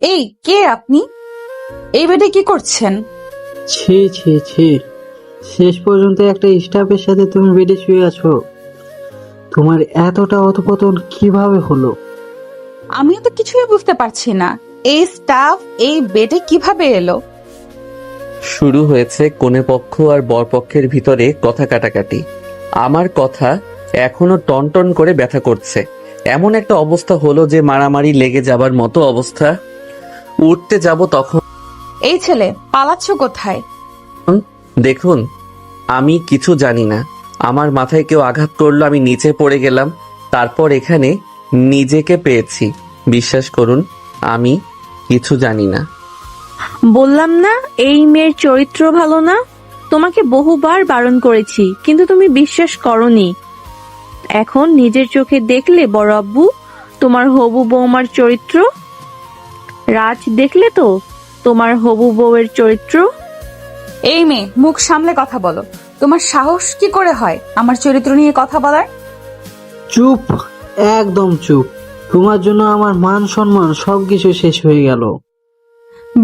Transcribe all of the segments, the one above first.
এই কে আপনি? এই বেডে কি করছেন? ছি ছি ছি, শেষ পর্যন্ত একটা স্টাফের সাথে তুমি বেডে শুয়ে আছো। তোমার এতটা অধপতন কিভাবে হলো? আমিও তো কিছুই বুঝতে পারছি না। এই স্টাফ এই বেডে কিভাবে এলো? শুরু হয়েছে কনে পক্ষ আর বরপক্ষের ভিতরে কথা কাটাকাটি। আমার কথা এখনো টনটন করে ব্যথা করছে। এমন একটা অবস্থা হলো যে মারামারি লেগে যাবার মতো অবস্থা। উঠতে যাব তখন এই ছেলে, পালাচ্ছ কোথায়? দেখুন, আমি কিছু জানি না। আমার মাথায় কেউ আঘাত করলো, আমি নিচে পড়ে গেলাম। তারপর এখানে নিজেকে পেয়েছি। বিশ্বাস করুন, আমি কিছু জানি না। বললাম না এই মেয়ের চরিত্র ভালো না। তোমাকে বহুবার বারণ করেছি কিন্তু তুমি বিশ্বাস করনি। এখন নিজের চোখে দেখলে বড় আব্বু তোমার হবু বৌমার চরিত্র। রাজ দেখলে তো তোমার হবু বউয়ের চরিত্র। এই মেয়ে, মুখ সামলে কথা বলো। তোমার সাহস কি করে হয় আমার চরিত্র নিয়ে কথা বলার? চুপ, একদম চুপ। তোমার জন্য আমার মান সম্মান সবকিছু শেষ হয়ে গেল।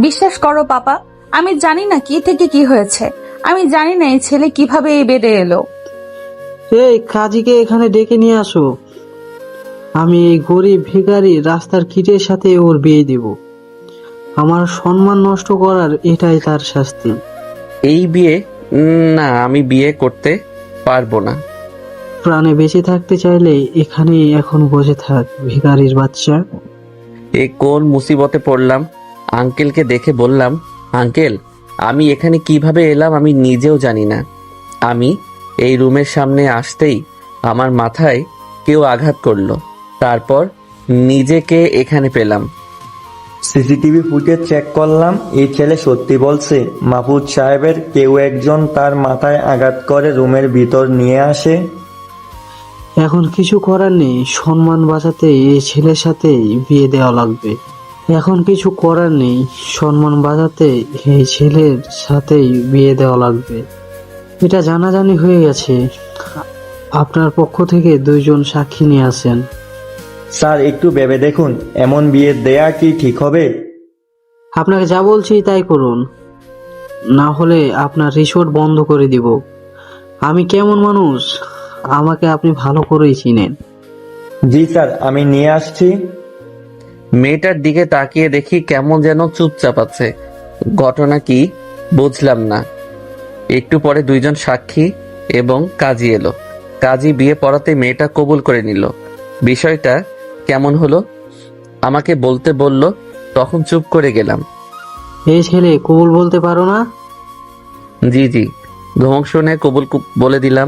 বিশ্বাস করো পাপা, আমি জানি না কি থেকে কি হয়েছে। আমি জানি না এই ছেলে কিভাবে এই বেডে এলো। এই কাজীকে এখানে ডেকে নিয়ে আসো। আমি এই গরিব ভিখারি রাস্তার কীটের সাথে ওর বিয়ে দিব। আমার সম্মান নষ্ট করার এটাই তার শাস্তি। এই বিয়ে? না, আমি বিয়ে করতে পারবো না। প্রাণে বেঁচে থাকতে চাইলে এখানেই এখন বসে থাক, ভিখারির বাচ্চা। এ কোন মুসিবতে পড়লাম। আঙ্কেলকে দেখে বললাম, আঙ্কেল, আমি এখানে কিভাবে এলাম আমি নিজেও জানি না। আমি এই রুমের সামনে আসতেই আমার মাথায় কেউ আঘাত করলো। তারপর নিজেকে এখানে পেলাম। সিসিটিভি ফুটেজ চেক করলাম, এই ছেলে সত্যি বলছে। মাহফুজ সাহেবের কেউ একজন তার মাথায় আঘাত করে রুমের ভিতর নিয়ে আসে। এখন কিছু করার নেই, সম্মান বাঁচাতে এই ছেলের সাথেই বিয়ে দেওয়া লাগবে। এখন কিছু করার নেই, সম্মান বাঁচাতে এই ছেলের সাথেই বিয়ে দেওয়া লাগবে। এটা জানাজানি হয়ে গেছে। আপনার পক্ষ থেকে দুইজন সাক্ষী নিয়ে আসেন। স্যার, একটু ভেবে দেখুন, এমন বিয়ে দেয়া কি ঠিক হবে? আপনাকে যা বলছি তাই করুন, না হলে আপনার রিসোর্ট বন্ধ করে দিব। আমি কেমন মানুষ আমাকে আপনি ভালো করেই চিনেন। জি স্যার, আমি নিয়ে আসছি। মেয়েটার দিকে তাকিয়ে দেখি কেমন যেন চুপচাপ আছে। ঘটনা কি বুঝলাম না। একটু পরে দুইজন সাক্ষী এবং কাজী এলো। কাজী বিয়ে পড়াতে মেয়েটা কবুল করে নিল। বিষয়টা কেমন হলো আমাকে বলতে বলল, তখন চুপ করে গেলাম। এই ছেলে কবুল বলতে পারো না? জি জি, ধমক শুনে কবুল বলে দিলাম।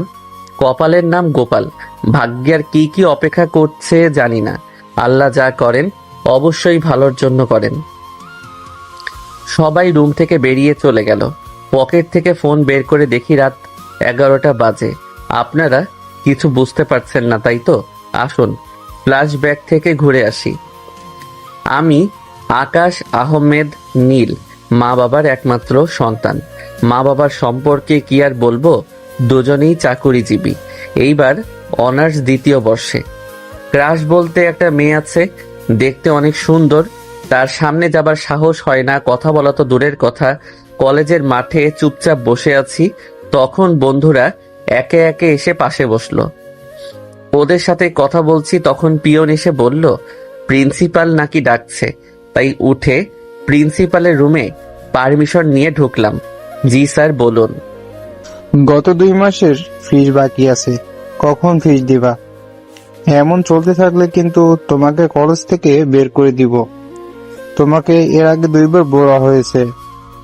কপালের নাম গোপাল। ভাগ্যের কি কি অপেক্ষা করছে জানি না। আল্লাহ যা করেন অবশ্যই ভালোর জন্য করেন। সবাই রুম থেকে বেরিয়ে চলে গেল। পকেট থেকে ফোন বের করে দেখি রাত 11টা বাজে। আপনারা কিছু বুঝতে পারছেন না তাই তো? আসুন ফ্ল্যাশব্যাক থেকে ঘুরে আসি। আমি আকাশ আহমেদ নীল, মা বাবার একমাত্র সন্তান। মা বাবার সম্পর্কে কি আর বলবো, দুজনেই চাকুরিজীবী। এইবার অনার্স দ্বিতীয় বর্ষে। ক্রাশ বলতে একটা মেয়ে আছে, দেখতে অনেক সুন্দর। তার সামনে যাবার সাহস হয় না, কথা বলা তো দূরের কথা। কলেজের মাঠে চুপচাপ বসে আছি, তখন বন্ধুরা একে একে এসে পাশে বসলো। ওদের সাথে কথা বলছি, তখন পিয়ন এসে বলল প্রিন্সিপাল নাকি ডাকছে। তাই উঠে প্রিন্সিপালের রুমে পারমিশন নিয়ে ঢুকলাম। জি স্যার, বলুন। গত 2 মাসের ফিস বাকি আছে, কখন ফিস দিবা? এমন চলতে থাকলে কিন্তু তোমাকে কলেজ থেকে বের করে দিব। তোমাকে এর আগে 2বার বলা হয়েছে,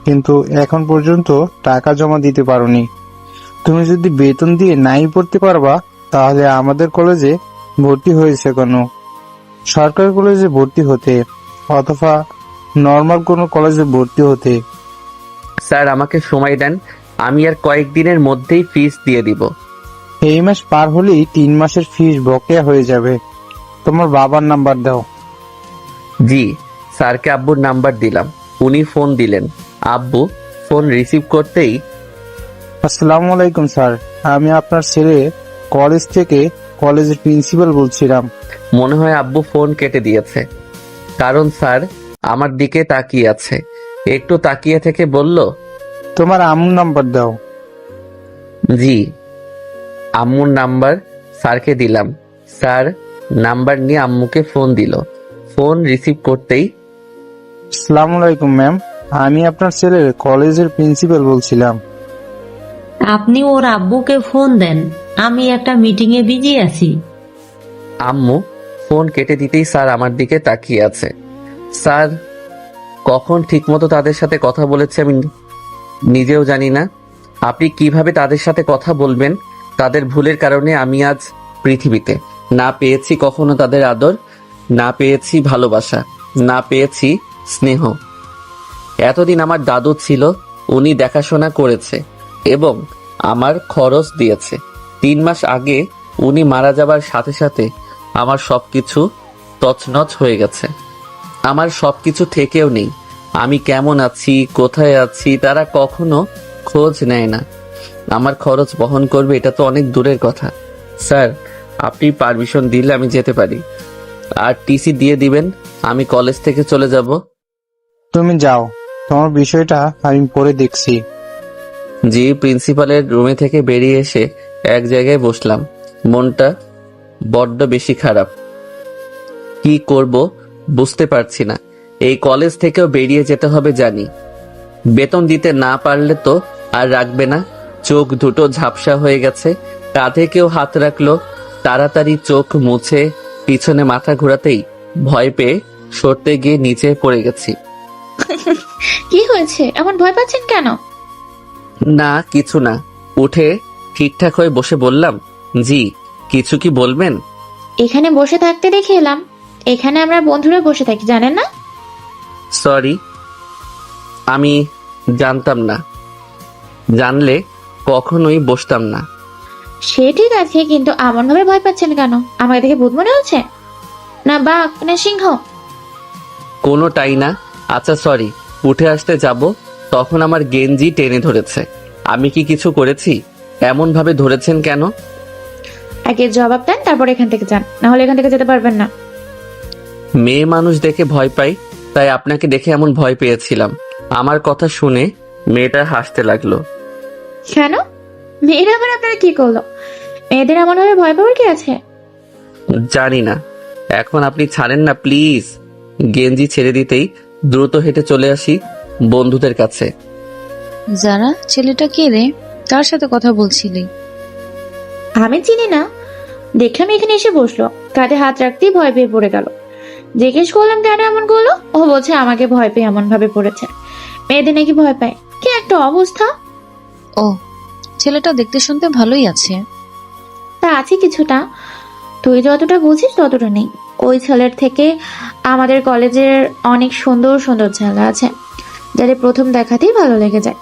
কিন্তু এখন পর্যন্ত টাকা জমা দিতে পারোনি। তুমি যদি বেতন দিয়ে নাই পড়তে পারবা তাহলে আমাদের কলেজে ভর্তি হয়েছে কেন? সরকারি কলেজে ভর্তি হতে অথবা নর্মাল কোনো কলেজে ভর্তি হতে। স্যার আমাকে সময় দেন, আমি আর কয়েকদিনের মধ্যেই ফিস দিয়ে দিব। এই মাস পার হলেই 3 মাসের ফিস বকেয়া হয়ে যাবে। তোমার বাবার নাম্বার দাও। জি, স্যারকে আব্বুর নাম্বার দিলাম। উনি ফোন দিলেন। আব্বু ফোন রিসিভ করতেই, আসসালামু আলাইকুম স্যার, আমি আপনার ছেলে কলেজ থেকে কলেজের প্রিন্সিপাল বলছিলাম। মনে হয় আব্বু ফোন কেটে দিয়েছে, কারণ স্যার আমার দিকে তাকিয়ে আছে। একটু তাকিয়ে থেকে বলল, তোমার আম্মুর নাম্বার দাও। জি। আম্মুর নাম্বার স্যারকে দিলাম। স্যার নাম্বার নিয়ে আম্মুকে ফোন দিল। ফোন রিসিভ করতেই, আসসালামু আলাইকুম ম্যাম, আমি আপনার ছেলের কলেজের প্রিন্সিপাল বলছিলাম। আপনি ওর আব্বুকে ফোন দেন, আমি একটা মিটিং এ বিজি আছি। আম্মু ফোন কেটে দিতেই স্যার আমার দিকে তাকিয়ে আছে। স্যার কখন ঠিকমতো তাদের সাথে কথা বলেছে আমি নিজেও জানি না। আপনি কিভাবে তাদের সাথে কথা বলবেন? তাদের ভুলের কারণে আমি আজ পৃথিবীতে না পেয়েছি কখনো তাদের আদর, না পেয়েছি ভালোবাসা, না পেয়েছি স্নেহ। এতদিন আমার দাদু ছিল, উনি দেখাশোনা করেছে এবং আমার খরচ দিয়েছে। 3 মাস আগে উনি মারা যাবার সাথে সাথে আমার সবকিছু তছনছ হয়ে গেছে। আমার সবকিছু থেকেও নেই। আমি কেমন আছি, কোথায় আছি, তারা কখনো খোঁজ নেয় না। আমার খরচ বহন করবে এটা তো অনেক দূরের কথা। স্যার আপনি পারমিশন দিলে আমি যেতে পারি, আর টিসি দিয়ে দিবেন, আমি কলেজ থেকে চলে যাব। তুমি যাও, তোমার বিষয়টা আমি পরে দেখছি। জি। প্রিন্সিপালের রুমে থেকে বেরিয়ে এসে এক জায়গায় বসলাম। মনটা বড্ড বেশি খারাপ। কি করব বুঝতে পারছি না। এই কলেজ থেকেও বেরিয়ে যেতে হবে জানি। বেতন দিতে না পারলে তো আর রাখবে না। চোখ দুটো ঝাপসা হয়ে গেছে। কাঁধে কেউ হাত রাখলো। তাড়াতাড়ি চোখ মুছে পিছনে মাথা ঘোরাতেই ভয় পেয়ে সরতে গিয়ে নিচে পড়ে গেছি। কি হয়েছে, এমন ভয় পাচ্ছেন কেন? না কিছু না। উঠে ঠিকঠাক হয়ে বসে বললাম, জি কিছু কি বলবেন? এখানে বসে থাকতে দেখে এলাম। এখানে আমরা বন্ধুরা বসে থাকি, জানেন না? সরি, আমি জানতাম না। জানলে কখনোই বসতাম না। সে ঠিক আছে, কিন্তু এমন ভাবে ভয় পাচ্ছেন কেন? আমাকে দেখে ভূত মনে হচ্ছে, না বাঘ না সিংহ? কোনোটাই না। আচ্ছা সরি। উঠে আসতে যাব তখন আমার গেঞ্জি টেনে ধরেছে। আমি কি কিছু করেছি? এমন ভাবে ধরেছেন কেন? আগে জবাব দেন, তারপর এখান থেকে যান, না হলে এখান থেকে যেতে পারবেন না। মেয়ে মানুষ দেখে ভয় পাই, তাই আপনাকে দেখে এমন ভয় পেয়েছিলাম। আমার কথা শুনে মেয়েটা হাসতে লাগলো। কেন? মেয়েরা আবার আপনারা কি করলো? মেয়েদের এমন ভাবে ভয় পাওয়ার কি আছে? জানি না। এখন আপনি ছাড়েন না প্লিজ। গেঞ্জি ছেড়ে দিতেই দ্রুত হেঁটে চলে আসি বন্ধুদের কাছে। যারা, ছেলেটা কে রে? তার সাথে কথা বলছিলি? আমি চিনি না, দেখলাম এখানে এসে বসলো, কাঁধে হাত রাখতেই ভয় পেয়ে পড়ে গেল। জিজ্ঞেস করলাম কেন এমন করলো, ও বলছে আমাকে ভয় পেয়ে এমন ভাবে পড়েছে। মেয়েদের নাকি ভয় পায়, কি একটা অবস্থা। ও, ছেলেটা দেখতে শুনতে ভালোই আছে। তা আছে কিছুটা, তুই যতটা বুঝিস ততটা নেই। ওই ছেলের থেকে আমাদের কলেজের অনেক সুন্দর সুন্দর ছেলে আছে, যাদের প্রথম দেখাতেই ভালো লেগে যায়।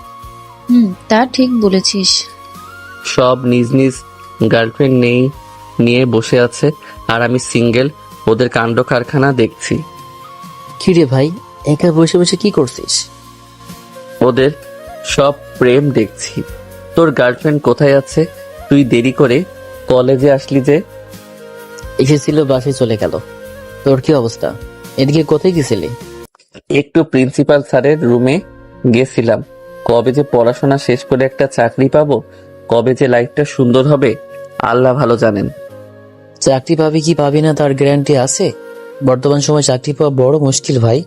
তা ঠিক বলেছিস। সব নিজ নিজ গার্লফ্রেন্ড নিয়ে বসে আছে, আর আমি সিঙ্গেল। ওদের কাণ্ড কারখানা দেখছি। কিরে ভাই, একা বসে বসে কি করছিস? ওদের সব প্রেম দেখছি। তোর গার্লফ্রেন্ড কোথায় আছে? তুই দেরি করে কলেজে আসলি যে? এসেছিল, বাসে চলে গেল। তোর কি অবস্থা? এদিকে কোথায় গেছিলি? একটু প্রিন্সিপাল স্যারের রুমে গেছিলাম। কবে যে পড়াশোনা শেষ করে একটা চাকরি পাবো, কবে যে লাইফটা সুন্দর হবে আল্লাহ ভালো জানেন। চাকরি পাবি কি পাবি না তার গ্যারান্টি আছে? বর্তমান সময় চাকরি পাওয়া বড় মুশকিল ভাই।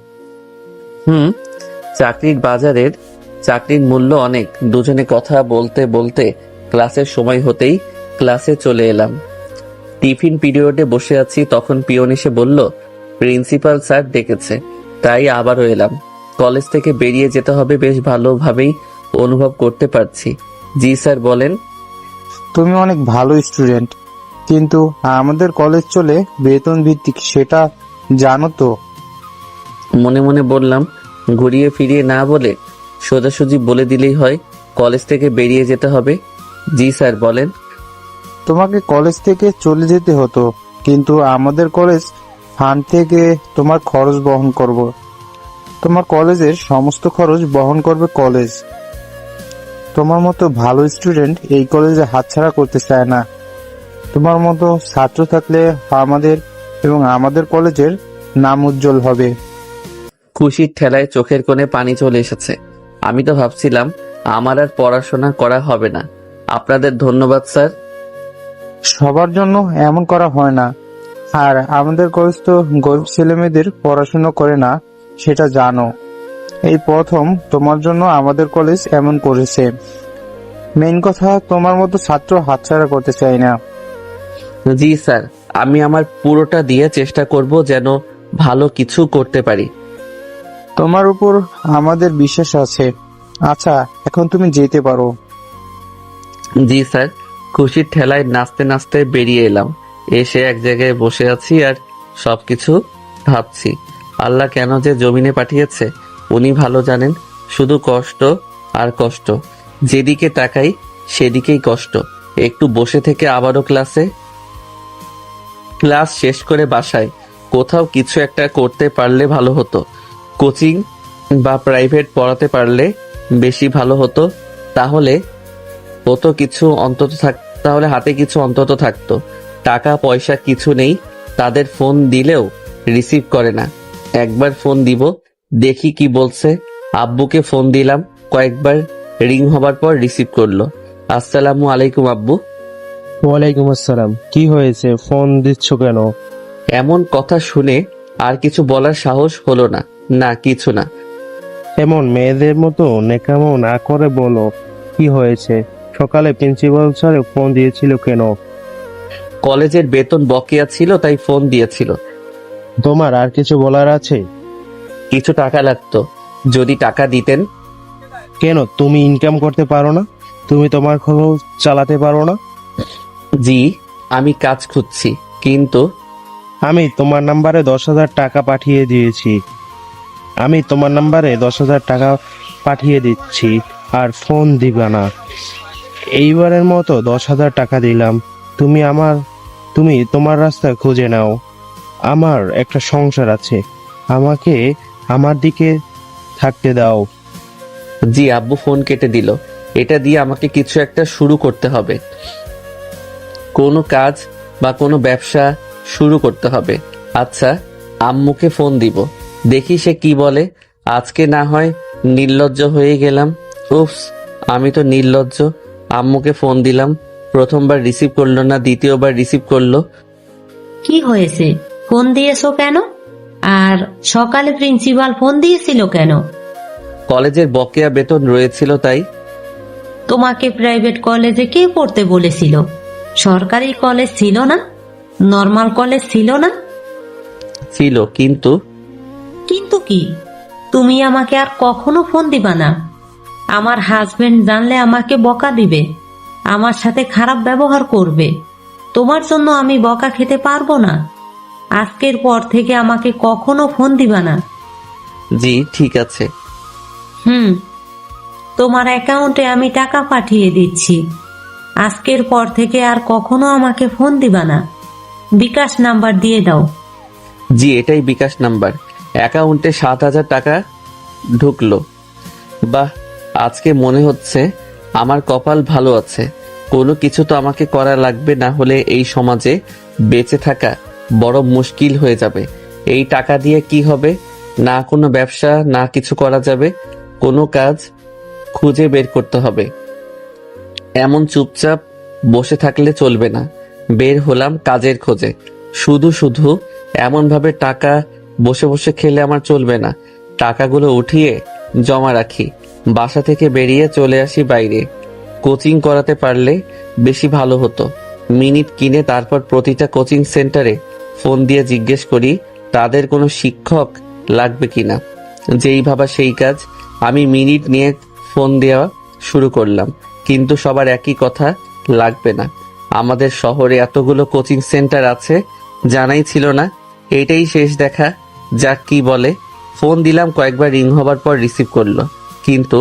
চাকরির বাজারের চাকরির মূল্য অনেক। দুজনে কথা বলতে বলতে ক্লাসের সময় হতেই ক্লাসে চলে এলাম। টিফিন পিরিয়ডে বসে আছি, তখন পিয়ন এসে বলল প্রিন্সিপাল স্যার ডেকেছে, তাই আবারও এলাম। কলেজ থেকে বেরিয়ে যেতে হবে, বেশ ভালোভাবেই অনুভব করতে পারছি। জি স্যার বলেন। তুমি অনেক ভালো স্টুডেন্ট, কিন্তু আমাদের কলেজ চলে বেতন ভিত্তিক, সেটা জানো তো? মনে মনে বললাম, ঘুরিয়ে ফিরিয়ে না বলে সোজাসুজি বলে দিলেই হয় কলেজ থেকে বেরিয়ে যেতে হবে। জি স্যার বলেন। তোমাকে কলেজ থেকে চলে যেতে হতো, কিন্তু আমাদের কলেজ ফান্ড থেকে তোমার খরচ বহন করব। তোমার কলেজের সমস্ত খরচ বহন করবে কলেজ। তোমার মতো ভালো স্টুডেন্ট এই কলেজে হাতছাড়া করতে চায় না। তোমার মতো ছাত্র থাকলে আমাদের এবং আমাদের কলেজের নাম উজ্জ্বল হবে। খুশির ঠেলায় চোখের কোণে পানি চলে এসেছে। আমি তো ভাবছিলাম আমার আর পড়াশোনা করা হবে না। আপনাদের ধন্যবাদ স্যার। সবার জন্য এমন করা হয় না, আর আমাদের কলেজ তো গরিব ছেলেমেয়েদের পড়াশোনা করে না, সেটা জানো। এই প্রথম তোমার জন্য আমাদের কলেজ এমন করেছে। মেইন কথা, তোমার মতো ছাত্র হাতছাড়া করতে চাই না। জি স্যার, আমি আমার পুরোটা দিয়ে চেষ্টা করব যেন ভালো কিছু করতে পারি। তোমার উপর আমাদের বিশ্বাস আছে। আচ্ছা, এখন তুমি যেতে পারো। জি স্যার। খুশির ঠেলায় নাচতে নাচতে বেরিয়ে এলাম। এসে এক জায়গায় বসে আছি আর সবকিছু ভাবছি। আল্লাহ কেন যে জমিনে পাঠিয়েছে উনি ভালো জানেন। শুধু কষ্ট আর কষ্ট, যেদিকে তাকাই সেদিকেই কষ্ট। একটু বসে থেকে আবারও ক্লাস শেষ করে বাসায় কোথাও কিছু একটা করতে পারলে ভালো হতো। কোচিং বা প্রাইভেট পড়াতে পারলে বেশি ভালো হতো। তাহলে হাতে কিছু অন্তত থাকতো। টাকা পয়সা কিছু নেই, তাদের ফোন দিলেও রিসিভ করে না। একবার ফোন দিব, দেখি কি বলছে। আব্বুকে ফোন দিলাম, কয়েকবার রিং হবার পর রিসিভ করলো। আসসালামু আলাইকুম আব্বু। ওয়ালাইকুম আসসালাম। কি হয়েছে, ফোন দিচ্ছ কেন? এমন কথা শুনে আর কিছু বলার সাহস হলো না। না, কিছু না। এমন মেয়েদের মতো নেকামো না করে বলো, কি হয়েছে? সকালে প্রিন্সিপাল স্যার ফোন দিয়েছিল কেন? কলেজের বেতন বকেয়া ছিল, তাই ফোন দিয়েছিল। তোমার আর কিছু বলার আছে? কিছু টাকা লাগতো, যদি টাকা দিতেন। কেন, তুমি ইনকাম করতে পারো না? তুমি তোমার খরচ চালাতে পারো না? জি, আমি কাজ খুঁজছি, কিন্তু আমি তোমার নাম্বারে 10,000 টাকা পাঠিয়ে দিয়েছি। পাঠিয়ে দিচ্ছি, আর ফোন দিবা না। এইবারের মতো 10,000 টাকা দিলাম। তুমি তোমার রাস্তা খুঁজে নাও। আমার একটা সংসার আছে, আমাকে আমার দিকে থাকতে দাও। জি। আব্বু ফোন কেটে দিল। এটা দিয়ে আমাকে কিছু একটা শুরু করতে হবে, কোনো কাজ বা কোনো ব্যবসা শুরু করতে হবে। আচ্ছা, আম্মুকে ফোন দিব, দেখি সে কি বলে। আজকে না হয় নির্লজ্জ হয়ে গেলাম। উফস, আমি তো নির্লজ্জ। আম্মুকে ফোন দিলাম, প্রথমবার রিসিভ করলো না, দ্বিতীয়বার রিসিভ করলো। কি হয়েছে, ফোন দিয়েছো কেন? আর সকালে প্রিন্সিপাল ফোন দিয়েছিল কেন? কলেজের বকেয়া বেতন রয়েছিল, তাই। তোমাকে প্রাইভেট কলেজে কে পড়তে বলেছিল? সরকারি কলেজ ছিল না? নর্মাল কলেজ ছিল না? ছিল, কিন্তু কিন্তু কি? তুমি আমাকে আর কখনো ফোন দিবা না। আমার হাজবেন্ড জানলে আমাকে বকা দিবে, আমার সাথে খারাপ ব্যবহার করবে। তোমার জন্য আমি বকা খেতে পারবো না। আজকের পর থেকে আমাকে কখনো ফোন দিবা না। জি ঠিক আছে। তোমার অ্যাকাউন্টে আমি টাকা পাঠিয়ে দিচ্ছি। আজকের পর থেকে আর কখনো আমাকে ফোন দিবা না। বিকাশ নাম্বার দিয়ে দাও। জি, এটাই বিকাশ নাম্বার। অ্যাকাউন্টে 7,000 টাকা ঢুকলো। বাহ, আজকে মনে হচ্ছে আমার কপাল ভালো আছে। কোনো কিছু তো আমাকে করা লাগবে, না হলে এই সমাজে বেঁচে থাকা বড় মুশকিল হয়ে যাবে। এই টাকা দিয়ে কি হবে? না কোনো ব্যবসা, না কিছু করা যাবে। কোনো কাজ খুঁজে বের করতে হবে। এমন চুপচাপ বসে থাকলে চলবে না। বের হলাম কাজের খোঁজে। শুধু শুধু এমনভাবে টাকা বসে বসে খেলে আমার চলবে না। টাকাগুলো উঠিয়ে জমা রাখি। বাসা থেকে বেরিয়ে চলে আসি বাইরে। কোচিং করাতে পারলে বেশি ভালো হতো। মিনিট কিনে তারপর প্রতিটা কোচিং সেন্টারে ফোন দিয়ে জিজ্ঞেস করি তাদের কোনো শিক্ষক লাগবে কিনা। যেই ভাবা সেই কাজ। আমি মিনিট নিয়ে ফোন দেওয়া শুরু করলাম, কিন্তু সবার একই কথা, লাগবে না। আমাদের শহরে এতগুলো কোচিং সেন্টার আছে, জানাই ছিল না। এটাই শেষ দেখা যাক কি বলে। ফোন দিলাম, কয়েকবার রিং হবার পর রিসিভ করলো, কিন্তু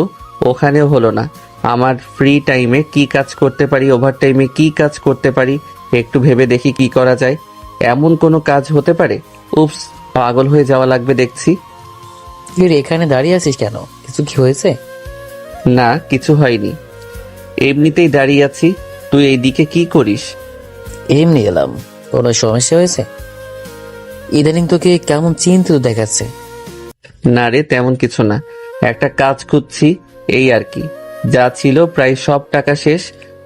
ওখানেও হলো না। আমার ফ্রি টাইমে কি কাজ করতে পারি, ওভার টাইমে কি কাজ করতে পারি, একটু ভেবে দেখি কি করা যায়। এমন কোনো কাজ হতে পারে? উপস, পাগল হয়ে যাওয়া লাগবে দেখছি। তুই এখানে দাঁড়িয়ে আছিস কেন? কিছু কি হয়েছে? না, কিছু হয়নি, এমনিতেই দাঁড়িয়ে আছি। তুই এইদিকে কি করিস? এমনি এলাম। কোনো সমস্যা হয়েছে? ইদানিং তোকে কেমন চিন্তিত দেখাচ্ছে। না রে, তেমন কিছু না, একটা কাজ খুঁজছি, এই আর কি। যা ছিল প্রায় সব টাকা শেষ।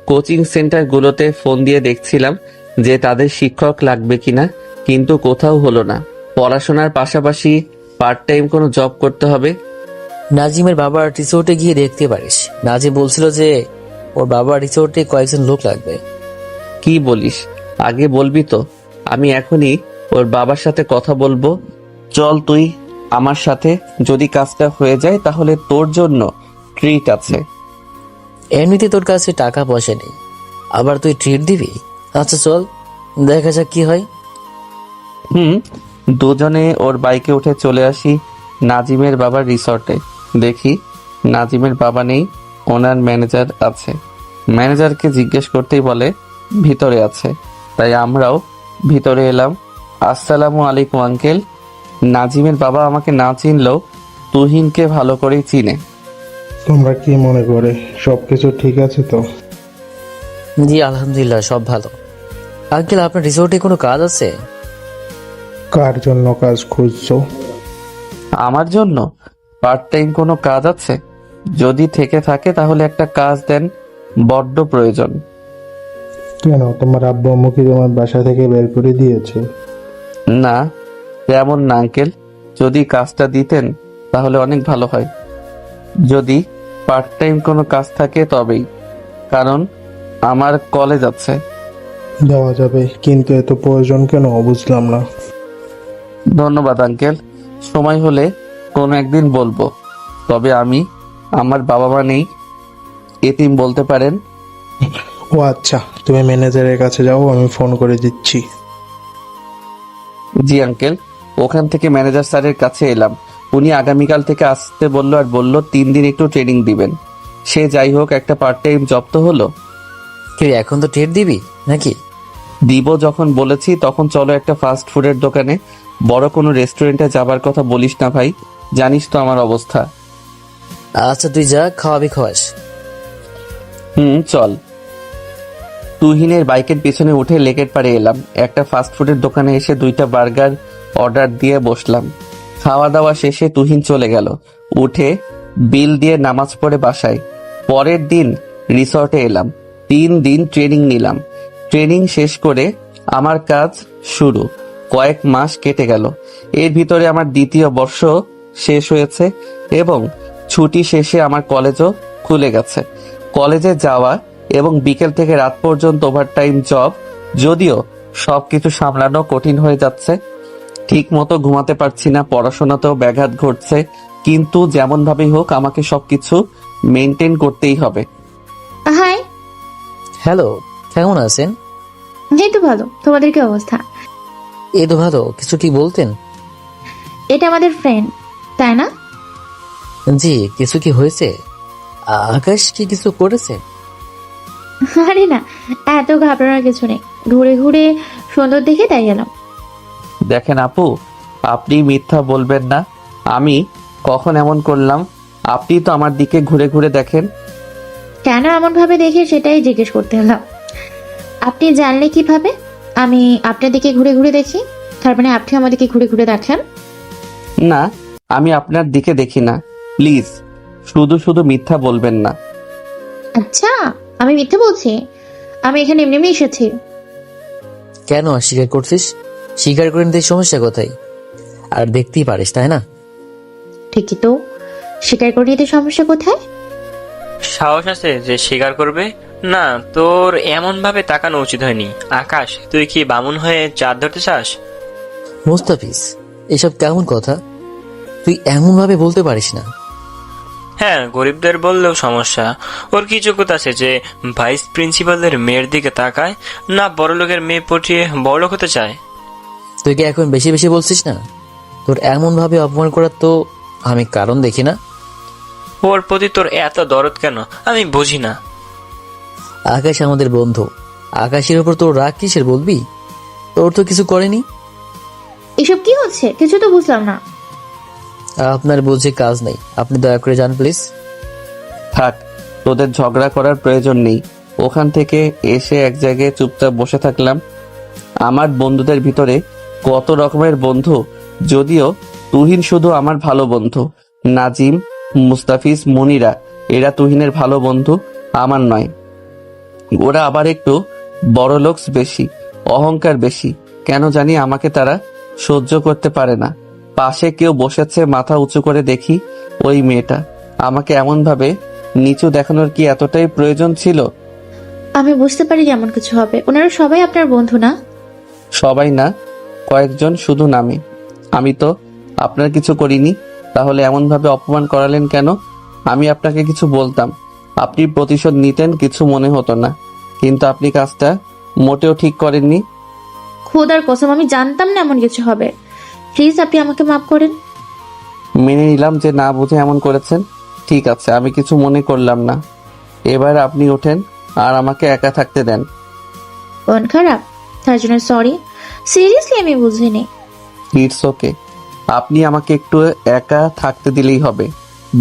কোচিং সেন্টারগুলোতে ফোন দিয়ে দেখছিলাম যে তাদের শিক্ষক লাগবে কিনা, কিন্তু কোথাও হলো না। পড়াশোনার পাশাপাশি পার্ট টাইম কোনো জব করতে হবে। নাজিমের বাবার রিসোর্টে গিয়ে দেখতে পারিস। নাজিম বলছিল যে ওর বাবার রিসোর্টে কয়েকজন লোক লাগবে। কি বলিস? আগে বলবি তো, আমি এখনই ওর বাবার সাথে কথা বলবো। চল তুই আমার সাথে, যদি কাজটা হয়ে যায় তাহলে তোর জন্য ট্রিট আছে। এমনিতে তোর কাছে টাকা পয়সা নেই, আবার তুই ট্রিট দিবি? আচ্ছা চল, দেখা যাক কি হয়। দুজনে ওর বাইকে উঠে চলে আসি নাজিমের বাবার রিসর্টে। দেখি নাজিমের বাবা নেই, ওনার ম্যানেজার আছে। ম্যানেজারকে জিজ্ঞেস করতেই বলে ভিতরে আছে। তাই আমরাও ভিতরে এলাম। আসসালামু আলাইকুম আঙ্কেল। নাজিমের বাবা আমাকে না চিনলেও তুহিনকে ভালো করেই চিনে। তোমরা কি মনে করে সবকিছু ঠিক আছে তো? জি আলহামদুলিল্লাহ, সব ভালো। আঙ্কেল, আপনার রিসোর্টে কোনো কাজ আছে? কার জন্য কাজ খুঁজছো? আমার জন্য পার্ট টাইম কোনো কাজ আছে? যদি থেকে থাকে তাহলে একটা কাজ দেন, বড্ড প্রয়োজন। কেন, তোমার আব্বু আম্মু কি তোমার বাসা থেকে বের করে দিয়েছে? না, তেমন না আঙ্কেল। যদি কাজটা দিতেন তাহলে অনেক ভালো হয়। যদি পার্ট টাইম কোনো কাজ থাকে তবেই, কারণ আমার কলেজ আছে। দেওয়া যাবে, কিন্তু এত প্রয়োজন কেন বুঝলাম না। ধন্যবাদ আঙ্কেল, সময় হলে কোনো একদিন বলবো। তবে আমি, আমার বাবা মা নেই, এতিম বলতে পারেন। ও আচ্ছা, তুমি ম্যানেজারের কাছে যাও, আমি ফোন করে দিচ্ছি। জি আঙ্কেল। ওখান থেকে ম্যানেজার স্যারের কাছে এলাম। উনি আগামীকাল থেকে আসতে বললো, আর বলল 3 দিন একটু ট্রেনিং দিবেন। সে যাই হোক, একটা পার্ট টাইম জব তো হলো। কি এখন তো ট্রিট দিবি নাকি? দিব যখন বলেছি, তখন চলো একটা ফাস্ট ফুডের দোকানে, বড় কোনো রেস্টুরেন্টে যাবার কথা বলিস না ভাই, জানিস তো আমার অবস্থা। আচ্ছা তুই যা, খাওয়াবি খাওয়াস। চল। তুহিনের বাইকের পিছনে উঠে লেকের পাড়ে এলাম। একটা ফাস্ট ফুডের দোকানে এসে 2টা বার্গার অর্ডার দিয়ে বসলাম। খাওয়া দাওয়া শেষে তুহিন চলে গেল। উঠে বিল দিয়ে নামাজ পড়ে বাসায়। পরের দিন রিসর্টে এলাম। 3 দিন ট্রেনিং নিলাম। ট্রেনিং শেষ করে আমার কাজ শুরু। কয়েক মাস কেটে গেল। এর ভিতরে আমার 2য় বর্ষ শেষ হয়েছে এবং ছুটি শেষে আমার কলেজও খুলে গেছে। কলেজে যাওয়া এবং বিকেল থেকে রাত পর্যন্ত ওভারটাইম জব। যদিও সবকিছু সামলানো কঠিন হয়ে যাচ্ছে, ঠিক মতো ঘুমাতে পারছি না, পড়াশোনাতেও ব্যাঘাত ঘটছে, কিন্তু যেমন ভাবেই হোক আমাকে সবকিছু মেনটেন করতেই হবে। হাই। হ্যালো, কেমন আছেন? এই তো ভালো, তোমাদের কি অবস্থা? এই তো ভালো। কিছু কি বলতেন? এটা আমাদের ফ্রেন্ড, তাই না? জি, কিছু কি হয়েছে? আকাশ কি কিছু করেছে? আরে না, এত ঘাবড়ানোর কিছু নেই। ঘুরে ঘুরে সুন্দর দেখে তাই গেলাম। দেখেন আপু, আপনি মিথ্যা বলবেন না। আমি কখন এমন করলাম? আপনি তো আমার দিকে ঘুরে ঘুরে দেখেন। কেন এমন ভাবে দেখে সেটাই জিজ্ঞেস করতে এলাম। আপনি জানলে কিভাবে আমি আপনার দিকে ঘুরে ঘুরে দেখি? তার মানে আপনি আমার দিকে ঘুরে ঘুরে দেখেন? না, আমি আপনার দিকে দেখি না। প্লিজ শুধু শুধু মিথ্যা বলবেন না। আচ্ছা, আমি মিথ্যে বলছি? আমি এখানে এমনি এমনি এসেছি। কেন অস্বীকার করছিস? স্বীকার করে নিতে সমস্যা কোথায়? আর দেখতেই পারিস, তাই না? ঠিকই তো, স্বীকার করে নিতে সমস্যা কোথায়? সাহস আছে যে স্বীকার করবে? না, তোর এমন ভাবে তাকানো উচিত হয়নি। আকাশ, তুই কি বামুন হয়ে চাঁদ ধরতে চাস? মুস্তাফিজ, এসব কেমন কথা? তুই এমন ভাবে বলতে পারিস না। হ্যাঁ, গরিবদের বললেও সমস্যা। ওর কি যোগ্যতা আছে যে ভাইস প্রিন্সিপালের মেয়ের দিকে তাকায়? না বড়লোকের মেয়ে পটিয়ে বড়লোক হতে চায়? তুই কি এখন বেশি বেশি বলছিস না? তোর এমন ভাবে অপমান করার তো আমি কারণ দেখি না। ওর প্রতি তোর এত দরদ কেন আমি বুঝি না। আকাশ আমাদের বন্ধু, আকাশের উপর তোর রাগ কিসের বলবি? তোর তো কিছু করেনি। এসব কি হচ্ছে? কিছু তো বুঝলাম না। আপনার বুঝে কাজ নেই, আপনি দয়া করে যান প্লিজ। থাক, তোদের ঝগড়া করার প্রয়োজন নেই। ওখান থেকে এসে এক জায়গায় চুপচাপ বসে থাকলাম। আমার বন্ধুদের ভিতরে কত রকমের বন্ধু, যদিও তুহিন শুধু আমার ভালো বন্ধু। নাজিম, মুস্তাফিজ, মনিরা এরা তুহিনের ভালো বন্ধু, আমার নয়। ওরা আবার একটু বড়লোকস বেশি, অহংকার বেশি। কেন জানি আমাকে তারা সহ্য করতে পারে না। পাশে কেউ বসেছে, মাথা উঁচু করে দেখি ওই মেয়েটা। আমাকে এমন ভাবে নিচু দেখানোর কি এতটাই প্রয়োজন ছিল? আমি বুঝতে পারি এমন কিছু হবে। ওনারা সবাই আপনার বন্ধু না? সবাই না, কয়েকজন শুধু নামে। আমি তো আপনার কিছু করিনি, তাহলে এমন ভাবে অপমান করালেন কেন? আমি আপনাকে কিছু বলতাম, আপনি প্রতিশোধ নিতেন, কিছু মনে হতো না। কিন্তু আপনি কাজটা মোটেও ঠিক করেননি। খোদার কসম, আমি জানতাম না এমন কিছু হবে। প্লিজ আপনি আমাকে মাফ করেন। মেনে নিলাম যে না বুঝে এমন করেছেন। ঠিক আছে, আমি কিছু মনে করলাম না। এবার আপনি ওঠেন আর আমাকে একা থাকতে দেন। মন খারাপ, তার জন্য সরি। সিরিয়াসলি আমি বুঝিনি। ইটস ওকে, আপনি আমাকে একটু একা থাকতে দিলেই হবে।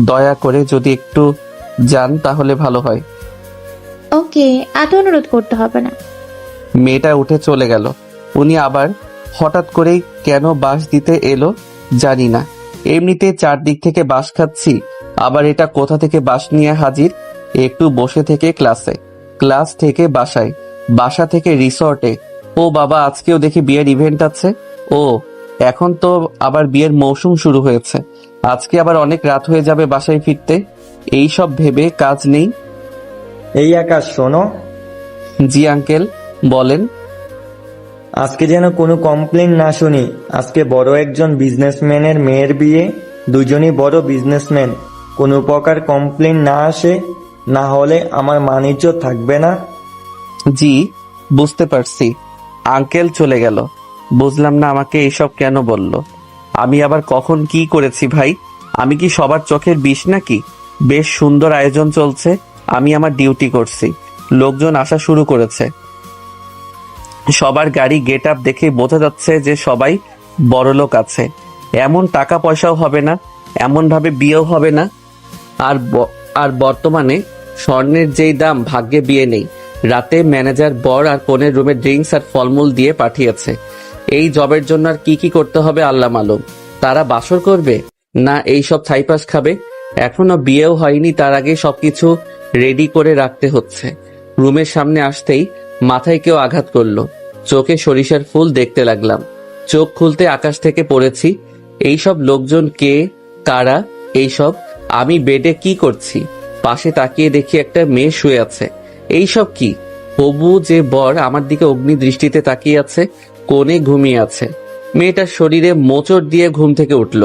দয়া করে যদি একটু যান তাহলে ভালো হয়। ওকে, এত অনুরোধ করতে হবে না। মেয়েটা উঠে চলে গেল। উনি আবার হঠাৎ করেই কেন বাঁশ দিতে এলো জানি না। এমনিতে চারদিক থেকে বাঁশ খাচ্ছি, আবার এটা কোথা থেকে বাঁশ নিয়ে হাজির। একটু বসে থেকে ক্লাসে, ক্লাস থেকে বাসায়, বাসা থেকে রিসর্টে। ও বাবা, আজকেও দেখি বিয়ের ইভেন্ট আছে। ও, এখন তো আবার বিয়ের মৌসুম শুরু হয়েছে। আজকে আবার অনেক রাত হয়ে যাবে বাসায় ফিরতে। এই সব ভেবে কাজ নেই। এই আকাশ, শোনো। জি আঙ্কেল, বলেন। আজকে যেন কোনো কমপ্লেন না শুনি। আজকে বড় একজন বিজনেসম্যানের মেয়ের বিয়ে, দুজনই বড় বিজনেসম্যান। কোনো প্রকার কমপ্লেন না আসে, না হলে আমার মান-ইজ্জত থাকবে না। জি, বুঝতে পারছি। আঙ্কেল চলে গেল। বুঝলাম না আমাকে এইসব কেন বলল। আমি আবার কখন কি করেছি ভাই? আমি কি সবার চোখের বিষ নাকি? বেশ সুন্দর আয়োজন চলছে, আমি আমার ডিউটি করছি। লোকজন আসা শুরু করেছে। সবার গাড়ি গেট আপ দেখে বোঝা যাচ্ছে যে সবাই বড়লোক আছে। এমন টাকা পয়সাও হবে না, এমন ভাবে বিয়েও হবে না। আর বর্তমানে স্বর্ণের যেই দাম, ভাগ্যে বিয়ে নেই। রাতে ম্যানেজার বর আর কনের রুমে ড্রিঙ্কস আর ফলমূল দিয়ে পাঠিয়েছে। এই জবের জন্য আর কি কি করতে হবে আল্লাহ মালুম। তারা বাসর করবে না এই সব ছাইপাস খাবে? এখনো বিয়েও হয়নি, তার আগে সবকিছু রেডি করে রাখতে হচ্ছে। রুমের সামনে আসতেই মাথায় কেউ আঘাত করলো। চোখে সরিষার ফুল দেখতে লাগলাম। চোখ খুলতে আকাশ থেকে পড়েছি। এইসব লোকজন কে, কারা এইসব? আমি বেডে কি করছি? পাশে তাকিয়ে দেখি একটা মেয়ে শুয়ে আছে। এইসব কি? হবু যে বর আমার দিকে অগ্নি দৃষ্টিতে তাকিয়ে আছে, কোণে ঘুমিয়ে আছে। মেয়েটার শরীরে মোচড় দিয়ে ঘুম থেকে উঠল।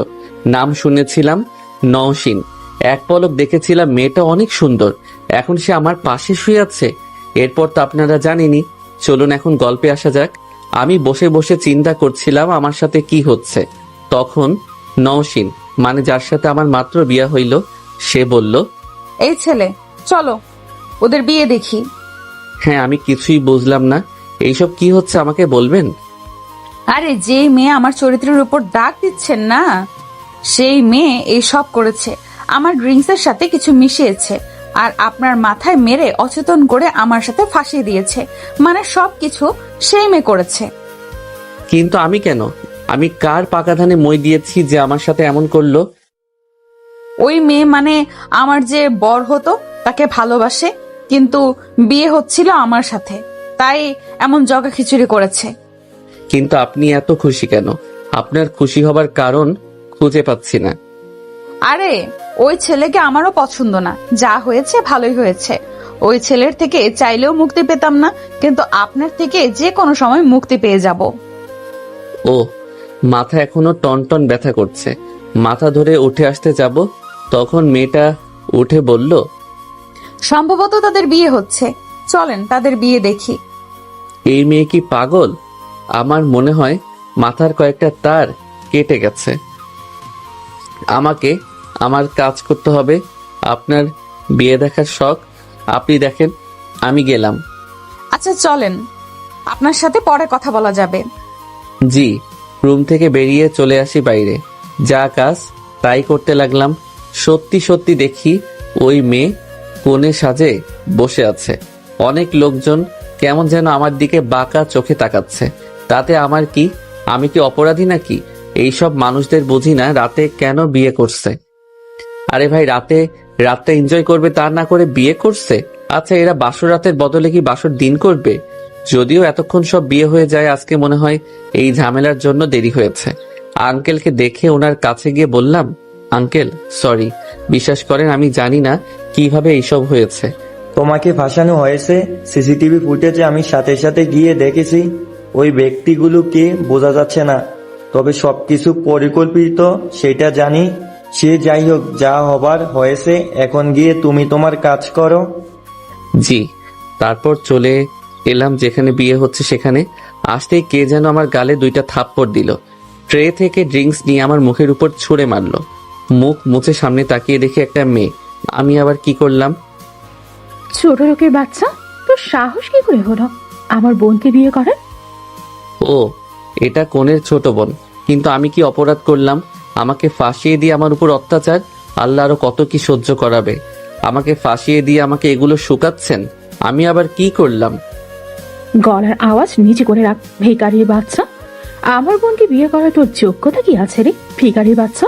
নাম শুনেছিলাম, নওশিন। এক পলক দেখেছিলাম মেয়েটা অনেক সুন্দর, এখন সে আমার পাশে শুয়ে আছে। এরপর তো আপনারা জানেনই। চলুন এখন গল্পে আসা যাক। আমি বসে বসে চিন্তা করছিলাম আমার সাথে কি হচ্ছে। তখন নওশিন, মানে যার সাথে আমার মাত্র বিয়ে হইল, সে বলল, এই ছেলে, চলো ওদের বিয়ে দেখি। হ্যাঁ, আমি কিছুই বুঝলাম না। এইসব কি হচ্ছে আমাকে বলবেন? আরে যে মেয়ে আমার চরিত্রের উপর দাগ দিচ্ছেন না, সেই মেয়ে এই সব করেছে। আমার ড্রিঙ্কসের সাথে কিছু মিশিয়েছে আর আপনার মাথায় মেরে অচেতন করে আমার সাথে ফাঁসিয়ে দিয়েছে। মানে সবকিছু সেই মেয়ে করেছে। কিন্তু আমি কেন? আমি কার পাকা ধানে মই দিয়েছি যে আমার সাথে এমন করলো? ওই মেয়ে, মানে আমার যে বর হতো, তাকে ভালোবাসে, কিন্তু বিয়ে হচ্ছিল আমার সাথে, তাই এমন জগা খিচুড়ি করেছে। কিন্তু আপনি এত খুশি কেন? আপনার খুশি হবার কারণ খুঁজে পাচ্ছি না। আরে ওই ছেলেকে আমারও পছন্দ না। যা হয়েছে ভালোই হয়েছে। ওই ছেলের থেকে চাইলেও মুক্তি পেতাম না, কিন্তু আপনার থেকে যে কোনো সময় মুক্তি পেয়ে যাব। ও, মাথা এখনো টনটন ব্যথা করছে। মাথা ধরে উঠে আসতে যাব, তখন মেয়েটা উঠে বলল, সম্ভবত তাদের বিয়ে হচ্ছে, চলেন তাদের বিয়ে দেখি। এই মেয়ে কি পাগল? আমার মনে হয় মাথার কয়েকটা তার কেটে গেছে। আমাকে আমার কাজ করতে হবে। আপনার বিয়ে দেখার শখ, আপনি দেখেন। আমি গেলাম। আচ্ছা চলেন, আপনার সাথে পরে কথা বলা যাবে। জি। রুম থেকে বেরিয়ে চলে আসি বাইরে। যা কাজ তাই করতে লাগলাম। সত্যি সত্যি দেখি ওই মেয়ে কোণে সাজে বসে আছে। অনেক লোকজন কেমন যেন আমার দিকে বাঁকা চোখে তাকাচ্ছে। তাতে আমার কি? আমি কি অপরাধী নাকি? এইসব মানুষদের বুঝি না রাতে কেন বিয়ে করছে। আরে ভাই, রাতটা এনজয় করবে তা না করে বিয়ে করছে। আচ্ছা, এরা বাসর রাতের বদলে কি বাসর দিন করবে? যদিও এতক্ষণ সব বিয়ে হয়ে যায়, আজকে মনে হয় এই ঝামেলার জন্য দেরি হয়েছে। আঙ্কেলকে দেখে ওনার কাছে গিয়ে বললাম, আঙ্কেল সরি, বিশ্বাস করেন আমি জানি না কিভাবে এইসব হয়েছে। তোমাকে ফাঁসানো হয়েছে। সিসিটিভি ফুটেজে আমি সাথে সাথে গিয়ে দেখেছি। ওই ব্যক্তিগুলোকে বোঝা যাচ্ছে না, তবে সবকিছু পরিকল্পিত সেটা জানি। সে যাই হোক, যা হবার হয়েছে, এখন গিয়ে তুমি তোমার কাজ করো। জি। তারপর চলে এলাম যেখানে বিয়ে হচ্ছে সেখানে। আসতেই কে যেন আমার গালে 2টা থাপ্পড় দিল। ট্রে থেকে ড্রিঙ্কস নিয়ে আমার মুখের উপর ছুঁড়ে মারলো। মুখ মুছে সামনে তাকিয়ে দেখি একটা মেয়ে। আমি আবার কি করলাম? ছোট লোকের বাচ্চা, তোর সাহস কি করে হলো আমার বোনকে বিয়ে করার? ও, এটা কোনের ছোট বোন। কিন্তু আমি কি অপরাধ করলাম? আমাকে ফাঁসিয়ে দিয়ে আমার উপর অত্যাচার। আল্লাহ আরো কত কি সহ্য করাবে। আমাকে ফাঁসিয়ে দিয়ে আমাকে এগুলো শুকাচ্ছেন। আমি আবার কি করলাম? গলার আওয়াজ নিচে করে রাখ, ভিখারির বাচ্চা। আমার বোনকে বিয়ে করার তোর যোগ্যতা কি আছে রে, ভিখারির বাচ্চা?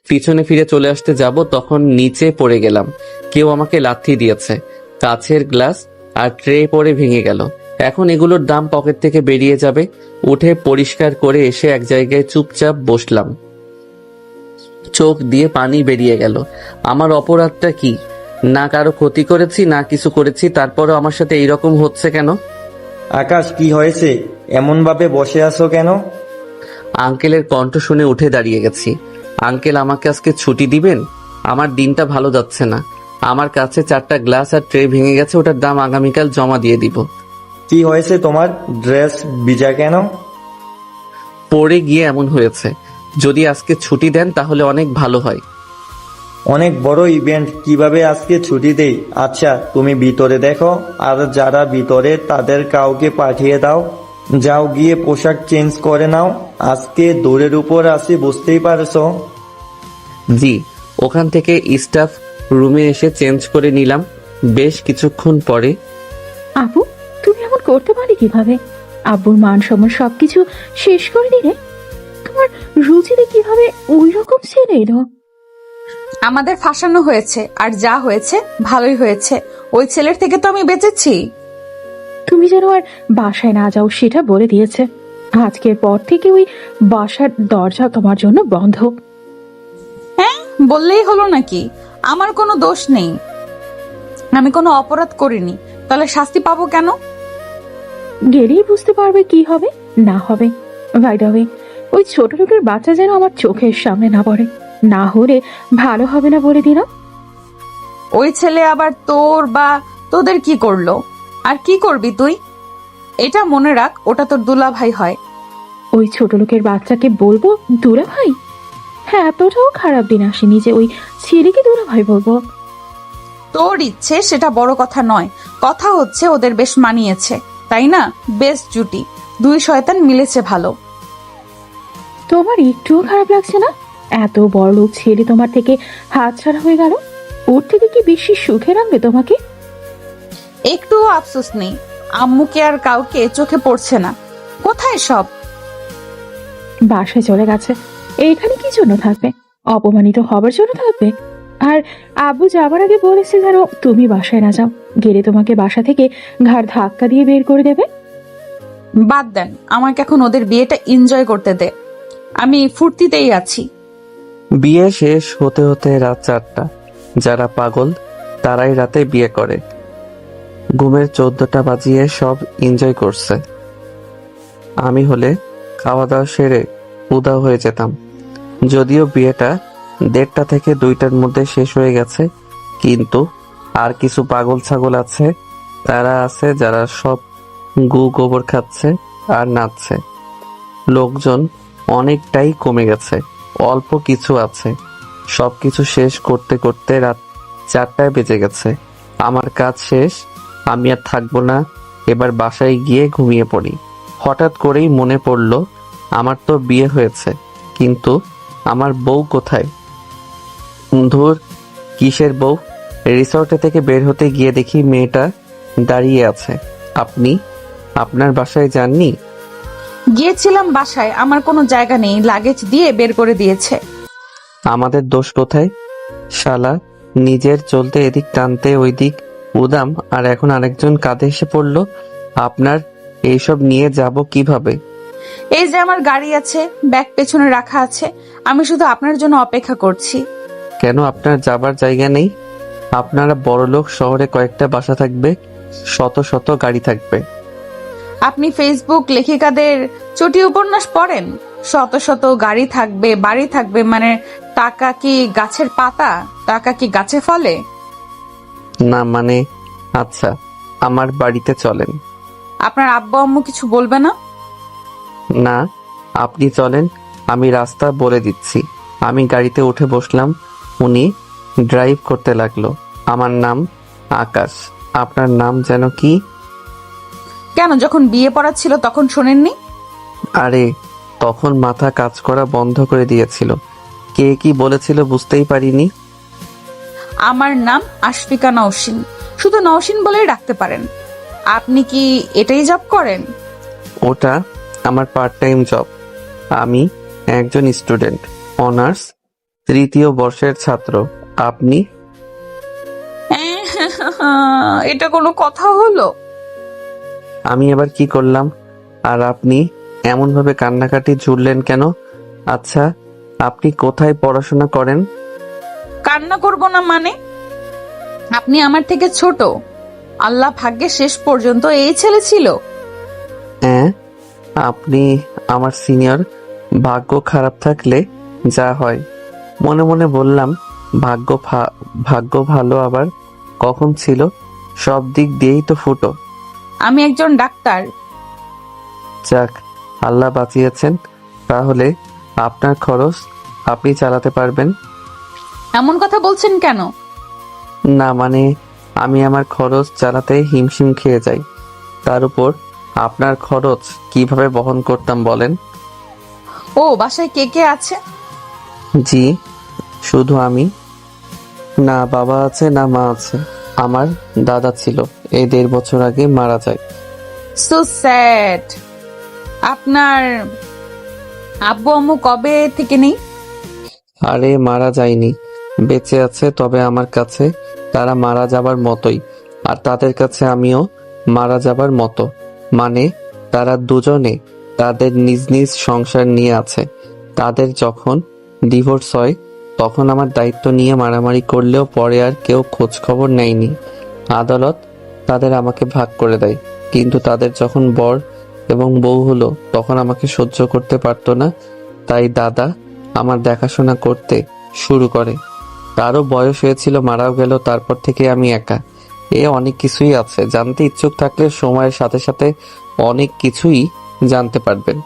পিছনে ফিরে চলে আসতে যাব, তখন নিচে পড়ে গেলাম। কেউ আমাকে লাথি দিয়েছে। কাছের গ্লাস আর ট্রে পড়ে ভেঙে গেল। এখন এগুলোর দাম পকেট থেকে বেরিয়ে যাবে। উঠে পরিষ্কার করে এসে এক জায়গায় চুপচাপ বসলাম। চোখ দিয়ে পানি বেরিয়ে গেল। আমার অপরাধটা কি? না কারো ক্ষতি করেছি, না কিছু করেছি, তারপরও আমার সাথে এইরকম হচ্ছে কেন? আকাশ, কি হয়েছে? এমন ভাবে বসে আছো কেন? আঙ্কেলের কণ্ঠ শুনে উঠে দাঁড়িয়ে গেছি। আঙ্কেল, আমাকে আজকে ছুটি দিবেন? আমার দিনটা ভালো যাচ্ছে না। আমার কাছে 4টা গ্লাস আর ট্রে ভেঙে গেছে, ওটার দাম আগামীকাল জমা দিয়ে দিব। কি হয়েছে তোমার? ড্রেস ভিজা কেন? পড়ে গিয়ে এমন হয়েছে। যদি আজকে ছুটি দেন তাহলে অনেক ভালো হয়। অনেক বড় ইভেন্ট, কিভাবে আজকে ছুটি দেই? আচ্ছা, তুমি ভিতরে দেখো, আর যারা ভিতরে তাদের কাউকে পাঠিয়ে দাও। যাও, গিয়ে পোশাক চেঞ্জ করে নাও। আজকে দৌড়ের উপর আছি, বুঝতেই পারছো। জি। ওখান থেকে স্টাফ রুমে এসে চেঞ্জ করে নিলাম। বেশ কিছুক্ষণ পরে, আপু, তুমি এমন করতে পারি কিভাবে? আব্বুর মান সম্মান সবকিছু শেষ করে দিলে। তোমার রুচিতে কিভাবে ওই রকম ছেলে এলো? আমাদের ফাঁসানো হয়েছে, আর যা হয়েছে ভালোই হয়েছে। ওই ছেলের থেকে তো আমি বেঁচেছি। তুমি যেন আর বাসায় না যাও সেটা বলে দিয়েছে। আজকের পর থেকে ওই বাসার দরজা তোমার জন্য বন্ধ। হ্যাঁ, বললেই হলো নাকি? আমার কোনো দোষ নেই, আমি কোনো অপরাধ করিনি। তাহলে শাস্তি পাবো কেন? গেলেই বুঝতে পারবে কি হবে না হবে। বাই দ্য ওয়ে, ওই ছোট লোকের বাচ্চা যেন আমার চোখের সামনে না পড়ে, না হলে ভালো হবে না বলে দিলাম। ওই ছেলে আবার তোর বা তোদের কি করলো? আর কি করবি তুই? এটা মনে রাখ, ওটা তোর দুলা ভাই হয়। ওই ছোট লোকের বাচ্চাকে বলবো দুলা ভাই? হ্যাঁ, এতটাও খারাপ দিন আসেনি যে ওই ছেলেকে দুলা ভাই বলবো। তোর ইচ্ছে সেটা বড় কথা নয়, কথা হচ্ছে ওদের বেশ মানিয়েছে, তাই না? বেশ জুটি, 2 শয়তান মিলেছে ভালো। তোমার একটুও খারাপ লাগছে না? এত বড় লোক ছেলে তোমার থেকে হাত ছাড়া হয়ে গেল। ওর থেকে কি বেশি সুখে রাখবে তোমাকে? একটুও আফসোস নেই। আম্মুকে আর কাউকে চোখে পড়ছে না। কোথায় সব? বাসায় চলে গেছে। এইখানে কি জন্য থাকবে? অপমানিত হবার জন্য থাকবে? আর আব্বু যাবার আগে বলেছে যেন তুমি বাসায় না যাও, গেলে তোমাকে বাসা থেকে ঘাড় ধাক্কা দিয়ে বের করে দেবে। বাদ দেন, আমাকে এখন ওদের বিয়েটা এনজয় করতে দে। আমি ফুর্তিতেই আছি। বিয়ে শেষ হতে হতে রাত 4টা। যারা পাগল তারাই রাতে বিয়ে করে। ঘুমের 14টা বাজিয়ে সব এনজয় করছে। আমি হলে খাওয়া দাওয়া সেরে উধাও হয়ে যেতাম। যদিও বিয়েটা 1:30 থেকে 2টার মধ্যে শেষ হয়ে গেছে, কিন্তু আর কিছু পাগল ছাগল আছে। তারা আছে যারা সব গোবর খাচ্ছে আর নাচছে। লোকজন অনেকটাই কমে গেছে, অল্প কিছু আছে। সবকিছু শেষ করতে করতে রাত 4টায় বেজে গেছে। আমার কাজ শেষ, আমি আর থাকবো না। এবার বাসায় গিয়ে ঘুমিয়ে পড়ি। হঠাৎ করেই মনে পড়ল আমার তো বিয়ে হয়েছে, কিন্তু আমার বউ কোথায়? ধুর, কিসের বউ? রিসর্টে থেকে বের হতে গিয়ে দেখি মেয়েটা দাঁড়িয়ে আছে। আপনি আপনার বাসায় যাননি? গিয়েছিলাম বাসায়, আমার কোনো জায়গা নেই, লাগেজ দিয়ে বের করে দিয়েছে। আমাদের দোষ কোথায়? শালা নিজের চলতে এদিক টানতে ওই দিক উদাম, আর এখন আরেকজন কাঁধে এসে পড়লো। আপনার এইসব নিয়ে যাব কিভাবে? এই যে আমার গাড়ি আছে, ব্যাগ পেছনে রাখা আছে, আমি শুধু আপনার জন্য অপেক্ষা করছি। কেন আপনার যাবার জায়গা নেই? আপনারা বড়লোক, শহরে কয়েকটা বাসা থাকবে, শত শত গাড়ি থাকবে। আপনি ফেসবুক লেখিকাদের চটি উপন্যাস পড়েন? শত শত গাড়ি থাকবে, বাড়ি থাকবে, মানে টাকা কি গাছের পাতা? টাকা কি গাছে ফলে? না মানে, আচ্ছা আমার বাড়িতে চলেন। আপনার আব্বু আম্মু কিছু বলবে না? না, আপনি চলেন, আমি রাস্তা বলে দিচ্ছি। আমি গাড়িতে উঠে বসলাম, উনি ড্রাইভ করতে লাগলো। আমার নাম আকাশ। আপনার নাম যেন কি? কেন, যখন বিয়ে পড়া ছিল তখন শোনেননি? আরে তখন মাথা কাজ করা বন্ধ করে দিয়েছিল, কে কি বলেছিল বুঝতেই পারিনি। আমার নাম আশফিকা নওশিন, শুধু নওশিন বলেই রাখতে পারেন। আপনি কি এটাই জব করেন? ওটা আমার পার্ট টাইম জব। আমি একজন স্টুডেন্ট, অনার্স 3য় বর্ষের ছাত্র। আপনি? এটা কোনো কথা হলো? আমি এবার কি করলাম? আর আপনি এমন ভাবে কান্নাকাটি জুড়লেন কেন? আচ্ছা আপনি কোথায় পড়াশোনা করেন? কান্না করব না মানে? আপনি আমার থেকে ছোট, আল্লাহ ভাগ্যে শেষ পর্যন্ত এই ছেলে ছিল। হ্যাঁ, আপনি আমার সিনিয়র। ভাগ্য খারাপ থাকলে যা হয়। মনে মনে বললাম, ভাগ্য ভালো আবার কখন ছিল? সব দিক দিয়েই তো ফুটো। আমি একজন ডাক্তার। যাক, আল্লাহ বাঁচিয়েছেন। তাহলে আপনার খরচ আপনি চালাতে পারবেন? এমন কথা বলছেন কেন? না মানে, আমি আমার খরচ চালাতে হিমশিম খেয়ে যাই, তার উপর আপনার খরচ কিভাবে বহন করতাম বলেন? ও, বাসায় কে কে আছে? জি, শুধু আমি। না বাবা আছে না মা আছে। আমার দাদা ছিল, এই 1.5 বছর আগে মারা যায়। So sad. আপনার আব্বু আম্মু কবে থেকে নেই? আরে মারা যায়নি, বেঁচে আছে, তবে আমার কাছে তারা মারা যাবার মতোই, আর তাদের কাছে আমিও মারা যাবার মতো। মানে তারা দুজনে তাদের নিজ নিজ সংসার নিয়ে আছে। তাদের যখন ডিভোর্স হয় তখন আমার দায়িত্ব নিয়ে মারামারি করলেও পরে আর কেউ খোঁজ খবর নেয়নি। আদালত তাদের আমাকে ভাগ করে দেয়, কিন্তু তাদের যখন বর এবং বউ হলো তখন আমাকে সহ্য করতে পারতো না, তাই দাদা আমার দেখাশোনা করতে শুরু করে। তারও বয়স হয়েছিল, মারাও গেল, তারপর থেকে আমি একা। অনেক কিছুই আছে, জানতে ইচ্ছুক থাকলে সময়ের সাথে সাথে অনেক কিছুই জানতে পারবেন।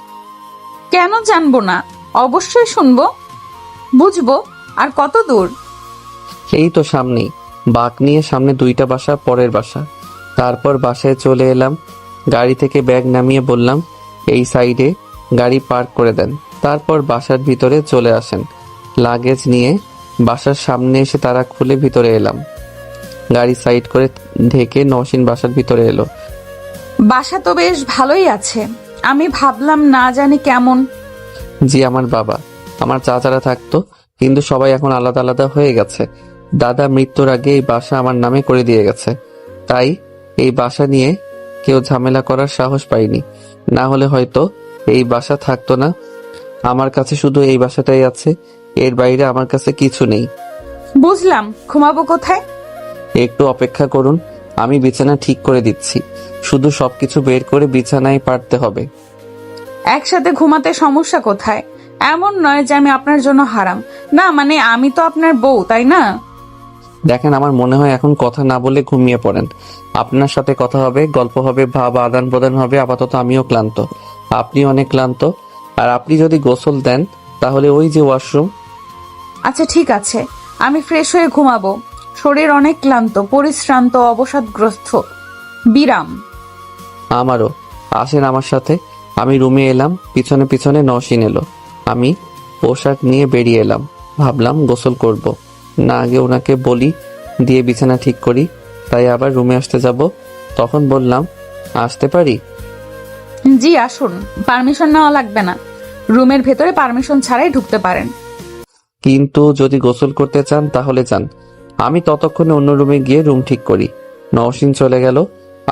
কেন জানবো না, অবশ্যই শুনবো, বুঝবো। আর কত দূর? এই তো সামনেই, বাঁক নিয়ে সামনে 2টা বাসা, পরের বাসা। তারপর বাসায় চলে এলাম, গাড়ি থেকে ব্যাগ নামিয়ে বললাম এই সাইডে গাড়ি পার্ক করে দেন। তারপর বাসার ভিতরে চলে আসেন। লাগেজ নিয়ে বাসার সামনে এসে তারা খুলে ভিতরে এলাম। গাড়ি সাইড করে ঢেকে নওশিন বাসার ভিতরে এলো। বাসা তো বেশ ভালোই আছে, আমি ভাবলাম না জানি কেমন। জি, আমার বাবা, আমার চাচারা থাকতো, কিন্তু সবাই এখন আলাদা আলাদা হয়ে গেছে। দাদা মৃত্যুর আগে এই বাসা আমার নামে করে দিয়ে গেছে, তাই এই বাসা নিয়ে কেউ ঝামেলা করার সাহস পাইনি, না হলে হয়তো এই বাসা থাকতো না। আমার কাছে শুধু এই বাসাটাই আছে, এর বাইরে আমার কাছে কিছু নেই। বুঝলাম, ঘুমাবো কোথায়? একটু অপেক্ষা করুন, আমি বিছানা ঠিক করে দিচ্ছি, শুধু সবকিছু বের করে বিছানায় পারতে হবে। একসাথে ঘুমাতে সমস্যা কোথায়? এমন নয় যে আমি আপনার জন্য হারাম, না মানে আমি তো আপনার বউ, তাই না? দেখেন, আমার মনে হয় এখন কথা না বলে ঘুমিয়ে পড়েন। আপনার সাথে কথা হবে, গল্প হবে, ভাব আদান প্রদান হবে। আপাতত আমিও ক্লান্ত, আপনি অনেক ক্লান্ত, আর আপনি যদি গোসল দেন তাহলে ওই যে ওয়াশরুম। আচ্ছা ঠিক আছে, আমি ফ্রেশ হয়ে ঘুমাবো। শরীর অনেক ক্লান্ত, পরিশ্রান্ত, অবসাদগ্রস্ত। বিরাম। আমারও। আসেন আমার সাথে। আমি রুমে এলাম, পিছনে পিছনে নওশিন এলো। আমি পোশাক নিয়ে বেরিয়ে এলাম, ভাবলাম গোসল করব না, আগে ওনাকে বলি দিয়ে বিছানা ঠিক করি, তাই আবার রুমে আসতে যাব। তখন বললাম আসতে পারি? জি আসুন, পারমিশন নেওয়া লাগবে না, রুমের ভেতরে পারমিশন ছাড়াই ঢুকতে পারেন। কিন্তু যদি গোসল করতে চান তাহলে যান, আমি ততক্ষণে অন্য রুমে গিয়ে রুম ঠিক করি। নওশিন চলে গেল।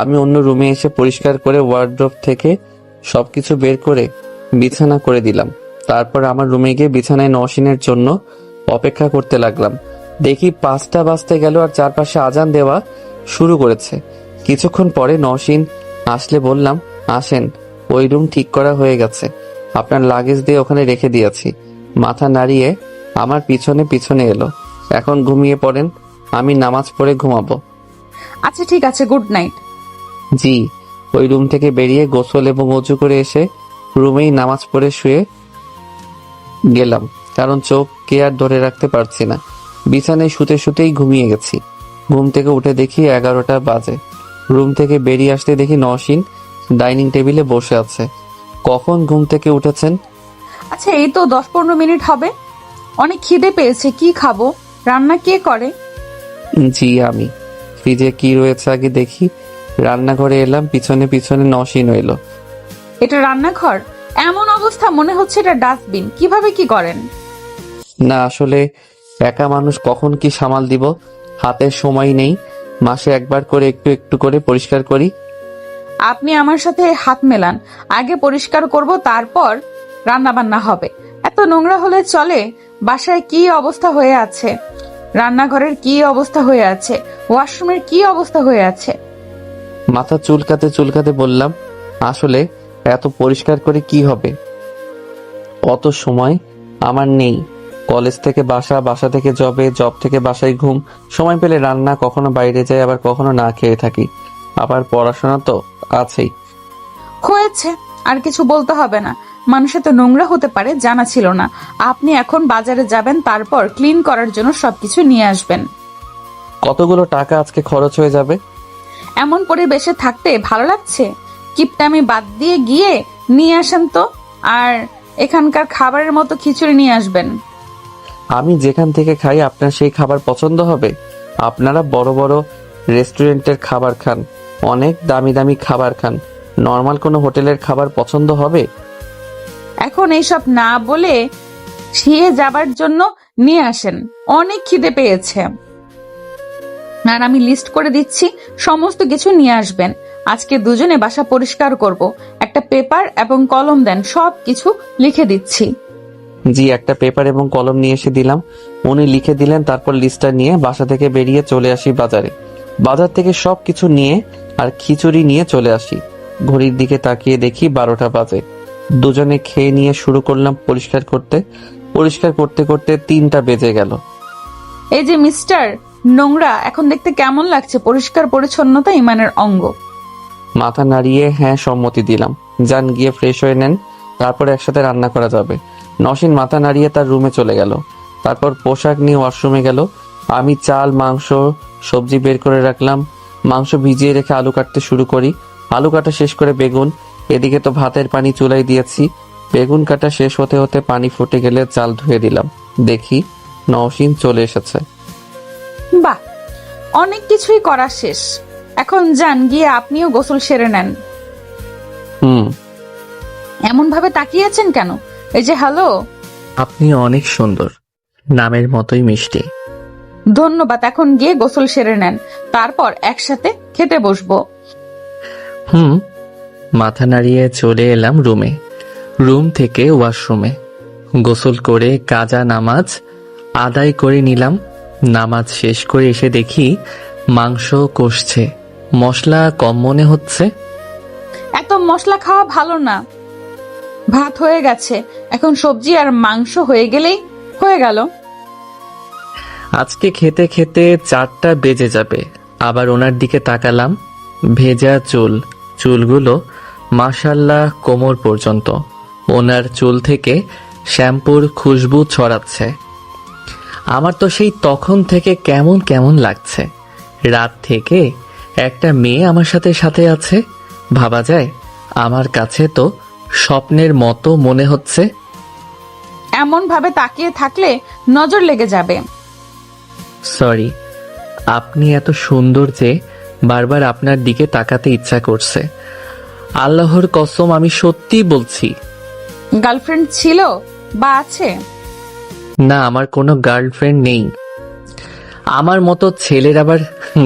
আমি অন্য রুমে এসে পরিষ্কার করে ওয়ার্ড্রোব থেকে সবকিছু বের করে বিছানা করে দিলাম। তারপর আমার রুমে গিয়ে বিছানায় নওশিনের জন্য অপেক্ষা করতে লাগলাম। দেখি 5টা বাজতে গেল আর চারপাশে আজান দেওয়া শুরু করেছে। কিছুক্ষণ পরে নওশিন আসলে বললাম, আসেন, ওই রুম ঠিক করা হয়ে গেছে, আপনার লাগেজ দিয়ে ওখানে রেখে দিয়েছি। মাথা নাড়িয়ে আমার পিছনে পিছনে এলো। এখন ঘুমিয়ে পড়েন, আমি নামাজ পড়ে ঘুমাবো। আচ্ছা ঠিক আছে, গুড নাইট। জি। ওই রুম থেকে বেরিয়ে গোসল এবং অজু করে এসে রুমেই নামাজ পড়ে শুয়ে গেলাম, কারণ চোখকে আর ধরে রাখতে পারছি না। বিছানায় শুতে শুতেই ঘুমিয়ে গেছি। ঘুম থেকে উঠে দেখি 11টা বাজে। রুম থেকে বেরিয়ে আসতে দেখি নওশিন ডাইনিং টেবিলে বসে আছে। কখন ঘুম থেকে উঠেছেন? আচ্ছা এই তো 10-15 মিনিট হবে। অনেক খিদে পেয়েছে, কি খাবো? রান্না কে করে? জি আমি। ফ্রিজে কি রয়েছে আগে দেখি। রান্নাঘরে এলাম, পিছনে পিছনে নওশিন এলো। এটা রান্নাঘর? এমন অবস্থা মনে হচ্ছে এটা ডাস্টবিন। কিভাবে কি করেন? না আসলে একা মানুষ কখন কি সামাল দিব, হাতে সময় নেই। মাসে একবার করে একটু একটু করে পরিষ্কার করি। আপনি আমার সাথে হাত মেলান, আগে পরিষ্কার করব, তারপর রান্না বান্না হবে। এত নোংরা হলে চলে? বাসায় কি অবস্থা হয়ে আছে, রান্নাঘরের কি অবস্থা হয়ে আছে, ওয়াশরুমের কি অবস্থা হয়ে আছে। মাথা চুলকাতে চুলকাতে বললাম, আসলে এত পরিষ্কার করে কি হবে, অত সময় আমার নেই। কলেজ থেকে বাসা, বাসা থেকে জবে, জব থেকে বাসায় ঘুম, সময় পেলে রান্না, কখনো বাইরে যাই, আবার কখনো না খেয়ে থাকি, আবার পড়াশোনা তো আছেই। হয়েছে, আর কিছু বলতে হবে না। মানুষ এত নোংরা হতে পারে জানা ছিল না। আপনি এখন বাজারে যাবেন, তারপর ক্লিন করার জন্য সবকিছু নিয়ে আসবেন। কতগুলো টাকা আজকে খরচ হয়ে যাবে। এমন পরিবেশে থাকতে ভালো লাগছে? কিপটামি বাদ দিয়ে গিয়ে নিয়ে আসেন তো। আর এখানকার খাবারের মতো খিচুড়ি নিয়ে আসবেন। আমি যেখান থেকে খাই আপনার সেই খাবার পছন্দ হবে? আপনারা বড় বড় রেস্টুরেন্টের খাবার খান, অনেক দামি দামি খাবার খান, নর্মাল কোনো হোটেলের খাবার পছন্দ হবে? এখন এইসব না বলে খেয়ে যাবার জন্য নিয়ে আসেন। অনেক খিদে পেয়েছে। আর আমি লিস্ট করে দিচ্ছি, সমস্ত কিছু নিয়ে আসবেন। আজকে দুজনে বাসা পরিষ্কার করব। একটা পেপার এবং কলম দেন, সব কিছু লিখে দিচ্ছি। জি, একটা পেপার এবং কলম নিয়ে এসে দিলাম। উনি লিখে দিলেন। তারপর লিস্টটা নিয়ে বাসা থেকে বেরিয়ে চলে আসি বাজারে। বাজার থেকে সব কিছু নিয়ে আর খিচুড়ি নিয়ে চলে আসি। ঘড়ির দিকে তাকিয়ে দেখি 12টা বাজে। দুজনে খেয়ে নিয়ে শুরু করলাম পরিষ্কার করতে। পরিষ্কার করতে করতে 3টা বেজে গেল। এই যে মিস্টার, নোংরা এখন দেখতে কেমন লাগছে? পরিষ্কার পরিচ্ছন্নতা ইমানের অঙ্গ। মাথা নাড়িয়ে হ্যাঁ সম্মতি দিলাম। যান গিয়ে ফ্রেশ হয়ে নেন, তারপর একসাথে রান্না করা যাবে। নওশিন মাথা নাড়িয়ে তার রুমে চলে গেল। তারপর পোশাক নিয়ে ওয়াশরুমে গেল। আমি চাল, মাংস, সবজি বের করে রাখলাম। মাংস ভিজিয়ে রেখে আলু কাটতে শুরু করি। আলু কাটা শেষ করে বেগুন। এদিকে তো ভাতের পানি চুলায় দিয়েছি। বেগুন কাটা শেষ হতে হতে পানি ফুটে গেলে চাল ধুয়ে দিলাম। দেখি নওশিন চলে এসেছে। বাহ, অনেক কিছুই করা শেষ। এখন যান গিয়ে আপনিও গোসল সেরে নেন। এমন ভাবে তাকিয়ে আছেন কেন? এই যে হ্যালো। আপনি অনেক সুন্দর, নামের মতোই মিষ্টি। ধন্যবাদ। এখন গিয়ে গোসল সেরে নেন, তারপর একসাথে খেতে বসবো। মাথা নাড়িয়ে চলে এলাম রুমে। রুম থেকে ওয়াশরুমে গোসল করে কাজা নামাজ আদায় করে নিলাম। নামাজ শেষ করে এসে দেখি মাংস কষছে, মশলা কম মনে হচ্ছে। এত মশলা খাওয়া ভালো না। ভাত হয়ে গেছে, এখন সবজি আর মাংস হয়ে গেলেই হয়ে গেল। আজকে খেতে খেতে 4টা বেজে যাবে। আবার ওনার দিকে তাকালাম। ভেজা চুলগুলো মাশাআল্লাহ কোমর পর্যন্ত। ওনার চুল থেকে শ্যাম্পুর খুশবু ছড়াচ্ছে। আমার তো সেই তখন থেকে কেমন কেমন লাগছে। রাত থেকে একটা মেয়ে আমার সাথে সাথে আছে, ভাবা যায়? আমার কাছে তো স্বপ্নের মতো মনে হচ্ছে। এমন ভাবে তাকিয়ে থাকলে নজর লেগে যাবে। সরি, আপনি এত সুন্দর যে বারবার আপনার দিকে তাকাতে ইচ্ছা করছে। আল্লাহর কসম আমি সত্যি বলছি। গার্লফ্রেন্ড ছিল বা আছে? না, আমার কোনো গার্লফ্রেন্ড নেই। আমার মতো ছেলের আবার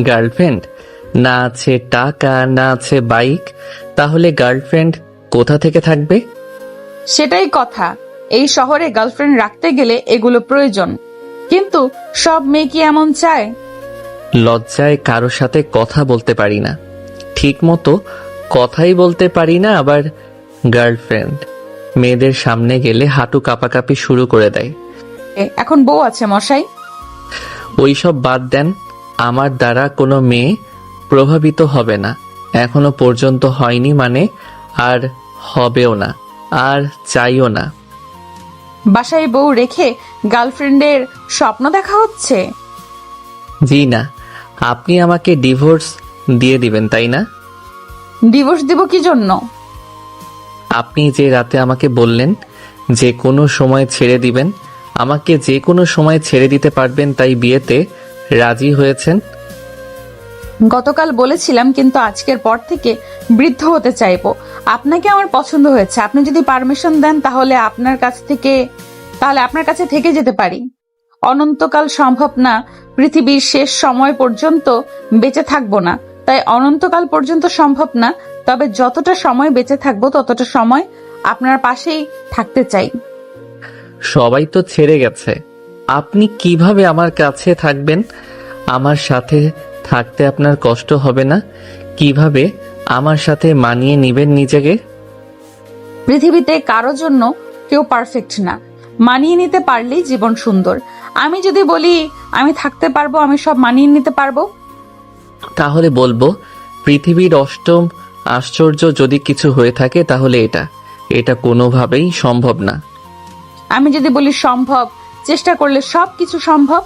গার্লফ্রেন্ড? না আছে টাকা, না আছে বাইক, তাহলে গার্লফ্রেন্ড কোথা থেকে থাকবে? সেটাই কথা, এই শহরে গার্লফ্রেন্ড রাখতে গেলে এগুলো প্রয়োজন, কিন্তু সব মেয়ে কি এমন চায়? লজ্জায় কারোর সাথে কথা বলতে পারি না, ঠিক মতো কথাই বলতে পারি না, আবার গার্লফ্রেন্ড। মেয়েদের সামনে গেলে হাঁটু কাঁপাকাঁপি শুরু করে দেয়। এখন বউ আছে মশাই। ওইসব বাদ দেন, আমার দ্বারা কোনো মেয়ে প্রভাবিত হবে না, এখনো পর্যন্ত হয়নি, মানে আর হবেও না, আর চাইও না। বাসায় বউ রেখে গার্লফ্রেন্ডের স্বপ্ন দেখা হচ্ছে? জি না, আপনি আমাকে ডিভোর্স দিয়ে দিবেন তাই না? ডিভোর্স দিব কি জন্য? আপনি যে রাতে আমাকে বললেন যে কোনো সময় ছেড়ে দিবেন, আমাকে যে কোনো সময় ছেড়ে দিতে পারবেন, তাই বিয়েতে রাজি হয়েছেন। গতকাল বলেছিলাম, কিন্তু আজকের পর থেকে বৃদ্ধ হতে চাইবো। আপনাকে আমার পছন্দ হয়েছে, আপনি যদি পারমিশন দেন তাহলে আপনার কাছে থেকে যেতে পারি। অনন্তকাল সম্ভব না, পৃথিবীর শেষ সময় পর্যন্ত বেঁচে থাকবো না, তাই অনন্তকাল পর্যন্ত সম্ভব না, তবে যতটা সময় বেঁচে থাকবো ততটা সময় আপনার পাশেই থাকতে চাই। সবাই তো ছেড়ে গেছে, আপনি কিভাবে আমার কাছে থাকবেন? আমার সাথে থাকতে আপনার কষ্ট হবে না? কিভাবে আমার সাথে মানিয়ে নিবেন নিজেকে? পৃথিবীতে কারো জন্য কেউ পারফেক্ট না, মানিয়ে নিতে পারলেই জীবন সুন্দর। আমি যদি বলি আমি থাকতে পারবো, আমি সব মানিয়ে নিতে পারবো, তাহলে বলবো পৃথিবীর অষ্টম আশ্চর্য যদি কিছু হয়ে থাকে তাহলে এটা কোনোভাবেই সম্ভব না। আমি যদি বলি সম্ভব, চেষ্টা করলে সব কিছু সম্ভব।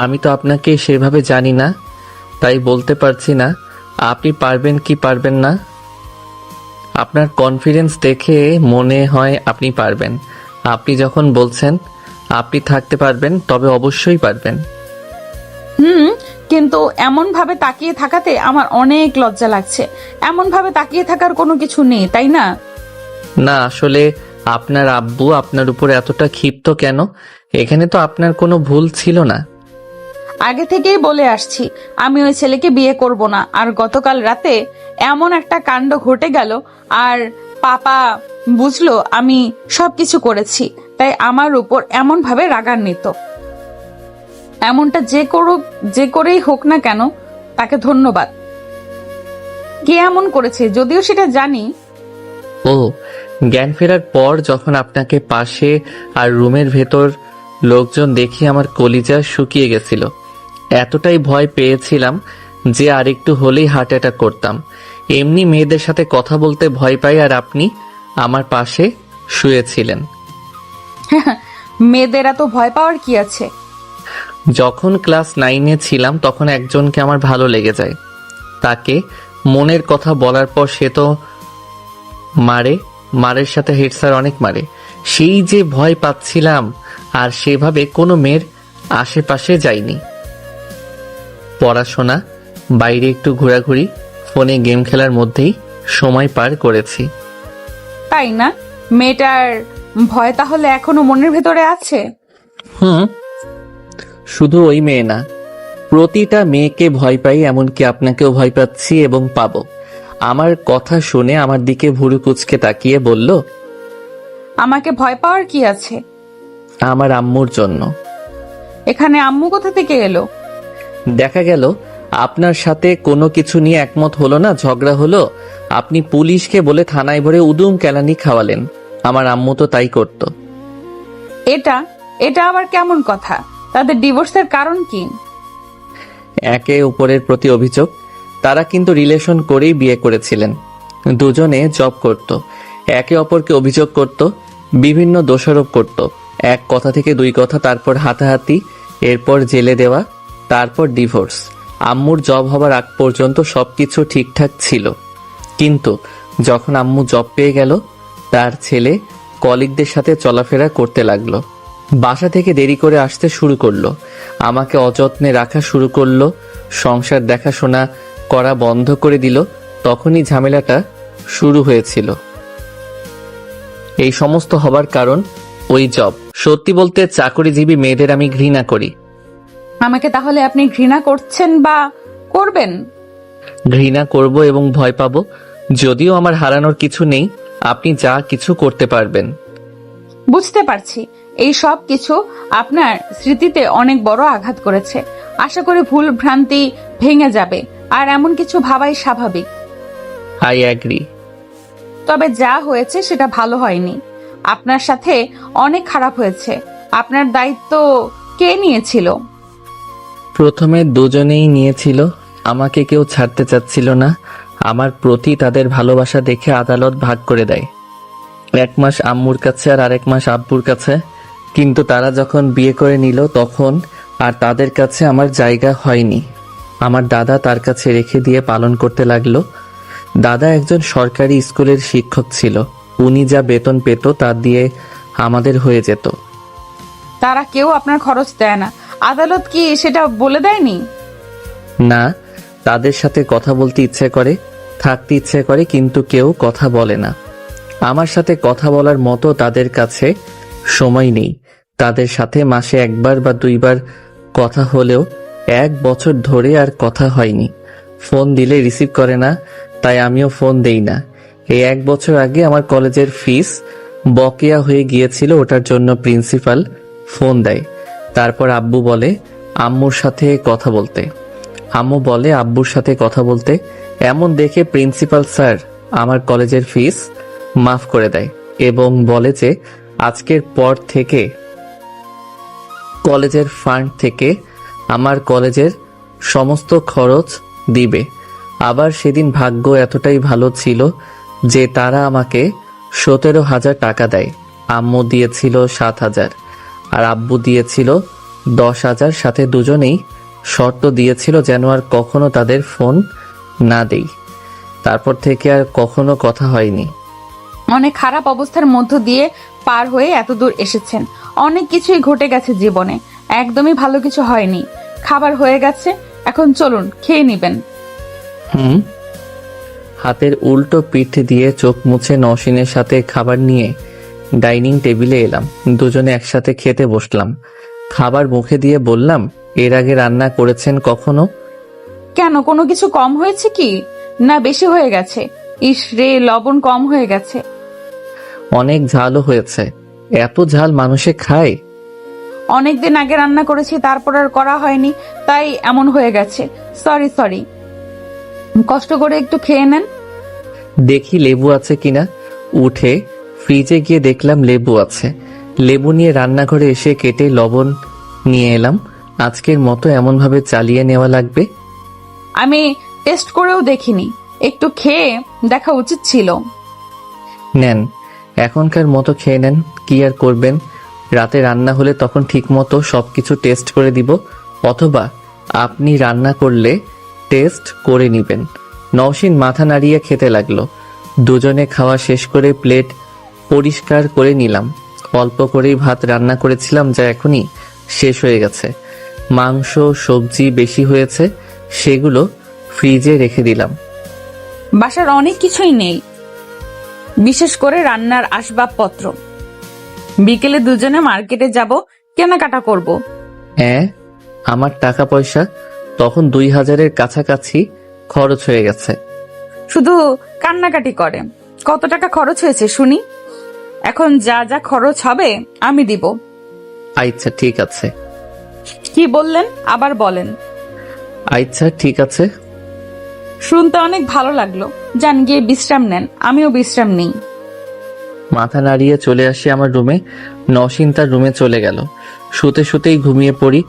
আমি তো আপনাকে সেভাবে জানি না, তাই বলতে পারছি না আপনি পারবেন কি পারবেন না। আপনার কনফিডেন্স দেখে মনে হয় আপনি পারবেন। আপনি যখন বলছেন আপনি থাকতে পারবেন, তবে অবশ্যই পারবেন। কিন্তু এমন ভাবে তাকিয়ে থাকাতে আমার অনেক লজ্জা লাগছে। এমন ভাবে তাকিয়ে থাকার কোনো কিছু নেই, তাই না? না, আসলে আপনার আব্বু আপনার উপর এতটা ক্ষিপ্ত কেন? এখানে তো আপনার কোনো ভুল ছিল না। আগে থেকেই বলে আসছি আমি ওই ছেলেকে বিয়ে করব না, আর গতকাল রাতে এমন একটা কাণ্ড ঘটে গেল, আর পাপা বুঝলো আমি সবকিছু করেছি, তাই আমার উপর এমন ভাবে রাগান্বিত। এমনটা যে করেই হোক না কেন, তাকে ধন্যবাদ। কে এমন করেছে যদিও সেটা জানি। ও, জ্ঞান ফেরার পর যখন আপনাকে পাশে আর রুমের ভেতর লোকজন দেখি আমার কলিজা শুকিয়ে গেছিল। এতটাই ভয় পেয়েছিলাম যে আরেকটু হলেই হার্ট অ্যাটাক করতাম। এমনি মেয়েদের সাথে কথা বলতে ভয় পাই, আর আপনি আমার পাশে শুয়েছিলেন। মেয়েদের এত ভয় পাওয়ার কি আছে? যখন ক্লাস 9-এ ছিলাম তখন একজনকে আমার ভালো লেগে যায়। তাকে মনের কথা বলার পর সে তো মারের সাথে হেড স্যার অনেক মারে। সেই যে ভয় পাচ্ছিলাম, আর সেভাবে কোনো মেয়ের আশেপাশে যাইনি। পড়াশোনা, বাইরে একটু ঘোরাঘুরি, ফোনে গেম খেলার মধ্যেই সময় পার করেছি। তাই না? মেয়েটার ভয় তাহলে এখনো মনের ভেতরে আছে? শুধু ওই মেয়ে না, প্রতিটা মেয়েকে ভয় পাই, এমনকি আপনাকেও ভয় পাচ্ছি এবং পাবো। আমার কথা শুনে আমার দিকে ভুরু কুঁচকে তাকিয়ে বলল, আমাকে ভয় পাওয়ার কি আছে? আমার আম্মুর জন্য। এখানে আম্মু কোথা থেকে এলো? দেখা গেল আপনার সাথে কোনো কিছু নিয়ে একমত হলো না, ঝগড়া হলো, আপনি পুলিশকে বলে থানায় ভরে উদুম কেলানি খাওয়ালেন। আমার আম্মু তো তাই করত। এটা আবার কেমন কথা? তাদের ডিভোর্সের কারণ কি? একে উপরের প্রতি অভিযোগ। তারা কিন্তু রিলেশন করেই বিয়ে করেছিলেন, দুজনে জব করত, একে অপরকে অভিযোগ করত, বিভিন্ন দোষারোপ করত, এক কথা থেকে দুই কথা, তারপর হাতাহাতি, এরপর জেলে দেওয়া, তারপর ডিভোর্স। আম্মুর জব হবার আগ পর্যন্ত সবকিছু ঠিকঠাক ছিল, কিন্তু যখন আম্মু জব পেয়ে গেল, তার ছেলে কলিগদের সাথে চলাফেরা করতে লাগলো, বাসা থেকে দেরি করে আসতে শুরু করলো, আমাকে অযত্নে রাখা শুরু করলো, সংসার দেখাশোনা করা বন্ধ করে দিল, তখনই ঝামেলাটা শুরু হয়েছিল। এই সমস্ত হবার কারণ ওই জব। সত্যি বলতে চাকরিজীবী মেয়েদের আমি ঘৃণা করি। আমাকে তাহলে আপনি ঘৃণা করছেন বা করবেন? ঘৃণা করব এবং ভয় পাবো। যদিও আমার হারানোর কিছু নেই, আপনি যা কিছু করতে পারবেন। বুঝতে পারছি এই সব কিছু আপনার স্মৃতিতে অনেক বড় আঘাত করেছে। আশা করি ভুল ভ্রান্তি ভেঙে যাবে, আর এমন কিছু ভাবাই স্বাভাবিক। I agree. তবে যা হয়েছে সেটা ভালো হয়নি। আপনার সাথে অনেক খারাপ হয়েছে। আপনার দায়িত্ব কে নিয়েছিল? প্রথমে দুজনেই নিয়েছিল, আমাকে কেউ ছাড়তে চাচ্ছিল না। আমার প্রতি তাদের ভালোবাসা দেখে আদালত ভাগ করে দেয়, 1 মাস আম্মুর কাছে আর আরেক মাস আব্বুর কাছে। কিন্তু তারা যখন বিয়ে করে নিল তখন আর তাদের কাছে আমার জায়গা হয়নি। আমার দাদা তার কাছে রেখে দিয়ে পালন করতে লাগলো। দাদা একজন সরকারি স্কুলের শিক্ষক ছিল। উনি যা বেতন পেত তা দিয়ে আমাদের হয়ে যেত। তারা কেউ আপনার খরচ দেয় না? আদালত কি সেটা বলে দেয়নি? না, তাদের সাথে কথা বলতে ইচ্ছে করে, থাকতে ইচ্ছে করে, কিন্তু কেউ কথা বলে না। আমার সাথে কথা বলার মতো তাদের কাছে সময় নেই। তাদের সাথে মাসে 1 বার বা 2 বার কথা হলেও 1 বছর ধরে আর কথা হয়নি। ফোন দিলে রিসিভ করে না, তাই আমিও ফোন দেই না। এই 1 বছর আগে আমার কলেজের ফিস বকেয়া হয়ে গিয়েছিল, ওটার জন্য প্রিন্সিপাল ফোন দেয়। তারপর আব্বু বলে আম্মুর সাথে কথা বলতে, আম্মু বলে আব্বুর সাথে কথা বলতে। এমন দেখে প্রিন্সিপাল স্যার আমার কলেজের ফিস মাফ করে দেয় এবং বলে যে আজকের পর থেকে কলেজের ফান্ড থেকে আমার কলেজের সমস্ত খরচ দিবে। আবার সেদিন ভাগ্য এতটাই ভালো ছিল যে তারা আমাকে 17,000 টাকা দেয়। আম্মু দিয়েছিল 7,000 আর আব্বু দিয়েছিল 10,000। সাথে দুজনেই শর্ত দিয়েছিল যেন আর কখনো তাদের ফোন না দেই। তারপর থেকে আর কখনো কথা হয়নি। অনেক খারাপ অবস্থার মধ্য দিয়ে পার হয়ে এত দূর এসেছেন। অনেক কিছুই ঘটে গেছে জীবনে, একদমই ভালো কিছু হয়নি। খাবার হয়ে গেছে, এখন চলুন খেয়ে নিবেন। হাতের উল্টো পিঠ দিয়ে চোখ মুছে নওশিনের সাথে খাবার নিয়ে ডাইনিং টেবিলে এলাম। দুজনে একসাথে খেতে বসলাম। খাবার মুখে দিয়ে বললাম, এর আগে রান্না করেছেন কখনো? কেন, কোনো কিছু কম হয়েছে কি? না বেশি হয়ে গেছে? ইস রে, লবণ কম হয়ে গেছে। অনেক ঝালও হয়েছে। এত ঝাল মানুষে খায়? অনেকদিন আগে রান্না করেছি, তারপর আর করা হয়নি, তাই এমন হয়ে গেছে। সরি। কষ্ট করে একটু খেয়ে নেন। দেখি লেবু আছে কিনা। উঠে ফ্রিজে গিয়ে দেখলাম লেবু আছে। লেবু নিয়ে রান্নাঘরে এসে কেটে লবণ নিয়ে এলাম। আজকের মতো এমনভাবে চালিয়ে নেওয়া লাগবে। আমি টেস্ট করেও দেখিনি, একটু খেয়ে দেখা উচিত ছিল। নেন, এখনকার মতো খেয়ে নেন। কি আর করবেন, রাতে রান্না হলে তখন ঠিক মতো সবকিছু টেস্ট করে দিব, অথবা আপনি রান্না করলে টেস্ট করে নিবেন। নওশিন মাথা নাড়িয়ে খেতে লাগলো। দুজনে খাওয়া শেষ করে প্লেট পরিষ্কার করে নিলাম। অল্প করেই ভাত রান্না করেছিলাম, যা এখনই শেষ হয়ে গেছে। মাংস সবজি বেশি হয়েছে, সেগুলো ফ্রিজে রেখে দিলাম। বাসার অনেক কিছুই নেই, বিশেষ করে রান্নার আসবাবপত্র। বিকেলে দুজনে মার্কেটে যাব, কেনাকাটা করব। আমার টাকা পয়সা তখন 2,000-এর কাছাকাছি খরচ হয়ে গেছে। শুধু কান্নাকাটি করে। কত টাকা খরচ হয়েছে শুনি? এখন যা যা খরচ হবে আমি দিব। আচ্ছা ঠিক আছে। কি বললেন, আবার বলেন। আচ্ছা ঠিক আছে। শুনতে অনেক ভালো লাগলো। যান গিয়ে বিশ্রাম নেন, আমিও বিশ্রাম নেই। মাথা নাড়িয়ে চলে আসি আমার রুমে। নওশিন তার রুমে চলে গেল। শুতে শুতেই ঘুমিয়ে পড়ি।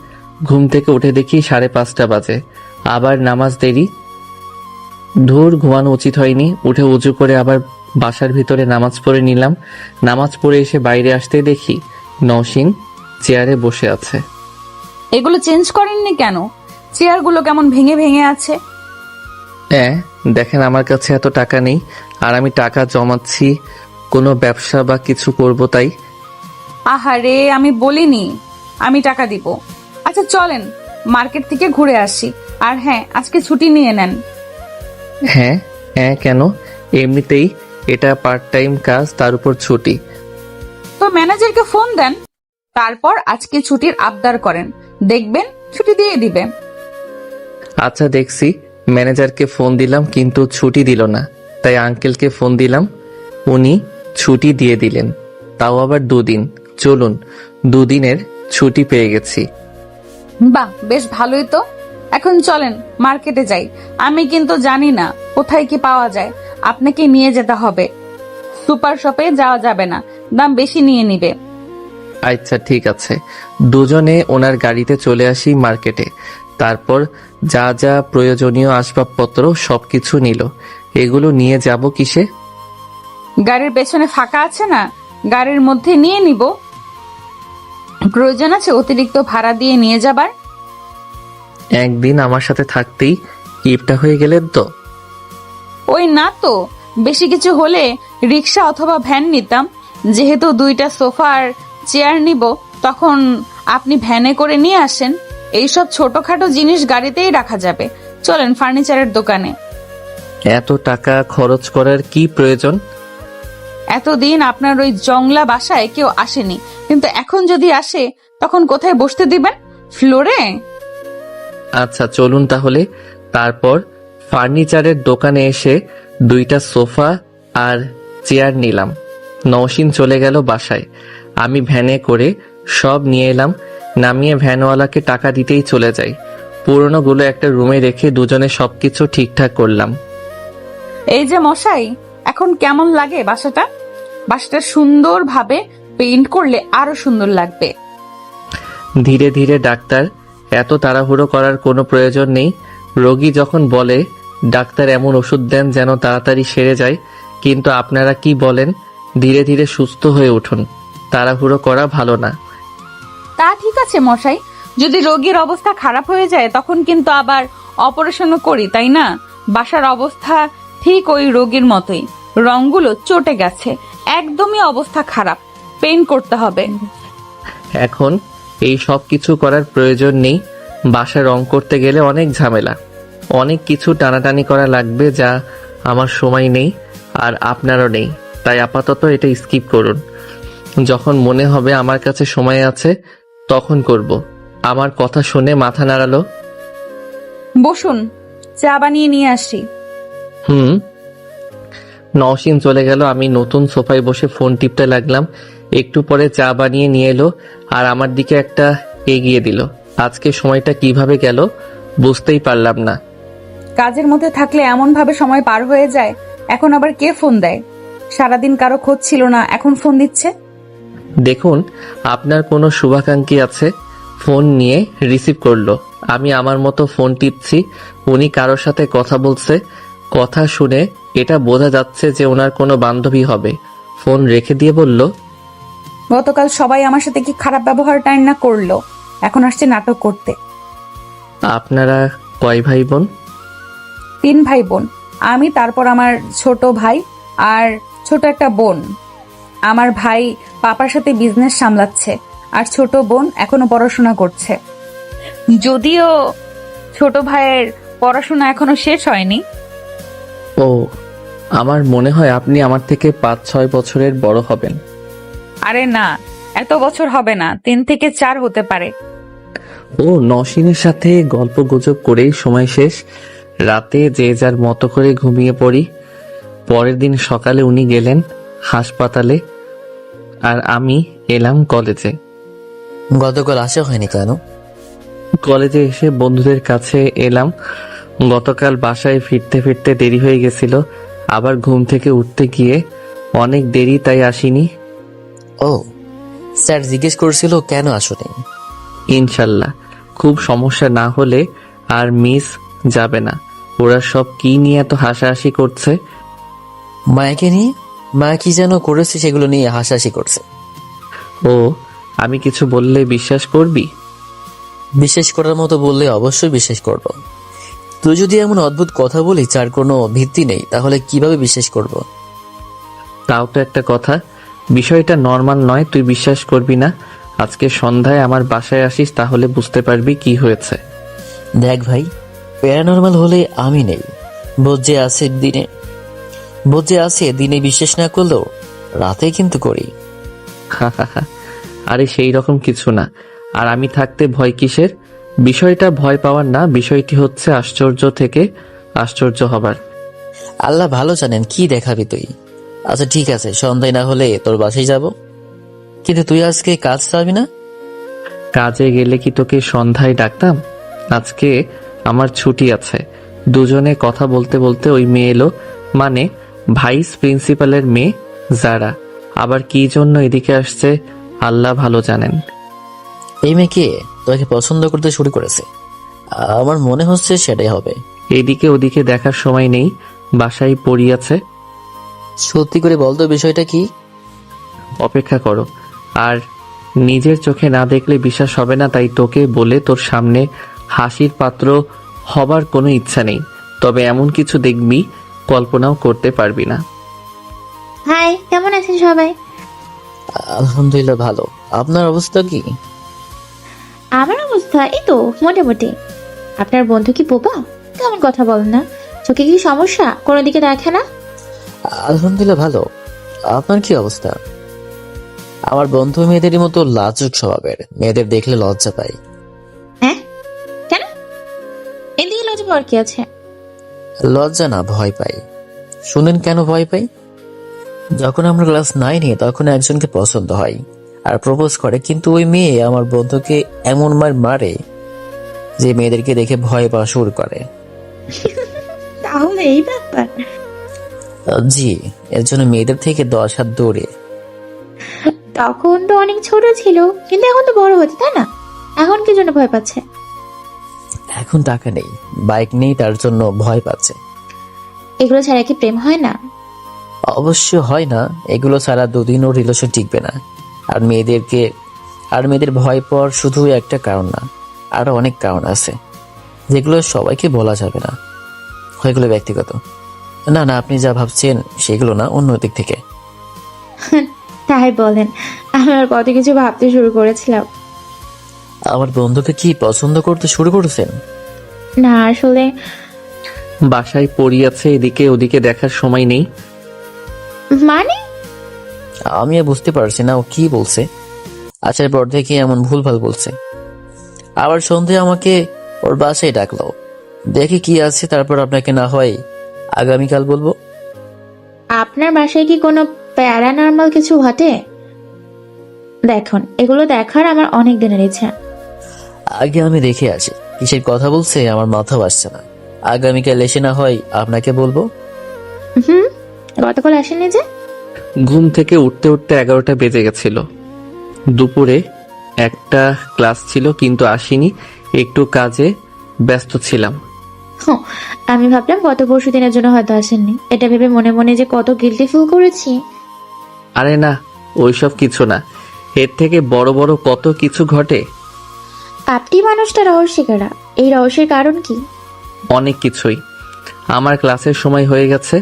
ঘুম থেকে উঠে দেখি 5:30 বাজে। আবার নামাজ দেরি। ধুর, ঘুমানো উচিত হয়নি। উঠে উজু করে আবার বাসার ভিতরে নামাজ পড়ে নিলাম। নামাজ পড়ে এসে বাইরে আসতেই দেখি নওশিন চেয়ারে বসে আছে। এগুলো চেঞ্জ করেননি কেন? চেয়ারগুলো কেমন ভেঙে ভেঙে আছে। দেখেন আমার কাছে এত টাকা নেই, আর আমি টাকা জমাচ্ছি কোনো ব্যবসা বা কিছু করব তাই। আহারে, আমি বলিনি আমি টাকা দিব। আচ্ছা চলেন মার্কেট থেকে ঘুরে আসি। আর হ্যাঁ, আজকে ছুটি নিয়ে নেন। হ্যাঁ, হ্যাঁ, কেন? এমনিতেই এটা পার্ট টাইম কাজ, তার উপর ছুটি। তো ম্যানেজারকে ফোন দেন, তারপর আজকে ছুটির আবদার করেন, দেখবেন ছুটি দিয়ে দিবে। আচ্ছা, দেখছি। ম্যানেজারকে ফোন দিলাম কিন্তু ছুটি দিল না, তাই আঙ্কেলকে ফোন দিলাম, উনি ছুটি দিয়ে দিলেন, তাও আবার 2 দিন। চলুন, 2 দিনের ছুটি পেয়ে গেছি। বাহ, বেশ ভালোই তো। এখন চলেন মার্কেটে যাই। আমি কিন্তু জানি না কোথায় কি পাওয়া যায়, আপনাকে নিয়ে যেতে হবে। সুপার শপে যাওয়া যাবে না, দাম বেশি নিয়ে নিবে। আচ্ছা, ঠিক আছে। দুজনে ওনার গাড়িতে চলে আসি মার্কেটে। তারপর যা যা প্রয়োজনীয় আসবাবপত্র সবকিছু নিল। এগুলো নিয়ে যাব কিসে? গাড়ির পেছনে ফাঁকা আছে না, গাড়ির মধ্যে নিয়ে নিব। প্রয়োজন আছে অতিরিক্ত ভাড়া দিয়ে নিয়ে যাবার? একদিন আমার সাথে থাকতেই কিপটা হয়ে গেলেন তো। ওই না তো, বেশি কিছু হলে রিক্সা অথবা ভ্যান নিতাম। যেহেতু 2টা সোফা আর চেয়ার নিব, তখন আপনি ভ্যানে করে নিয়ে আসেন। এইসব ছোটখাটো জিনিস গাড়িতেই রাখা যাবে। চলেন ফার্নিচারের দোকানে। এত টাকা খরচ করার কি প্রয়োজন? এতদিন আপনার ওই জংলা বাসায় কেউ আসেনি, কিন্তু এখন যদি আসে তখন কোথায় বসতে দিবেন? ফ্লোরে? আচ্ছা, চলুন তাহলে। তারপর ফার্নিচারের দোকানে এসে 2টা সোফা আর চেয়ার নিলাম। নওশিন চলে গেল বাসায়। আমি ভ্যানে করে সব নিয়ে এলাম, নামিয়ে ভ্যানওয়ালাকে টাকা দিতেই চলে যাই। পুরনোগুলো একটা রুমে রেখে দুজনে সবকিছু ঠিকঠাক করলাম। এই যে মশাই, এখন কেমন লাগে বাসাটা? বাসাটা সুন্দরভাবে পেইন্ট করলে আরো সুন্দর লাগবে। ধীরে ধীরে ডাক্তার, এত তাড়াহুড়ো করার কোনো প্রয়োজন নেই। রোগী যখন বলে ডাক্তার এমন ওষুধ দেন যেন তাড়াতাড়ি সেরে যায়, কিন্তু আপনারা কি বলেন, ধীরে ধীরে সুস্থ হয়ে উঠুন। তাড়াহুড়ো করা ভালো না। তা ঠিক আছে মশাই, যদি রোগীর অবস্থা খারাপ হয়ে যায় তখন কিন্তু আবার অপারেশনও করি, তাই না? বাসার অবস্থা ঠিক ওই রোগীর মতোই, রংগুলো চটে গেছে, একদমই অবস্থা খারাপ, পেইন্ট করতে হবে। এখন এই সব কিছু করার প্রয়োজন নেই। বাসা রং করতে গেলে অনেক ঝামেলা, অনেক কিছু টানাটানি করা লাগবে, যা আমার সময় নেই আর আপনারও নেই। তাই আপাতত এটা স্কিপ করুন। যখন মনে হবে আমার কাছে সময় আছে তখন করব। আমার কথা শুনে মাথা নাড়ালো। বসুন, চা বানিয়ে নিয়ে আসি। নওশিন চলে গেল। আমি নতুন সোফায় বসে ফোন টিপতে লাগলাম। একটু পরে চা বানিয়ে নিয়ে এলো আর আমার দিকে একটা এগিয়ে দিল। আজকে সময়টা কিভাবে গেল বুঝতেই পারলাম না। কাজের মধ্যে থাকলে এমন ভাবে সময় পার হয়ে যায়। এখন আবার কে ফোন দেয়? সারাদিন কারো খোঁজ ছিল না, এখন ফোন দিচ্ছে। দেখুন, আপনার কোনো শুভাকাঙ্ক্ষী আছে। ফোন নিয়ে রিসিভ করলো। আমি আমার মতো ফোন টিপছি, উনি কারোর সাথে কথা বলছে। কথা শুনে এটা বোঝা যাচ্ছে যে ওনার কোনো বান্ধবী হবে। ফোন রেখে দিয়ে বলল, গতকাল সবাই আমার সাথে কি খারাপ ব্যবহারটাই না করলো, এখন আসছে নাটক করতে। আপনারা কয় ভাই বোন? 3 ভাই বোন, আমি, তারপর আমার ছোট ভাই আর ছোট একটা বোন। আমার ভাই পাপার সাথে বিজনেস সামলাচ্ছে আর ছোট বোন এখনো পড়াশোনা করছে। যদিও ছোট ভাইয়ের পড়াশোনা এখনো শেষ হয়নি। ও, আমার মনে হয় আপনি আমার থেকে 5-6 বছরের বড় হবেন। আরে না, এত বছর হবে না, 3 থেকে 4 হতে পারে। ও, নওশিনের সাথে গল্প গুজব করেই সময় শেষ। রাতে যে যার মতো করে ঘুমিয়ে পড়ি। পরের দিন সকালে উনি গেলেন হাসপাতালে আর আমি এলাম কলেজে। গতকাল আসা হয়নি কেন? কলেজে এসে বন্ধুদের কাছে এলাম। গতকাল বাসায় ফিরতে ফিরতে দেরি হয়ে গেছিল, আবার ঘুম থেকে উঠতে গিয়ে অনেক দেরি, তাই আসিনি। ও, স্যার জিজ্ঞেস করছিল কেন আসোনি? ইনশাল্লাহ খুব সমস্যা না হলে আর মিস যাবে না। ওরা সব কি নিয়ে এত হাসাহাসি করছে? মায়াকে নিয়ে? মা কি যেন করেছে সেগুলো নিয়ে হাসাহাসি করছে। ও, আমি কিছু বললে বিশ্বাস করবি? বিশ্বাস করার মতো বললে অবশ্যই বিশ্বাস করব। তুই যদি এমন অদ্ভুত কথা বলিস যার কোনো ভিত্তি নেই, তাহলে কিভাবে বিশ্বাস করব? তাও তো একটা কথা। বিষয়টা নর্মাল নয়, তুই বিশ্বাস করবি না। আজকে সন্ধ্যায় আমার বাসায় আসিস, তাহলে বুঝতে পারবি কি হয়েছে। দেখ ভাই, প্যারানর্মাল হলে আমি নেই, বোঝ যে আছে দিনে বুঝে আছে দিনে বিশ্বাস না করলেও রাতে কিন্তু করি। আরে সেই রকম কিছু না। আর আমি থাকতে ভয় কিসের? বিষয়টা ভয় পাওয়ার না, বিষয়টি হচ্ছে আশ্চর্য থেকে আশ্চর্য হবার। আল্লাহ ভালো জানেন কি দেখাবি তুই। আচ্ছা ঠিক আছে, সন্ধ্যায় না হলে তোর বাসায় যাব। কিন্তু তুই আজকে কাজ যাবি না? কাজে গেলে কি তোকে সন্ধ্যায় ডাকতাম? আজকে আমার ছুটি আছে। দুজনে কথা বলতে বলতে ওই মেয়ে এলো, মানে ভাইস প্রিন্সিপালের মেয়ে যারা। আবার কি জন্য এদিকে আসছে আল্লাহ ভালো জানেন। এই মেয়েকে তোকে পছন্দ করতে শুরু করেছে, আমার মনে হচ্ছে সেটাই হবে। এদিকে ওদিকে দেখার সময় নেই, বাসায় পড়িয়াছে। সত্যি করে বলতো বিষয়টা কি? অপেক্ষা করো। আর নিজের চোখে না দেখলে বিশ্বাস হবে না, তাই তোকে বলে তোর সামনে হাসির পাত্র হবার কোনো ইচ্ছা নেই। তবে এমন কিছু দেখবি কল্পনাও করতে পারবি না। হাই, কেমন আছেন সবাই? আলহামদুলিল্লাহ ভালো। আপনার অবস্থা কি? আমার অবস্থা এই তো মোটামুটি। আপনার বন্ধু কি বোবা? কেমন কথা বলেন না? চোখে কি সমস্যা? কোনো দিকে দেখে না? আলহামদুলিল্লাহ ভালো। আপনার কি অবস্থা? আমার বন্ধু মেয়েদের মতো লাজুক স্বভাবের, মেয়েদের দেখলে লজ্জা পাই। হ্যাঁ, কেন? এদিকে লজ্জা পাওয়ার কি আছে? লজ্জা না, ভয় পাই। শুনেন কেন ভয় পাই? যখন আমরা ক্লাস 9-এ তখন একজনকে পছন্দ হয় আর প্রপোজ করে, কিন্তু ওই মেয়ে আমার বন্ধুকে এমন মারে যে মেয়েদেরকে দেখে ভয় পাওয়া শুরু করে। তাহলে এই ব্যাপার। জি, এর জন্য মেয়েদের থেকে 10 হাত দূরে। তখন তো অনেক ছোট ছিল, কিন্তু এখন তো বড় হচ্ছে, তাই না? এখন কি জন্য ভয় পাচ্ছে? এখন টাকা নেই, বাইক নেই, তার জন্য ভয় পাচ্ছে। এগুলো ছাড়া কি প্রেম হয় না? অবশ্য হয় না, এগুলো ছাড়া দুদিনও রিলেশন টিকবে না। আর মেয়েদের ভয় পাওয়ার শুধু একটা কারণ না, আরো অনেক কারণ আছে যেগুলো সবাইকে বলা যাবে না। ওইগুলো ব্যক্তিগত। না না, আপনি যা ভাবছেন সেগুলো না, অন্য দিক থেকে। তাই বলেন, আমি আর কত কিছু ভাবতে শুরু করেছিলাম। আমার বন্ধুকে কি পছন্দ করতে শুরু করেছেন? না আসলে বাসায় পড়িয়াছে, এদিকে ওদিকে দেখার সময় নেই। মানে আমি আর বুঝতে পারছি না ও কি বলছে। আসার পর থেকে এমন ভুলভাল বলছে। আবার সন্ধে আমাকে ওর বাসায় ডাকলো, দেখি কি আছে, তারপর আপনাকে না হয় আগামীকাল বলবো। আপনার বাসায় কি কোনো প্যারানর্মাল কিছু ঘটে? দেখুন, এগুলো দেখার আমার অনেক দিনের ইচ্ছা। আগে আমি দেখে আসি কিসের কথা বলছে, আমার মাথা আসছে না। আগামীকাল এসে না হয় আপনাকে বলবো। গতকাল আসেননি যে? ঘুম থেকে উঠতে উঠতে 11টা বেজে গেছিল। দুপুরে একটা ক্লাস ছিল কিন্তু আসিনি, একটু কাজে ব্যস্ত ছিলাম। আমি ভাবলাম গত পরশু দিনের জন্য হয়তো আসেননি। এটা ভেবে মনে মনে যে কত গিল্টি ফিল করেছি। আরে না, ওইসব কিছু না, এর থেকে বড় বড় কত কিছু ঘটে। আপনি মানুষটা রহস্যিকারা, এই রহস্যের কারণ কি? অনেক কিছুই। আমার ক্লাসের সময় হয়ে গেছে,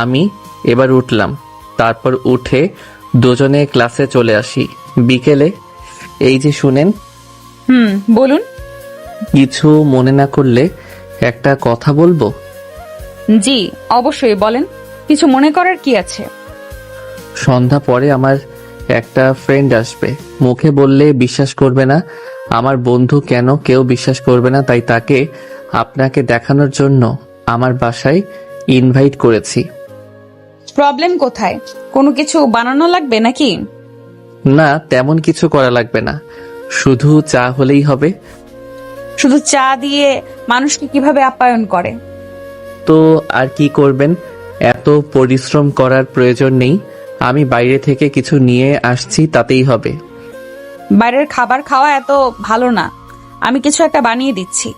আমি এবার উঠলাম। তারপর উঠে দুজনে ক্লাসে চলে আসি। বিকেলে এই যে শুনেন। বলুন। কিছু মনে না করলে একটা কথা বলবো? জি অবশ্যই বলেন, কিছু মনে করার কি আছে? সন্ধ্যা পরে আমার একটা ফ্রেন্ড আসবে। মুখে বললে বিশ্বাস করবে না, আমার বন্ধু কেন কেউ বিশ্বাস করবে না, তাই তাকে আপনাকে দেখানোর জন্য আমার বাসায় ইনভাইট করেছি। প্রবলেম কোথায়? কোনো কিছু বানানো লাগবে নাকি? না, তেমন কিছু করা লাগবে না, শুধু চা হলেই হবে। শুধু চা দিয়ে মানুষকে কিভাবে আপ্যায়ন করে? তো আর কি করবেন, এত পরিশ্রম করার প্রয়োজন নেই। আমি বাইরে থেকে কিছু নিয়ে আসছি, তাতেই হবে। বাইরের খাবার খাওয়া এত ভালো না, আমি কিছু একটা বানিয়ে দিচ্ছি।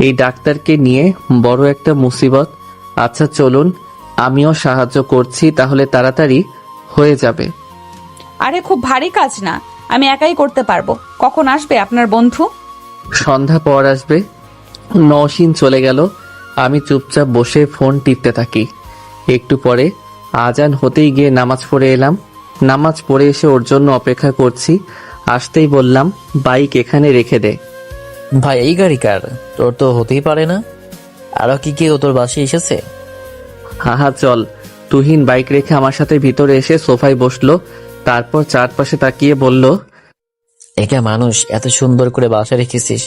এই ডাক্তারকে নিয়ে বড় একটা মুসিবত। আচ্ছা চলুন, আমিও সাহায্য করছি, তাহলে তাড়াতাড়ি হয়ে যাবে। আরে খুব ভারী কাজ না, আমি একাই করতে পারবো। কখন আসবে আপনার বন্ধু? সন্ধ্যা পর আসবে। নওশিন চলে গেল, আমি চুপচাপ বসে ফোন টিপতে থাকি। একটু পরে আজান হতেই গিয়ে নামাজ পড়ে এলাম। নামাজ পড়ে এসে ওর জন্য অপেক্ষা করছি। আসতেই বললাম, বাইক এখানে রেখে দে। ভাই এই গাড়ি কার? তোর তো হতেই পারে না। আরো কি কেউ তোর বাসায় এসেছে? হা চল, তুহিন বাইক রেখে আমার সাথে ভিতরে এসে সোফায় বসলো, তারপর চারপাশে তাকিয়ে বলল, একা মানুষ এত সুন্দর করে বাসা রেখেছিস,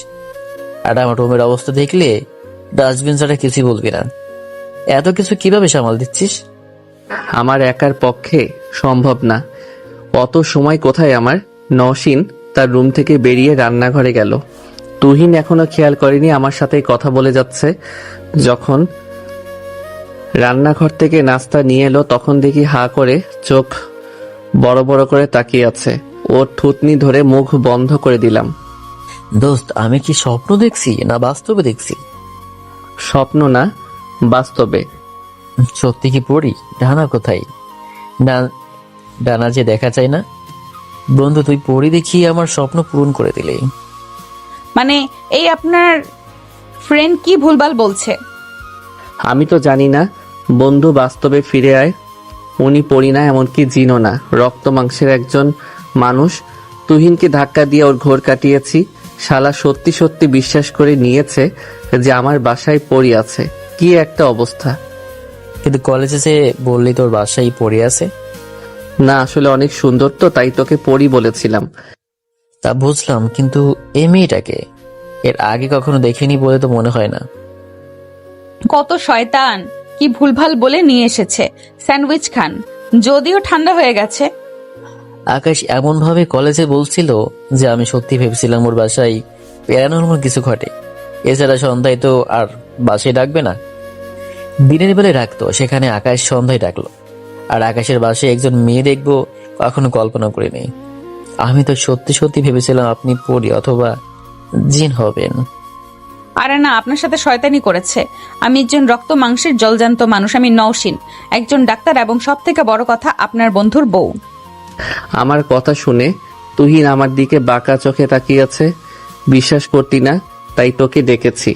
আর আমার রুমের অবস্থা দেখলে ডাস্টবিন ছাড়া কিছুই বলবি না। এত কিছু কিভাবে সামাল দিচ্ছিস? আমার একার পক্ষে সম্ভব না। অত সময় কোথায় আমার। নওশীন তার রুম থেকে বেরিয়ে রান্নাঘরে গেল। তুহিন এখনো খেয়াল করেনি আমার সাথে কথা বলে যাচ্ছে। যখন রান্নাঘর থেকে নাস্তা নিয়ে এলো তখন দেখি হা করে চোখ বড় বড় করে তাকিয়ে আছে। ওর থুতনি ধরে মুখ বন্ধ করে দিলাম। দোস্ত, আমি কি স্বপ্ন দেখছি না বাস্তবে দেখছি? স্বপ্ন না, বাস্তবে। সত্যি কি পড়ি? ডানা কোথায়? ডানা যে দেখা যায় না। বন্ধু, তুই পড়ি দেখিয়ে আমার স্বপ্ন পূরণ করে দিলে। মানে এই আপনার ফ্রেন্ড কি ভুলভাল বলছে? আমি তো জানি না। বন্ধু, বাস্তবে ফিরে আয়। উনি পড়ি না, এমনকি জিনও না, রক্ত মাংসের একজন মানুষ। তুহিনকে ধাক্কা দিয়ে ওর ঘোর কাটিয়েছি। শালা সত্যি সত্যি বিশ্বাস করে নিয়েছে যে আমার বাসায় পড়ি আছে। কি একটা অবস্থা। কিন্তু কলেজে যে বললি তোর বাসায় পড়ে আছে। না, আসলে অনেক সুন্দর তো, তাই তোকে পড়ি বলেছিলাম। তা বুঝলাম, কিন্তু এই মেয়েটাকে এর আগে কখনো দেখিনি বলে তো মনে হয় না। কত শয়তান, কি ভুলভাল বলে নিয়ে এসেছে। স্যান্ডউইচ খান, যদিও ঠান্ডা হয়ে গেছে। আকাশ এমন ভাবে কলেজে বলছিল যে আমি সত্যি ভেবেছিলাম ওর বাসায় প্যারানর্মাল কিছু ঘটে। এছাড়া সন্ধ্যায় তো আর বাসায় ডাকবে না, দিনের বেলায় ডাকতো, সেখানে আকাশ সন্ধ্যায় ডাকলো। আর আকাশের বাসায় একজন মেয়ে দেখবো কখনো কল্পনা করিনি। আমি তো সত্যি সত্যি ভেবেছিলাম আপনি পরি অথবা জিন হবেন। আরে না, আপনার সাথে শয়তানি করেছে। আমি একজন রক্ত মাংসের জলজান্ত মানুষ। আমি নওশীন, একজন ডাক্তার, এবং সব থেকে বড় কথা আপনার বন্ধুর বউ। আমার কথা শুনে তুহিন আমার দিকে বাঁকা চোখে তাকিয়ে আছে। বিশ্বাস করতি না, তাই তোকে ডেকেছি।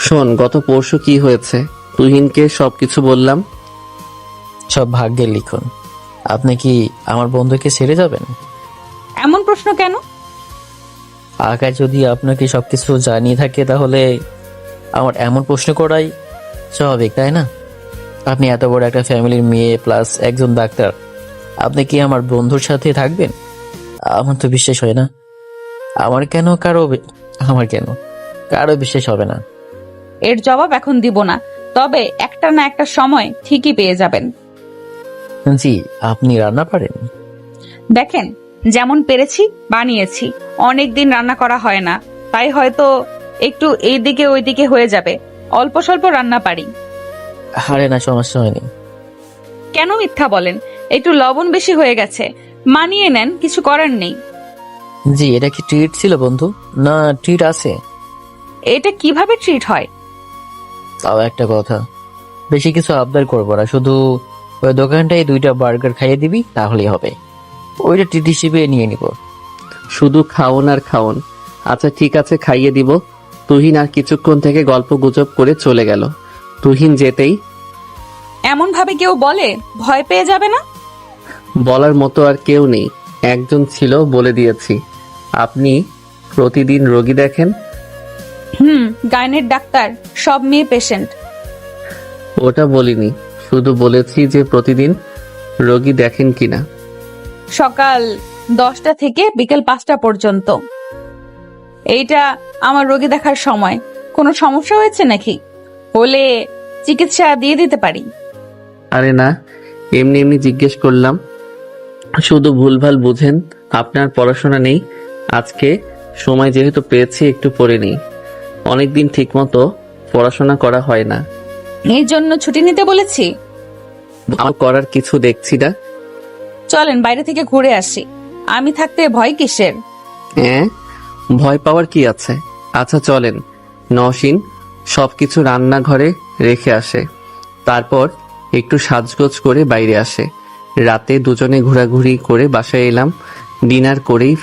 শোন, গত পরশু কি হয়েছে। তুহিনকে সবকিছু বললাম। সব ভাগ্যের লিখন। আপনি কি আমার বন্ধুকে ছেড়ে যাবেন? এমন প্রশ্ন কেন? আকাশ যদি আপনাকে সবকিছু জানিয়ে থাকে তাহলে আমার এমন প্রশ্ন করাই স্বাভাবিক, তাই না? আপনি এত বড় একটা ফ্যামিলির মেয়ে প্লাস একজন ডাক্তার, আপনি কি আমার বন্ধুর সাথে থাকবেন? আমার তো বিশ্বাস হয় না। আমার কেন কারো বিশ্বাস হবে না। এর জবাব এখন দিব না, তবে একটা না একটা সময় ঠিকই পেয়ে যাবেন। জি, আপনি রান্না পারেন? দেখেন, যেমন পেরেছি বানিয়েছি। অনেকদিন রান্না করা হয় না, তাই হয়তো একটু এইদিকে ওইদিকে হয়ে যাবে। অল্প স্বল্প রান্না পারি। আরে না, সমস্যা হয়নি। কেন মিথ্যা বলেন? একটু লবণ বেশি হয়ে গেছে, মানিয়ে নেন, কিছু করার নেই। জি, এটা কি ট্রিট ছিল বন্ধু? না ট্রিট আছে? এটা কিভাবে ট্রিট হয়? তাও একটা কথা, বেশি কিছু আবদার করবো না, শুধু ওই দোকানটায় 2টা বার্গার খাইয়ে দিবি, তাহলেই হবে। ওইটা ট্রিট হিসেবে নিয়ে নিব। শুধু খাওন আর খাওন। আচ্ছা ঠিক আছে, খাইয়ে দিব। তুহিন আর কিছুক্ষণ থেকে গল্প গুজব করে চলে গেল। তুহিন যেতেই, এমন ভাবে কেউ বলে ভয় পেয়ে যাবে না? বলার মতো আর কেউ নেই। একজন ছিল, বলে দিয়েছি। আপনি প্রতিদিন রোগী দেখেন? গাইনের ডাক্তার, সব মেয়ে পেশেন্ট। ওটা বলিনি, শুধু বলেছি যে প্রতিদিন রোগী দেখেন কিনা। সকাল 10টা থেকে বিকেল 5টা পর্যন্ত। এইটা আমার রোগী দেখার সময়। কোনো সমস্যা হয়েছে নাকি? হলে চিকিৎসা দিয়ে দিতে পারি। আরে না, এমনি এমনি জিজ্ঞেস করলাম। শুধু ভুলভাল বুঝেন। আপনার পড়াশোনা নেই? আজকে সময় যেহেতু পেয়েছি একটু পড়ে নিই। অনেকদিন ঠিকমতো পড়াশোনা করা হয় না। এই জন্য ছুটি নিতে বলেছি। আমার করার কিছু দেখছি না। চলেন বাইরে থেকে ঘুরে আসি। আমি থাকতে ভয় কিসের? হ্যাঁ, ভয় পাওয়ার কি আছে? আচ্ছা চলেন। নওশীন সবকিছু রান্নাঘরে রেখে আসে, তারপর একটু সাজগোজ করে বাইরে আসে। রাতে দুজনে ঘোরাঘুরি করে বাসায় এলাম। ডিনার করেই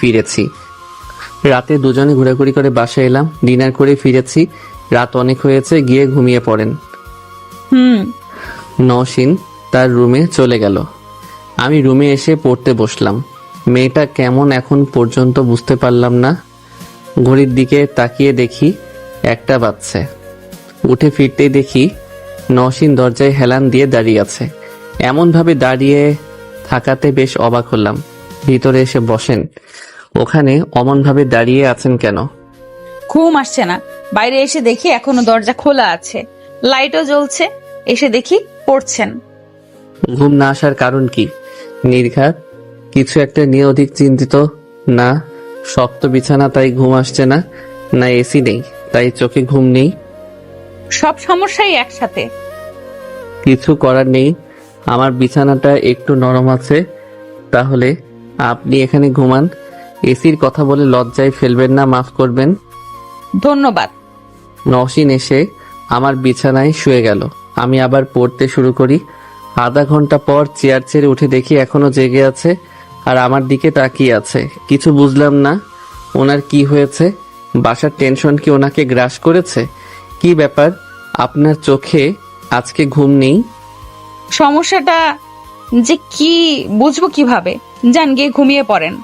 ফিরেছি। রাত অনেক হয়েছে, গিয়ে ঘুমিয়ে পড়েন। নওশীন তার রুমে চলে গেল। আমি রুমে এসে পড়তে বসলাম। মেয়েটা কেমন এখন পর্যন্ত বুঝতে পারলাম না। ঘড়ির দিকে তাকিয়ে দেখি 1টা বাজছে। উঠে ফিরতেই দেখি নওশীন দরজায় হেলান দিয়ে দাঁড়িয়ে আছে। এমনভাবে দাঁড়িয়ে থাকাতে বেশ অবাক হলাম। ভিতরে এসে বসেন। ওখানে অমনভাবে দাঁড়িয়ে আছেন কেন? ঘুম আসছে না। বাইরে এসে দেখি এখনো দরজা খোলা আছে, লাইটও জ্বলছে। এসে দেখি পড়ছেন। ঘুম না আসার কারণ কি? নির্ঘাত কিছু একটা নিয়ে অধিক চিন্তিত? না শক্ত বিছানা তাই ঘুম আসছে না, না এসি নেই তাই চোখে ঘুম নেই? সব সমস্যাই একসাথে। কিছু করার নেই, আমার বিছানাটা একটু নরম আছে। তাহলে আপনি এখানে ঘুমান। এসির কথা বলে লজ্জায় ফেলবেন না, মাফ করবেন। ধন্যবাদ। নওশিন এসে আমার বিছানায় শুয়ে গেল। আমি আবার পড়তে শুরু করি। আধা ঘন্টা পর চেয়ার ছেড়ে উঠে দেখি এখনো জেগে আছে আর আমার দিকে তাকিয়ে আছে। কিছু বুঝলাম না ওনার কি হয়েছে। বাসার টেনশন কি ওনাকে গ্রাস করেছে? কি ব্যাপার আপনার চোখে আজকে ঘুম নেই? সমস্যাটা যে কি বুঝবো কিভাবে? যান গিয়ে ঘুমিয়ে পড়েন।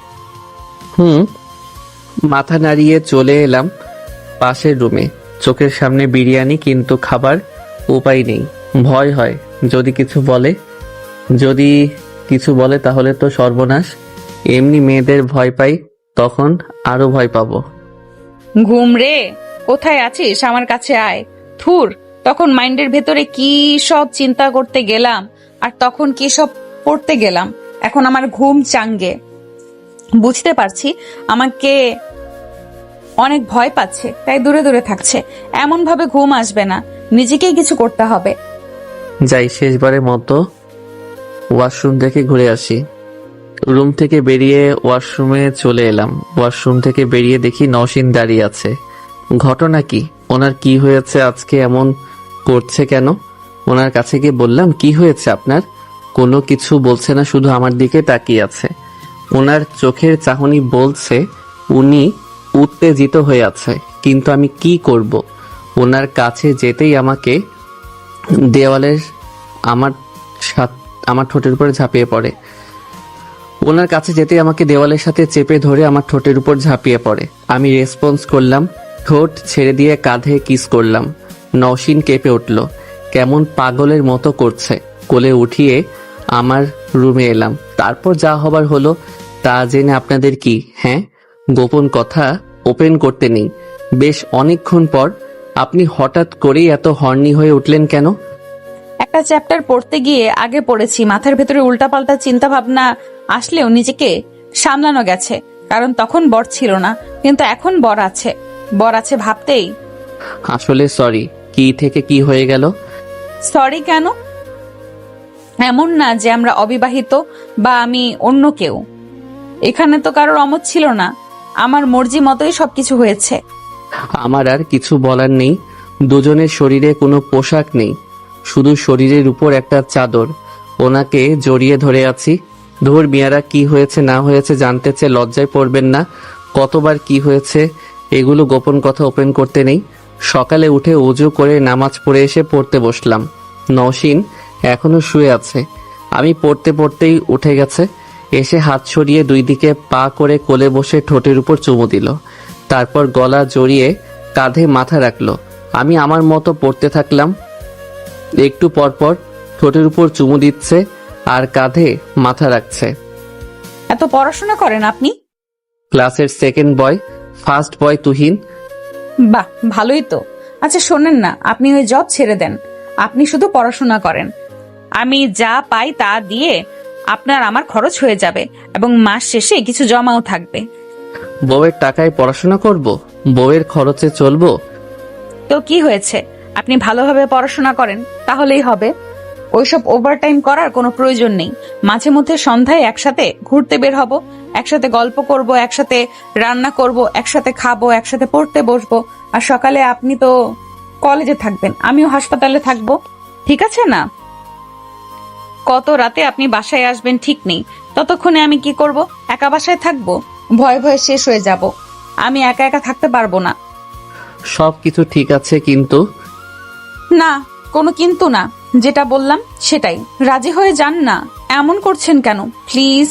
মাথা নাড়িয়ে চলে এলাম পাশের রুমে। চোখের সামনে বিরিয়ানি, কিন্তু খাবার উপায় নেই। ভয় হয় যদি কিছু বলে তাহলে তো সর্বনাশ। এমনি মেয়েদের ভয় পাই, তখন আরো ভয় পাবো। ঘুম রে, কোথায় আছিস? আমার কাছে আয়। থুর, তখন মাইন্ডের ভেতরে কি সব চিন্তা করতে গেলাম, আর তখন কি সব পড়তে গেলাম। এখন আমার ঘুম চাঙ্গে। বুঝতে পারছি আমাকে অনেক ভয় পাচ্ছে, তাই দূরে দূরে থাকছে। এমন ভাবে ঘুম আসবে না, নিজেকেই কিছু করতে হবে। যাই শেষবারের মতো ওয়াশরুম থেকে ঘুরে আসি। রুম থেকে বেরিয়ে ওয়াশরুমে চলে এলাম। ওয়াশরুম থেকে বেরিয়ে দেখি নওশিন দাঁড়িয়ে আছে। ঘটনা কি? ওনার কি হয়েছে আজকে এমন করছে কেন? ওনার কাছে গিয়ে বললাম, কি হয়েছে আপনার? কোনো কিছু বলছে না, শুধু আমার দিকে তাকিয়ে আছে। ওনার চোখের চাহনি বলছে উনি উত্তেজিত হয়ে আছে, কিন্তু আমি কি করব? ওনার কাছে যেতেই আমাকে দেওয়ালের আমার ঠোঁটের উপরে ঝাঁপিয়ে পড়ে। ওনার কাছে যেতেই আমাকে দেওয়ালের সাথে চেপে ধরে আমার ঠোঁটের উপর ঝাঁপিয়ে পড়ে। আমি রেসপন্স করলাম, ঠোঁট ছেড়ে দিয়ে কাঁধে কিস করলাম। নওশিন কেঁপে উঠল, কেমন পাগলের মতো করছে। কোলে উঠিয়ে আমার রুমে এলাম। তারপর যা হবার হলো তা জেনে আপনাদের কি? হ্যাঁ, গোপন কথা ওপেন করতে নেই। বেশ অনেকক্ষণ পর আপনি হঠাৎ করেই এত হর্নি হয়ে উঠলেন কেন? একটা চ্যাপ্টার পড়তে গিয়ে আগে পড়েছি, মাথার ভেতরে উল্টাপাল্টা চিন্তা ভাবনা আসলেও নিজেকে সামলানো গেছে, কারণ তখন বর ছিল না, কিন্তু এখন বর আছে ভাবতেই। আসলে সরি, কি থেকে কি হয়ে গেল? সরি কেন? এমন না যে আমরা অবিবাহিত বা আমি অন্য কেউ। এখানে তো কারোর অমত ছিল না, আমার মর্জি মতোই সবকিছু হয়েছে। আমার আর কিছু বলার নেই। দুজনের শরীরে কোনো পোশাক নেই, শুধু শরীরের উপর একটা চাদর। ওনাকে জড়িয়ে ধরে আছি। ধুর মিয়ারা, কি হয়েছে না হয়েছে জানতে চেয়ে লজ্জায় পড়বেন না? কতবার কি হয়েছে এগুলো গোপন কথা ওপেন করতে নেই। সকালে উঠে উজু করে নামাজ পড়ে এসে পড়তে বসলাম। নওশিন এখনো শুয়ে আছে। আমি পড়তে পড়তেই উঠে গেছে। এসে হাত সরিয়ে দুই দিকে পা করে কোলে বসে ঠোঁটের উপর চুমু দিল। তারপর গলা জড়িয়ে কাঁধে মাথা রাখলো। আমি আমার মতো পড়তে থাকলাম। একটু পরপর ঠোঁটের উপর চুমু দিচ্ছে আর কাঁধে মাথা রাখছে। এত পড়াশোনা করেন আপনি? ক্লাসের second boy, first boy Tuhin. বাহ, ভালোই তো। আচ্ছা শোনেন না, আপনি ওই জব ছেড়ে দেন, আপনি শুধু পড়াশোনা করেন। আমি যা পাই তা দিয়ে আপনার আমার খরচ হয়ে যাবে, এবং মাস শেষে কিছু জমাও থাকবে। বউয়ের টাকায় পড়াশোনা করব? বউয়ের খরচে চলবো? তো কি হয়েছে, আপনি ভালোভাবে পড়াশোনা করেন তাহলেই হবে। ওইসব ওভারটাইম করার কোনো প্রয়োজন নেই। মাঝে মধ্যে সন্ধ্যায় একসাথে ঘুরতে বের হব, একসাথে গল্প করব, একসাথে রান্না করব, একসাথে খাবো, একসাথে পড়তে বসবো। আর সকালে আপনি তো কলেজে থাকবেন, আমিও হাসপাতালে থাকবো, ঠিক আছে না? কত রাতে আপনি বাসায় আসবেন ঠিক নেই, ততক্ষণে আমি কি করব? একা বাসায় থাকবো, ভয়ে ভয়ে শেষ হয়ে যাব। আমি একা একা থাকতে পারবো না। সবকিছু ঠিক আছে, কিন্তু না, কোনো কিন্তু না, যেটা বললাম সেটাই। রাজি হয়ে যান না, এমন করছেন কেন প্লিজ?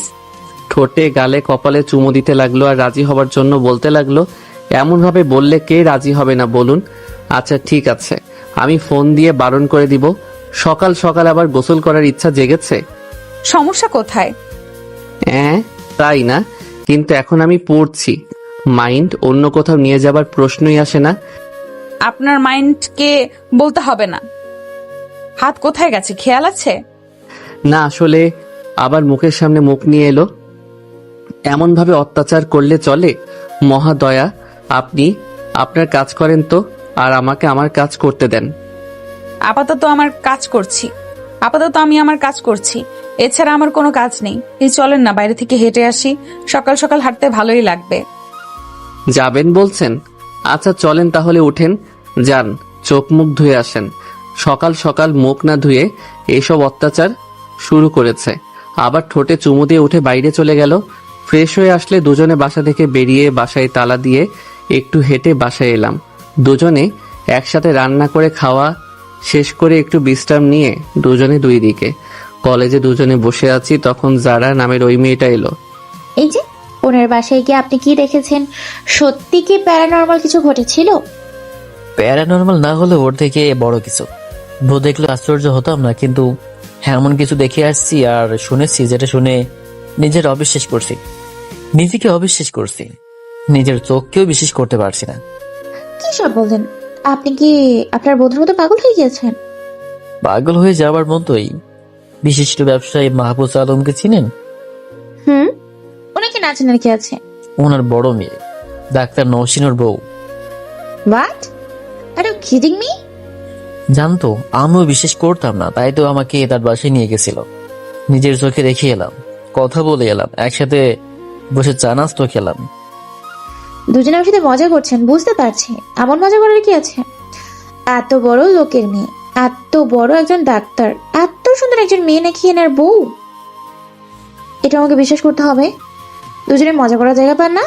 ঠোঁটে গালে কপালে চুমু দিতে লাগলো আর রাজি হবার জন্য বলতে লাগলো। এমন ভাবে বললে কে রাজি হবে না বলুন? আচ্ছা ঠিক আছে, আমি ফোন দিয়ে বারণ করে দিব। সকাল সকাল আবার গোসল করার ইচ্ছা জেগেছে? সমস্যা কোথায়? তাই না, কিন্তু এখন আমি পড়ছি। মাইন্ড অন্য কোথাও নিয়ে যাবার প্রশ্নই আসে না। আপনার মাইন্ডকে বলতে হবে না। হাত কোথায় গেছে খেয়াল আছে? না, আসলে আবার মুখের সামনে মুখ নিয়ে এলো। এমন ভাবে অত্যাচার করলে চলে? মহাদয়া, আপনি আপনার কাজ করেন তো, আর আমাকে আমার কাজ করতে দেন। আপাতত আমি আমার কাজ করছি। এছাড়া আমার কোনো কাজ নেই। এই চলেন না বাইরে থেকে হেঁটে আসি, সকাল সকাল হাঁটতে ভালোই লাগবে। যাবেন বলছেন? আচ্ছা চলেন তাহলে, উঠেন, যান, চোখ মুখ ধুয়ে আসেন। সকাল সকাল মুখ না ধুয়ে এসব অত্যাচার শুরু করেছে। আবার ঠোঁটে চুমু দিয়ে উঠে বাইরে চলে গেল। ফ্রেশ হয়ে আসলে দুজনে বাসা থেকে বেরিয়ে বাসায় তালা দিয়ে একটু হেঁটে বাসায় এলাম। দুজনে একসাথে রান্না করে খাওয়া শেষ করে একটু বিশ্রাম নিয়ে দুজনে দুই দিকে। কলেজে দুজনে বসে আছি, তখন যারা নামের ওই মেয়েটা এলো। এই যে ওনার বাসায় গিয়ে আপনি কি দেখেছেন? সত্যি কি প্যারানর্মাল কিছু ঘটেছিল? প্যারানর্মাল না হলে ওর থেকে বড় কিছু। বউ দেখলে আশ্চর্য হতাম না, কিন্তু এমন কিছু দেখে আসছি আর শুনেছি যেটা শুনে নিজেকে অবিশ্বাস করছি। নিজের চোখকেও বিশ্বাস করতে পারছি না। কি সব বলেন? আপনি কি আপনার বন্ধুর মতো পাগল হয়ে গেছেন? পাগল হয়ে যাওয়ার মতোই। বিশিষ্ট ব্যবসায়ী মাহফুজ আলমকে চিনেন? ওনাকে না চেনার কি আছে? ওনার বড় মেয়ে ডাক্তার নওশিনোর বউ। What? Are you kidding me? জানতো, আমিও বিশ্বাস করতাম না, তাই তো আমাকে তার বাসায় নিয়ে গেছিল। নিজের চোখে দেখে এলাম, কথা বলে এলাম, একসাথে বসে চা নাস্তো খেলাম। দুজনে আমার সাথে মজা করছেন বুঝতে পারছি। এমন মজা করার কি আছে? এত বড় লোকের মেয়ে, এত বড় একজন ডাক্তার, এত সুন্দর একজন মেয়ে নাকি এনার বউ? এটা আমাকে বিশ্বাস করতে হবে? দুজনে মজা করার জায়গা পান না?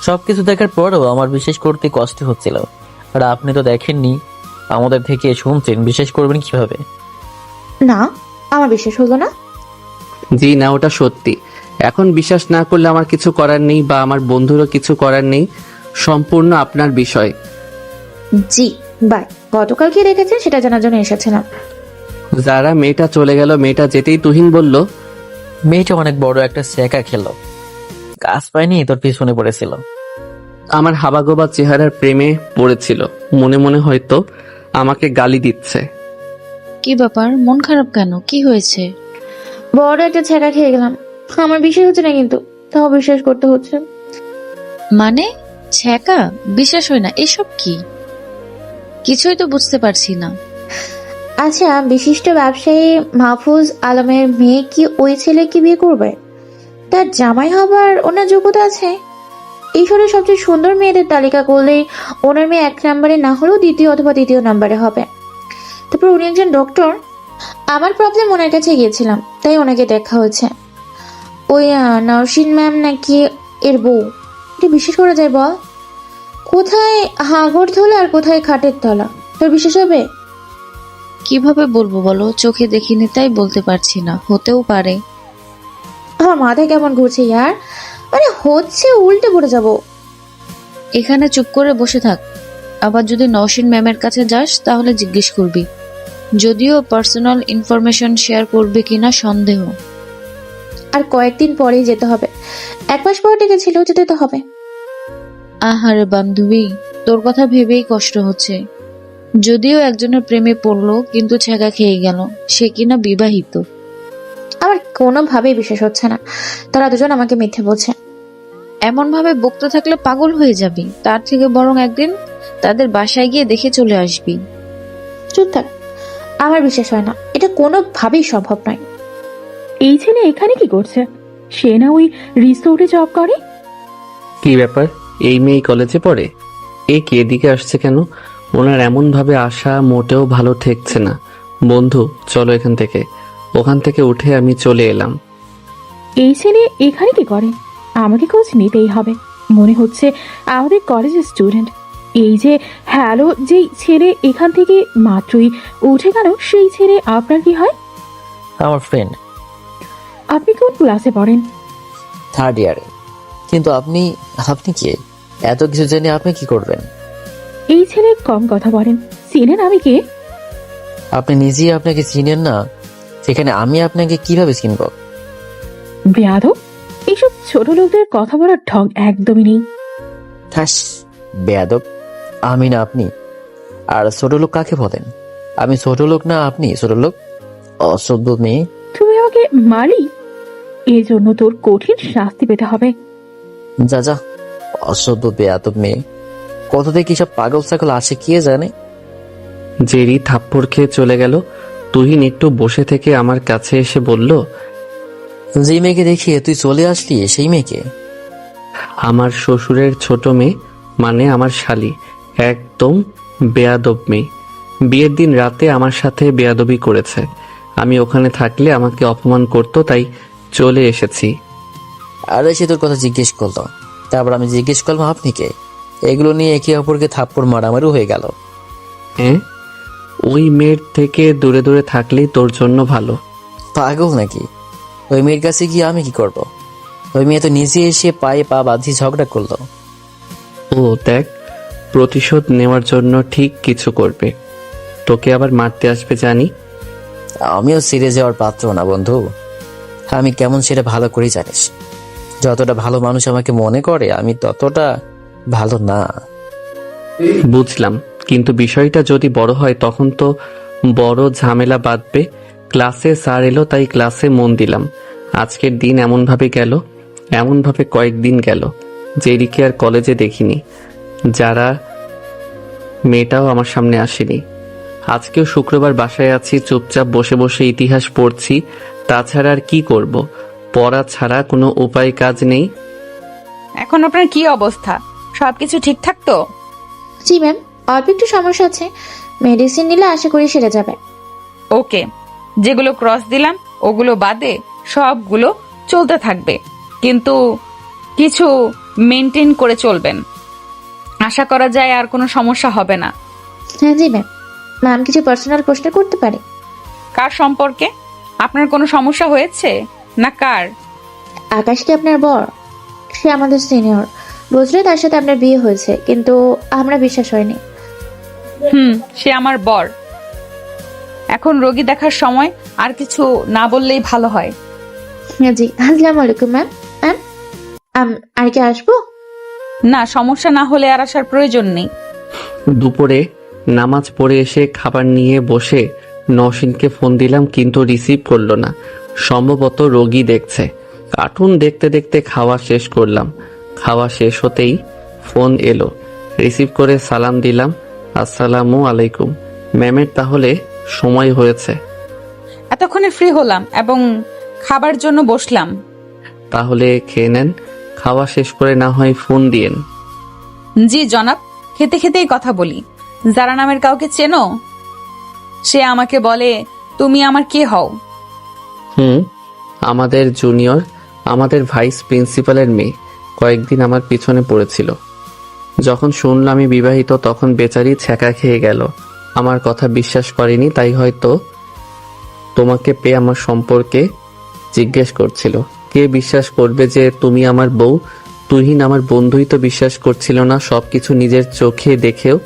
সবকিছু দেখার পরেও আমার বিশ্বাস করতে কষ্ট হচ্ছিল। আর আপনি তো দেখেননি, আমাদের থেকে শুনছেন, বিশ্বাস করবেন কিভাবে? না, আমার বিশ্বাস হলো না। জি না, ওটা সত্যি। এখন বিশ্বাস না করলে আমার কিছু করার নেই, বা আমার বন্ধুরও কিছু করার নেই। সম্পূর্ণ আপনার বিষয়। জি বাই। গতকাল কি রেখেছেন সেটা জানার জন্য এসেছিলাম। যারা মেয়েটা চলে গেল, মেয়েটা যেতেই তুহিন বলল, মেয়েটা অনেক বড় একটা শেখা খেলো, কাজ পায়নি, তোর পিছনে পড়েছিল। আমার হাবাগোবা চেহারার প্রেমে পড়েছিল। মনে মনে হয়তো আমাকে গালি দিচ্ছে। কি ব্যাপার, মন খারাপ কেন? কি হয়েছে? বড় একটা ছেঁকা খেয়ে গেলাম। আমার বিশ্বাস হচ্ছে না, কিন্তু তাও বিশ্বাস করতে হচ্ছে। মানে ছ্যাঁকা? বিশ্বাস হয় না? এসব কি? কিছুই তো বুঝতে পারছি না। আচ্ছা, বিশিষ্ট ব্যবসায়ী মাহফুজ আলমের মেয়ে কি ওই ছেলেকে বিয়ে করবে? তার জামাই হবার ওনার যোগ্যতা আছে? এই শহরের সবচেয়ে সুন্দর মেয়েদের তালিকা করলেই ওনার মেয়ে 1 নম্বরে না হলেও 2য় অথবা 3য় নম্বরে হবে। তারপর উনি একজন ডক্টর। আমার প্রবলেম ওনার কাছে গিয়েছিলাম, তাই ওনাকে দেখা হয়েছে। ওই নওশিন ম্যাম নাকি এর বউ। এটা বিশ্বাস করা যায় বল? কোথায় হাগর থলা আর কোথায় খাটের তলা? তোর বিশ্বাস হবে? কিভাবে বলবো বলো, চোখে দেখিনি তাই বলতে পারছি না। হতেও পারে। আমার মাথায় কেমন ঘুরছে ইয়ার, মানে হচ্ছে উল্টে পড়ে যাব। এখানে চুপ করে বসে থাক। আবার যদি নওশিন ম্যামের কাছে যাস তাহলে জিজ্ঞেস করবি। যদিও পার্সোনাল ইনফরমেশন শেয়ার করবে কিনা সন্দেহ। আর কয়েকদিন পরেই যেতে হবে। 1 মাস পর ডেকেছিল, যেতে তো হবে। আহারে বান্ধবী, তোর কথা ভেবেই কষ্ট হচ্ছে। যদিও একজনের প্রেমে পড়লো, কিন্তু ছ্যাঁকা খেয়ে গেল, সে কিনা বিবাহিত। আমার কোনোভাবেই বিশ্বাস হচ্ছে না। তারা দুজন আমাকে মিথ্যে বলছে। এমন ভাবে বকতে থাকলে পাগল হয়ে যাবি। তার থেকে বরং একদিন তাদের বাসায় গিয়ে দেখে চলে আসবি। চুপ থাক, আমার বিশ্বাস হয় না। এটা কোনোভাবেই সম্ভব নয়। এই ছেলে এখানে কি করছে? সে না ওই রিসোর্টে জব করে? কি ব্যাপার, এই মেয়ে কলেজে পড়ে? এ কি এদিকে আসছে কেন? ওনার এমন ভাবে আসা মোটেও ভালো ঠেকছে না। বন্ধু চলো এখান থেকে। ওখান থেকে উঠে আমি চলে এলাম। এই ছেলে এখানে কি করে? আমাকে খোঁজ নিতেই হবে। মনে হচ্ছে আমাদের কলেজের স্টুডেন্ট। এই যে হ্যালো, যেই ছেলে এখান থেকে মাত্রই উঠে গেল, সেই ছেলে আপনার কি হয়? আমার ফ্রেন্ড। আপনি কোন ক্লাসে পড়েন? 3rd ইয়ারে। কিন্তু আপনি কে? এত কিছু জেনে আপনি কি করবেন? এই ছেলে কম কথা বলেন। চিনেন আমি কে? আপনি নিজেই আপনাকে চিনেন না, সেখানে আমি আপনাকে কিভাবে চিনব? বেয়াদব, এইসব ছোট লোকদের কথা বলার ঢং একদমই নেই। ঠাস, বেয়াদব আমি না আপনি। আর ছোট লোক কাকে বলেন? আমি ছোট লোক না আপনি ছোট লোক? অসভ্য মেয়ে। তুই আমাকে মারলি, এই জন্য তোর কঠিন শাস্তি পেতে হবে। যা যা, অসভ্য বেয়াদব মেয়ে। কত থেকে কিসব পাগল ছাগল আসে কে জানে। জেরি থাপ্পড় খেয়ে চলে গেল। তুহিন একটু বসে থেকে আমার কাছে এসে বলল, যে মেয়েকে দেখিয়ে তুই চলে আসলি সেই মেয়েকে? আমার শ্বশুরের ছোট মেয়ে, মানে আমার শালি, একদম বেয়াদব মেয়ে। বিয়ের দিন রাতে আমার সাথে বেয়াদবি করেছে। আমি ওখানে থাকলে আমাকে অপমান করতো, তাই চলে এসেছি। আরে সে তোর কথা জিজ্ঞেস করলো, তারপর আমি জিজ্ঞেস করলাম আপনি কে। এগুলো নিয়ে একে অপরকে থাপ্পড় মারামারিও হয়ে গেল। হ্যাঁ, ওই মেয়ের থেকে দূরে দূরে থাকলেই তোর জন্য ভালো। পাগল নাকি? ওই মেয়ের কাছে গিয়ে আমি কি করব? ওই মেয়ে তো নিজে এসে পায়ে পা বাঁধি ঝগড়া করলো। ও দেখ, প্রতিশোধ নেওয়ার জন্য ঠিক কিছু করবে। তোকে আবার মারতে আসবে জানি। আমিও ছেড়ে যাওয়ার পাত্র না বন্ধু। আমি কেমন সেটা ভালো করেই জানিস। যতটা ভালো মানুষ আমাকে মনে করে আমি ততটা ভালো না। বুঝলাম, কিন্তু বিষয়টা যদি বড় হয় তখন তো বড় ঝামেলা বাঁধবে। ক্লাসে স্যার এলো তাই ক্লাসে মন দিলাম। আজকের দিন এমনভাবে কয়েকদিন গেল। জেরিকে আর কলেজে দেখিনি, যারা মেয়েটাও আমার সামনে আসেনি। আজকেও শুক্রবার বাসায় আছি, চুপচাপ বসে বসে ইতিহাস পড়ছি। তাছাড়া আর কি করব? পড়া ছাড়া কোনো উপায় কাজ নেই। এখন আপনার কি অবস্থা? সবকিছু ঠিকঠাক তো? জি ম্যাম, অল্প একটু সমস্যা আছে, মেডিসিন নিলে আশা করি সেরে যাবে। ওকে, যেগুলো ক্রস দিলাম ওগুলো বাদে সবগুলো চলতে থাকবে, কিন্তু কিছু মেনটেন করে চলবেন। আশা করা যায় আর কোনো সমস্যা হবে না। হ্যাঁ জি ম্যাম। ম্যাম কিছু পার্সোনাল প্রশ্ন করতে পারে? কার সম্পর্কে? আপনার কোনো সমস্যা হয়েছে না কার? আকাশ কি আপনার বর? সে আমাদের সিনিয়র, বুঝলে তার সাথে আপনার বিয়ে হয়েছে, কিন্তু আমরা বিশ্বাস হয়নি। সে আমার বর। এখন রোগী দেখার সময় আর কিছু না বললেই ভালো হয়। হ্যাঁ জি, আসসালামু আলাইকুম ম্যাম। ম্যাম আর কি আসবো? না, সমস্যা না হলে আর আসার প্রয়োজন নেই। দুপুরে নামাজ পড়ে এসে খাবার নিয়ে বসে নওশিনকে ফোন দিলাম, কিন্তু রিসিভ করলো না। সম্ভবত রোগী দেখছে। কার্টুন দেখতে দেখতে খাওয়া শেষ করলাম। খাওয়া শেষ হতেই ফোন এলো। রিসিভ করে সালাম দিলাম, আসসালামু আলাইকুম। ম্যামের তাহলে সময় হয়েছে? এতক্ষণে ফ্রি হলাম এবং খাবার জন্য বসলাম। তাহলে খেয়ে নেন, খাওয়া শেষ করে না হয় ফোন দিয়েন। জি জনাব, খেতে খেতেই কথা বলি। যারা নামের কাউকে চেনো? সে আমাকে বলে, তুমি আমার কে হও? আমাদের জুনিয়র, আমাদের ভাইস প্রিন্সিপালের মেয়ে। কয়েকদিন আমার পিছনে পড়েছিল। যখন শুনল আমি বিবাহিত তখন বেচারি ছ্যাঁকা খেয়ে গেল। আমার কথা বিশ্বাস করেনি, তাই হয়তো তোমাকে পেয়ে আমার সম্পর্কে জিজ্ঞেস করছিল। কে বিশ্বাস করবে যে তুমি আমার বউ? তুহিন আমার বন্ধুই তো বিশ্বাস করছিল না, সবকিছু নিজের চোখে দেখেও।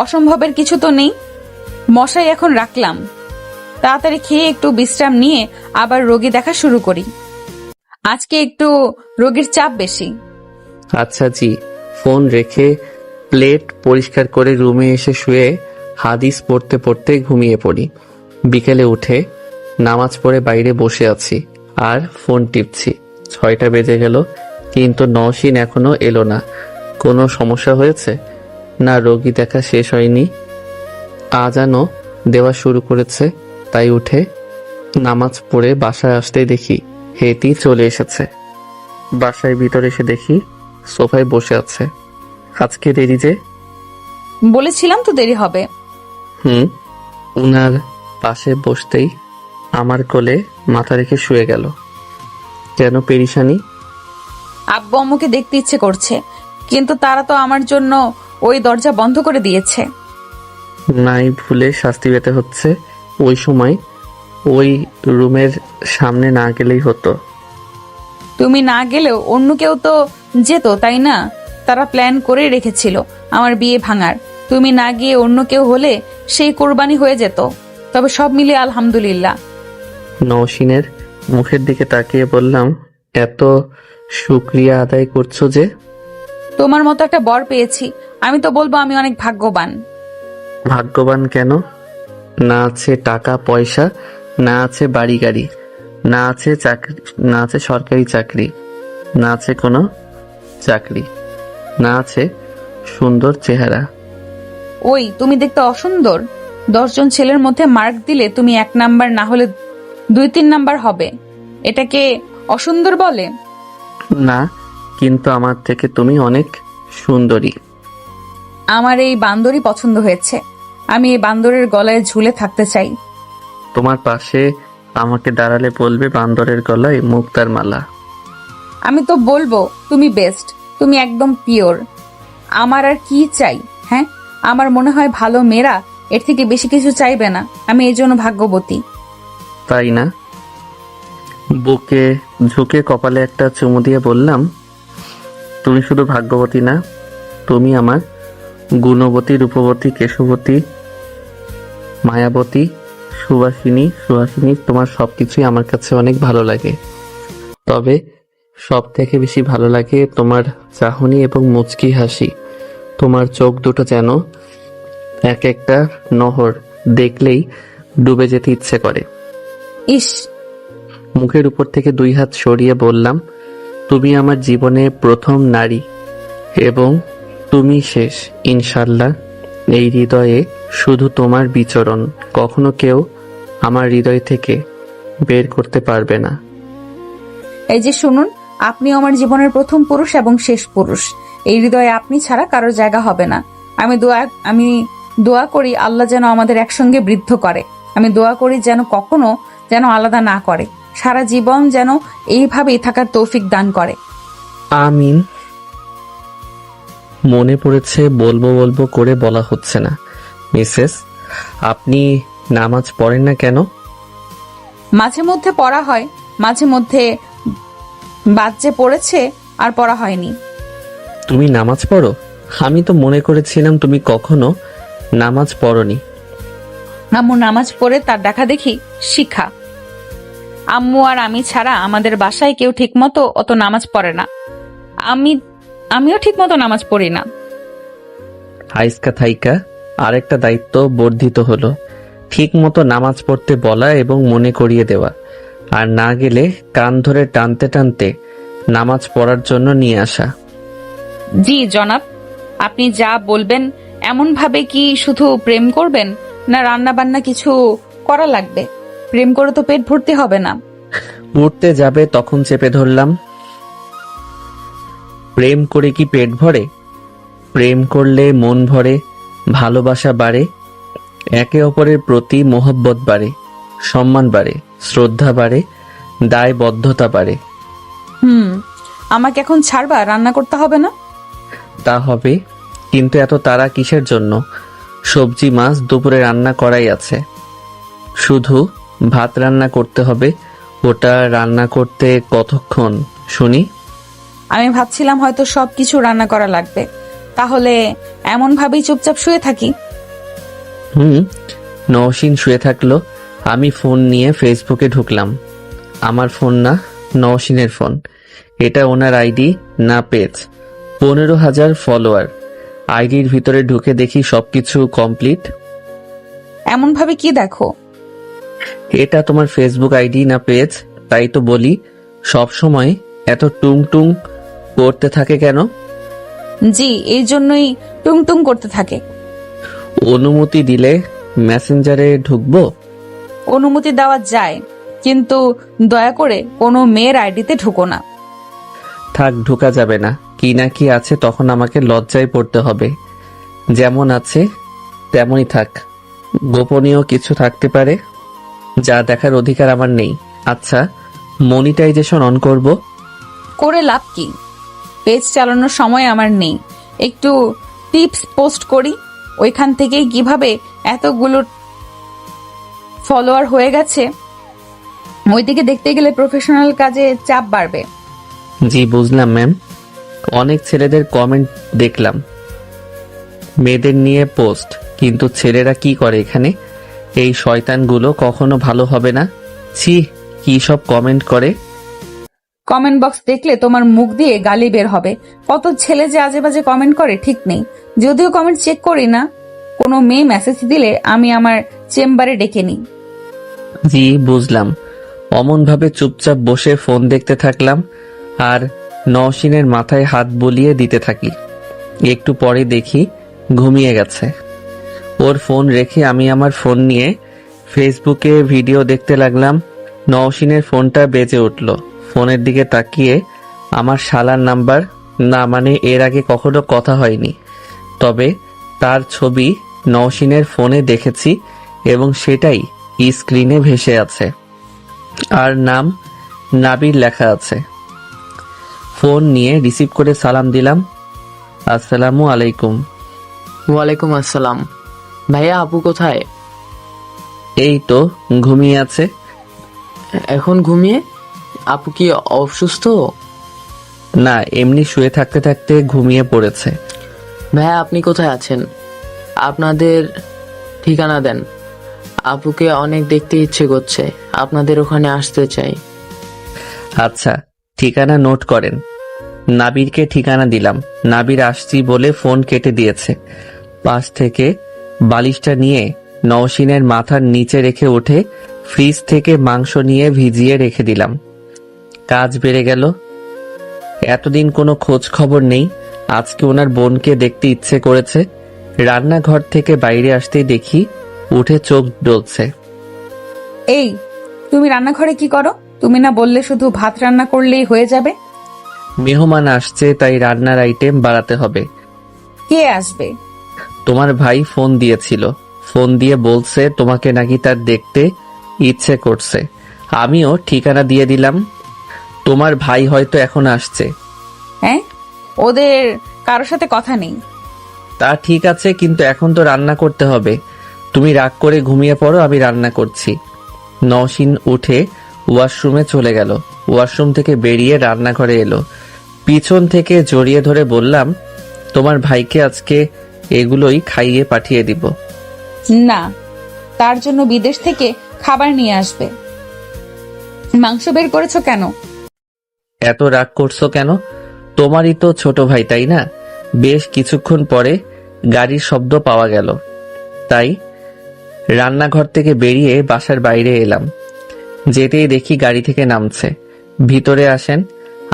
অসম্ভবের কিছু তো নেই। মশাই এখন রাখলাম, তাড়াতাড়ি খেয়ে একটু বিশ্রাম নিয়ে আবার রোগী দেখা শুরু করি। আজকে একটু রোগীর চাপ বেশি। আচ্ছা জি। ফোন রেখে প্লেট পরিষ্কার করে রুমে এসে শুয়ে হাদিস পড়তে পড়তে ঘুমিয়ে পড়ি। বিকেলে উঠে নামাজ পড়ে বাইরে বসে আছি আর ফোন টিপছি। 6টা বেজে গেল, কিন্তু নওশিন এখনো এলো না। কোনো সমস্যা হয়েছে? না, রোগী দেখা শেষ হয়নি। আজানও দেওয়া শুরু করেছে। তাই উঠে নামাজ পড়ে বাসায় আসতে দেখি হেতি চলে এসেছে। বাসায় ভিতরে এসে দেখি সোফায় বসে আছে। আজকে দেরি যে? বলেছিলাম তো দেরি হবে। উনার পাশে বসতেই আমার কোলে মাথা রেখে শুয়ে গেল। কেন পেরিশানি? আব্বু আম্মুকে দেখতে ইচ্ছে করছে, কিন্তু তারা তো আমার জন্য ওই দরজা বন্ধ করে দিয়েছে। নাই ভুলে শাস্তি পেতে হচ্ছে। ওই সময় ওই রুমের সামনে না গেলেই হতো। তুমি না গেলেও অন্য কেউ তো যেত, তাই না? তারা প্ল্যান করে রেখেছিল আমার বিয়ে ভাঙার, তুমি না গিয়ে অন্য কেউ হলে সেই কোরবানি হয়ে যেত। তবে সব মিলিয়ে আলহামদুলিল্লাহ। নওশিনের মুখের দিকে তাকিয়ে বললাম, এত শুক্রিয়া আদায় করছো যে? তোমার মতো একটা বর পেয়েছি, আমি তো বলবো আমি অনেক ভাগ্যবান। ভাগ্যবান কেন? না আছে টাকা পয়সা, না আছে বাড়ি গাড়ি, না আছে চাকরি, না আছে সরকারি চাকরি, না আছে কোনো চাকরি, না আছে সুন্দর চেহারা। ওই তুমি দেখতে অসুন্দর। 10 জন ছেলের মধ্যে মার্ক দিলে তুমি 1 নাম্বার, না হলে 2-3 নাম্বার হবে। এটাকে অসুন্দর বলে? না, কিন্তু আমার থেকে তুমি অনেক সুন্দরী। আমার এই বান্দরই পছন্দ হয়েছে। আমি এই বান্দরের গলায় ঝুলে থাকতে চাই। তোমার পাশে আমাকে দাঁড়ালে বলবে বান্দরের গলায় মুক্তার মালা। আমি তো বলবো তুমি বেস্ট, তুমি একদম পিওর। আমার আর কি চাই? হ্যাঁ, আমার মনে হয় ভালো মেয়েরা এর থেকে বেশি কিছু চাইবে না। আমি এই জন্য ভাগ্যবতী। তাই না? বুকে ঝুঁকে কপালে একটা চুমু দিয়ে বললাম, তুমি শুধু ভাগ্যবতী না, তুমি আমার গুণবতী, রূপবতী, কেশবতী, মায়াবতী, সুহাসিনী। তোমার সবকিছুই আমার কাছে অনেক ভালো লাগে। তবে সব থেকে বেশি ভালো লাগে তোমার চাহনি এবং মুচকি হাসি। তোমার চোখ দুটো যেন এক একটা নহর, দেখলেই ডুবে যেতে ইচ্ছে করে। ইস, মুখের উপর থেকে 2 হাত সরিয়ে বললাম, তুমি আমার জীবনে প্রথম নারী এবং তুমি শেষ। ইনশাল্লাহ এই হৃদয়ে শুধু তোমার বিচরণ, কখনো কেউ আমার হৃদয় থেকে বের করতে পারবে না। এই যে শুনুন, আপনি আমার জীবনের প্রথম পুরুষ এবং শেষ পুরুষ। এই হৃদয়ে আপনি ছাড়া কারোর জায়গা হবে না। আমি দোয়া করি আল্লাহ যেন আমাদের একসঙ্গে বৃদ্ধ করে। আমি দোয়া করি যেন কখনো যেন আলাদা না করে, সারা জীবন যেন এইভাবেই থাকার তৌফিক দান করে। আমিন। মনে পড়েছে বলবো করে বলা হচ্ছে না। মিসেস, আপনি নামাজ পড়েন না কেন? মাঝে মধ্যে পড়া হয়, মাঝে মধ্যে বাদ যে পড়েছে আর পড়া হয়নি। তুমি নামাজ পড়ো? আমি তো মনে করেছিলাম তুমি কখনো নামাজ পড়নি। আম্মু নামাজ পড়ে তার দেখা দেখি শিখা। আম্মু আর আমি ছাড়া আমাদের বাসায় কেউ ঠিকমতো অত নামাজ পড়ে না। আমিও ঠিকমতো নামাজ পড়ি না। হাইস্কা থাইকা আরেকটা দায়িত্ব বর্ধিত হলো, ঠিক মতো নামাজ পড়তে বলা এবং মনে করিয়ে দেওয়া। আর না গেলে কান ধরে টানতে টানতে নামাজ পড়ার জন্য নিয়ে আসা। জি জনাব, আপনি যা বলবেন এমন ভাবে কি শুধু প্রেম করবেন, না রান্না বান্না কিছু করা লাগবে? প্রেম করে তো পেট ভর্তি হবে না। উঠতে যাবে তখন চেপে ধরলাম। প্রেম করে কি পেট ভরে? প্রেম করলে মন ভরে, ভালোবাসা বাড়ে, একে অপরের প্রতি মোহব্বত বাড়ে, সম্মান বাড়ে, শ্রদ্ধা বাড়ে, দায়বদ্ধতা বাড়ে। আমাকে এখন ছাড়বা? রান্না করতে হবে না? তা হবে, কিন্তু এত তাড়া কিসের জন্য? সবজি মাছ দুপুরে রান্না করাই আছে, শুধু ভাত রান্না করতে হবে। ওটা রান্না করতে কতক্ষণ শুনি? আমি ভাবছিলাম হয়তো সবকিছু রান্না করা লাগবে, তাহলে এমন ভাবেই চুপচাপ শুয়ে থাকি। নওশিন শুয়ে থাকলো, আমি ফোন নিয়ে ফেসবুকে ঢুকলাম। আমার ফোন না, নওশিনের ফোন। এটা ওনার আইডি না পেজ। 15,000 ফলোয়ার। আইডির ভিতরে ঢুকে দেখি সবকিছু কমপ্লিট। এমন ভাবে কি দেখো? এটা তোমার ফেসবুক আইডি না পেজ? তাই তো বলি, সব সময় এত টুং টুং করতে থাকে কেন? জি, এই জন্যই টুংটুং করতে থাকে। অনুমতি দিলে মেসেঞ্জারে ঢুকবো? অনুমতি দেওয়া যায়, কিন্তু দয়া করে কোনো মেয়ের আইডিতে ঢুকো না। থাক, ঢোকা যাবে না। কি না কি আছে তখন আমাকে লজ্জায় পড়তে হবে। যেমন আছে তেমনই থাক। গোপনীয় কিছু থাকতে পারে, যা দেখার অধিকার আমার নেই। আচ্ছা, মনিটাইজেশন অন করব? করে লাভ কি? পেজ চালানোর সময় আমার নেই। একটু টিপস পোস্ট করি, ওইখান থেকেই কিভাবে এতগুলো ফলোয়ার হয়ে গেছে ওইদিকে দেখতে গেলে প্রফেশনাল কাজে চাপ বাড়বে। জি বুঝলাম ম্যাম। অনেক ছেলেদের কমেন্ট দেখলাম, মেয়েদের নিয়ে পোস্ট, কিন্তু ছেলেরা কি করে এখানে? এই শয়তানগুলো কখনো ভালো হবে না। ছি, কি সব কমেন্ট করে। কমেন্ট বক্স দেখলে তোমার মুখ দিয়ে গালি বের হবে। কত ছেলে যে আজে বাজে কমেন্ট করে ঠিক নেই। যদিও কমেন্ট চেক করি না, কোনো মেয়ে মেসেজ দিলে আমি আমার চেম্বারে ডেকে নিই। জি বুঝলাম। অমন ভাবে চুপচাপ বসে ফোন দেখতে থাকলাম আর নওশিনের মাথায় হাত বুলিয়ে দিতে থাকি। একটু পরে দেখি ঘুমিয়ে গেছে। ওর ফোন রেখে আমি আমার ফোন নিয়ে ফেসবুকে ভিডিও দেখতে লাগলাম। নওশিনের ফোনটা বেজে উঠল। ফোনের দিকে তাকিয়ে আমার শালার নাম্বার, না মানে এর আগে কখনো কথা হয়নি, তবে তার ছবি নওশিনের ফোনে দেখেছি এবং সেটাই স্ক্রিনে ভেসে আছে, আর নাম নাবির লেখা আছে। ফোন নিয়ে রিসিভ করে সালাম দিলাম, আসসালামু আলাইকুম। ওয়ালাইকুম আসসালাম। ভাইয়া, আপু কোথায়? এই তো ঘুমিয়ে আছে। এখন ঘুমিয়ে? আপু কি অসুস্থ? না, এমনি শুয়ে থাকতে থাকতে ঘুমিয়ে পড়েছে। ভাইয়া, আপনি কোথায় আছেন? আপনাদের ঠিকানা দেন। আপুকে অনেক দেখতে ইচ্ছে করছে, আপনাদের ওখানে আসতে চাই। আচ্ছা, ঠিকানা নোট করেন। নাবিরকে ঠিকানা দিলাম। নাবির আসছি বলে ফোন কেটে দিয়েছে। পাশ থেকে বালিশটা নিয়ে নওশিনের মাথার নিচে রেখে উঠে ফ্রিজ থেকে মাংস নিয়ে ভিজিয়ে রেখে দিলাম। কাজ বেড়ে গেল। এতদিন কোনো খোঁজ খবর নেই। আজকে ওনার বোনকে দেখতে ইচ্ছে করেছে। রান্নাঘর থেকে বাইরে আসতেই দেখি উঠে চোখ ডলছে। এই, তুমি রান্নাঘরে কি করো? তুমি না বললে শুধু ভাত রান্না করলেই হয়ে যাবে? মেহমান আসছে, তাই রান্নার আইটেম বাড়াতে হবে। কে আসবে? তোমার ভাই ফোন দিয়েছিল। ফোন দিয়ে বলছে তোমাকে নাকি তার দেখতে ইচ্ছে করছে। আমিও ঠিকানা দিয়ে দিলাম। তোমার ভাই হয়তো এখন আসছে। হ্যাঁ, ওদের কারোর সাথে কথা নেই। তা ঠিক আছে, কিন্তু এখন তো রান্না করতে হবে। তুমি রাগ করে ঘুমিয়ে পড়ো, আমি রান্না করছি। নওশিন উঠে ওয়াশরুমে চলে গেল। ওয়াশরুম থেকে বেরিয়ে রান্নাঘরে এলো। পিছন থেকে জড়িয়ে ধরে বললাম, তোমার ভাইকে আজকে এগুলোই খাইয়ে পাঠিয়ে দিব। না, তার জন্য বিদেশ থেকে খাবার নিয়ে আসবে। মাংস বের করেছো কেন? এত রাগ করছো কেন? তোমারই তো ছোট ভাই, তাই না? বেশ কিছুক্ষণ পরে গাড়ির শব্দ পাওয়া গেল, তাই রান্নাঘর থেকে বেরিয়ে বাসার বাইরে এলাম। যেতেই দেখি গাড়ি থেকে নামছে। ভিতরে আসেন।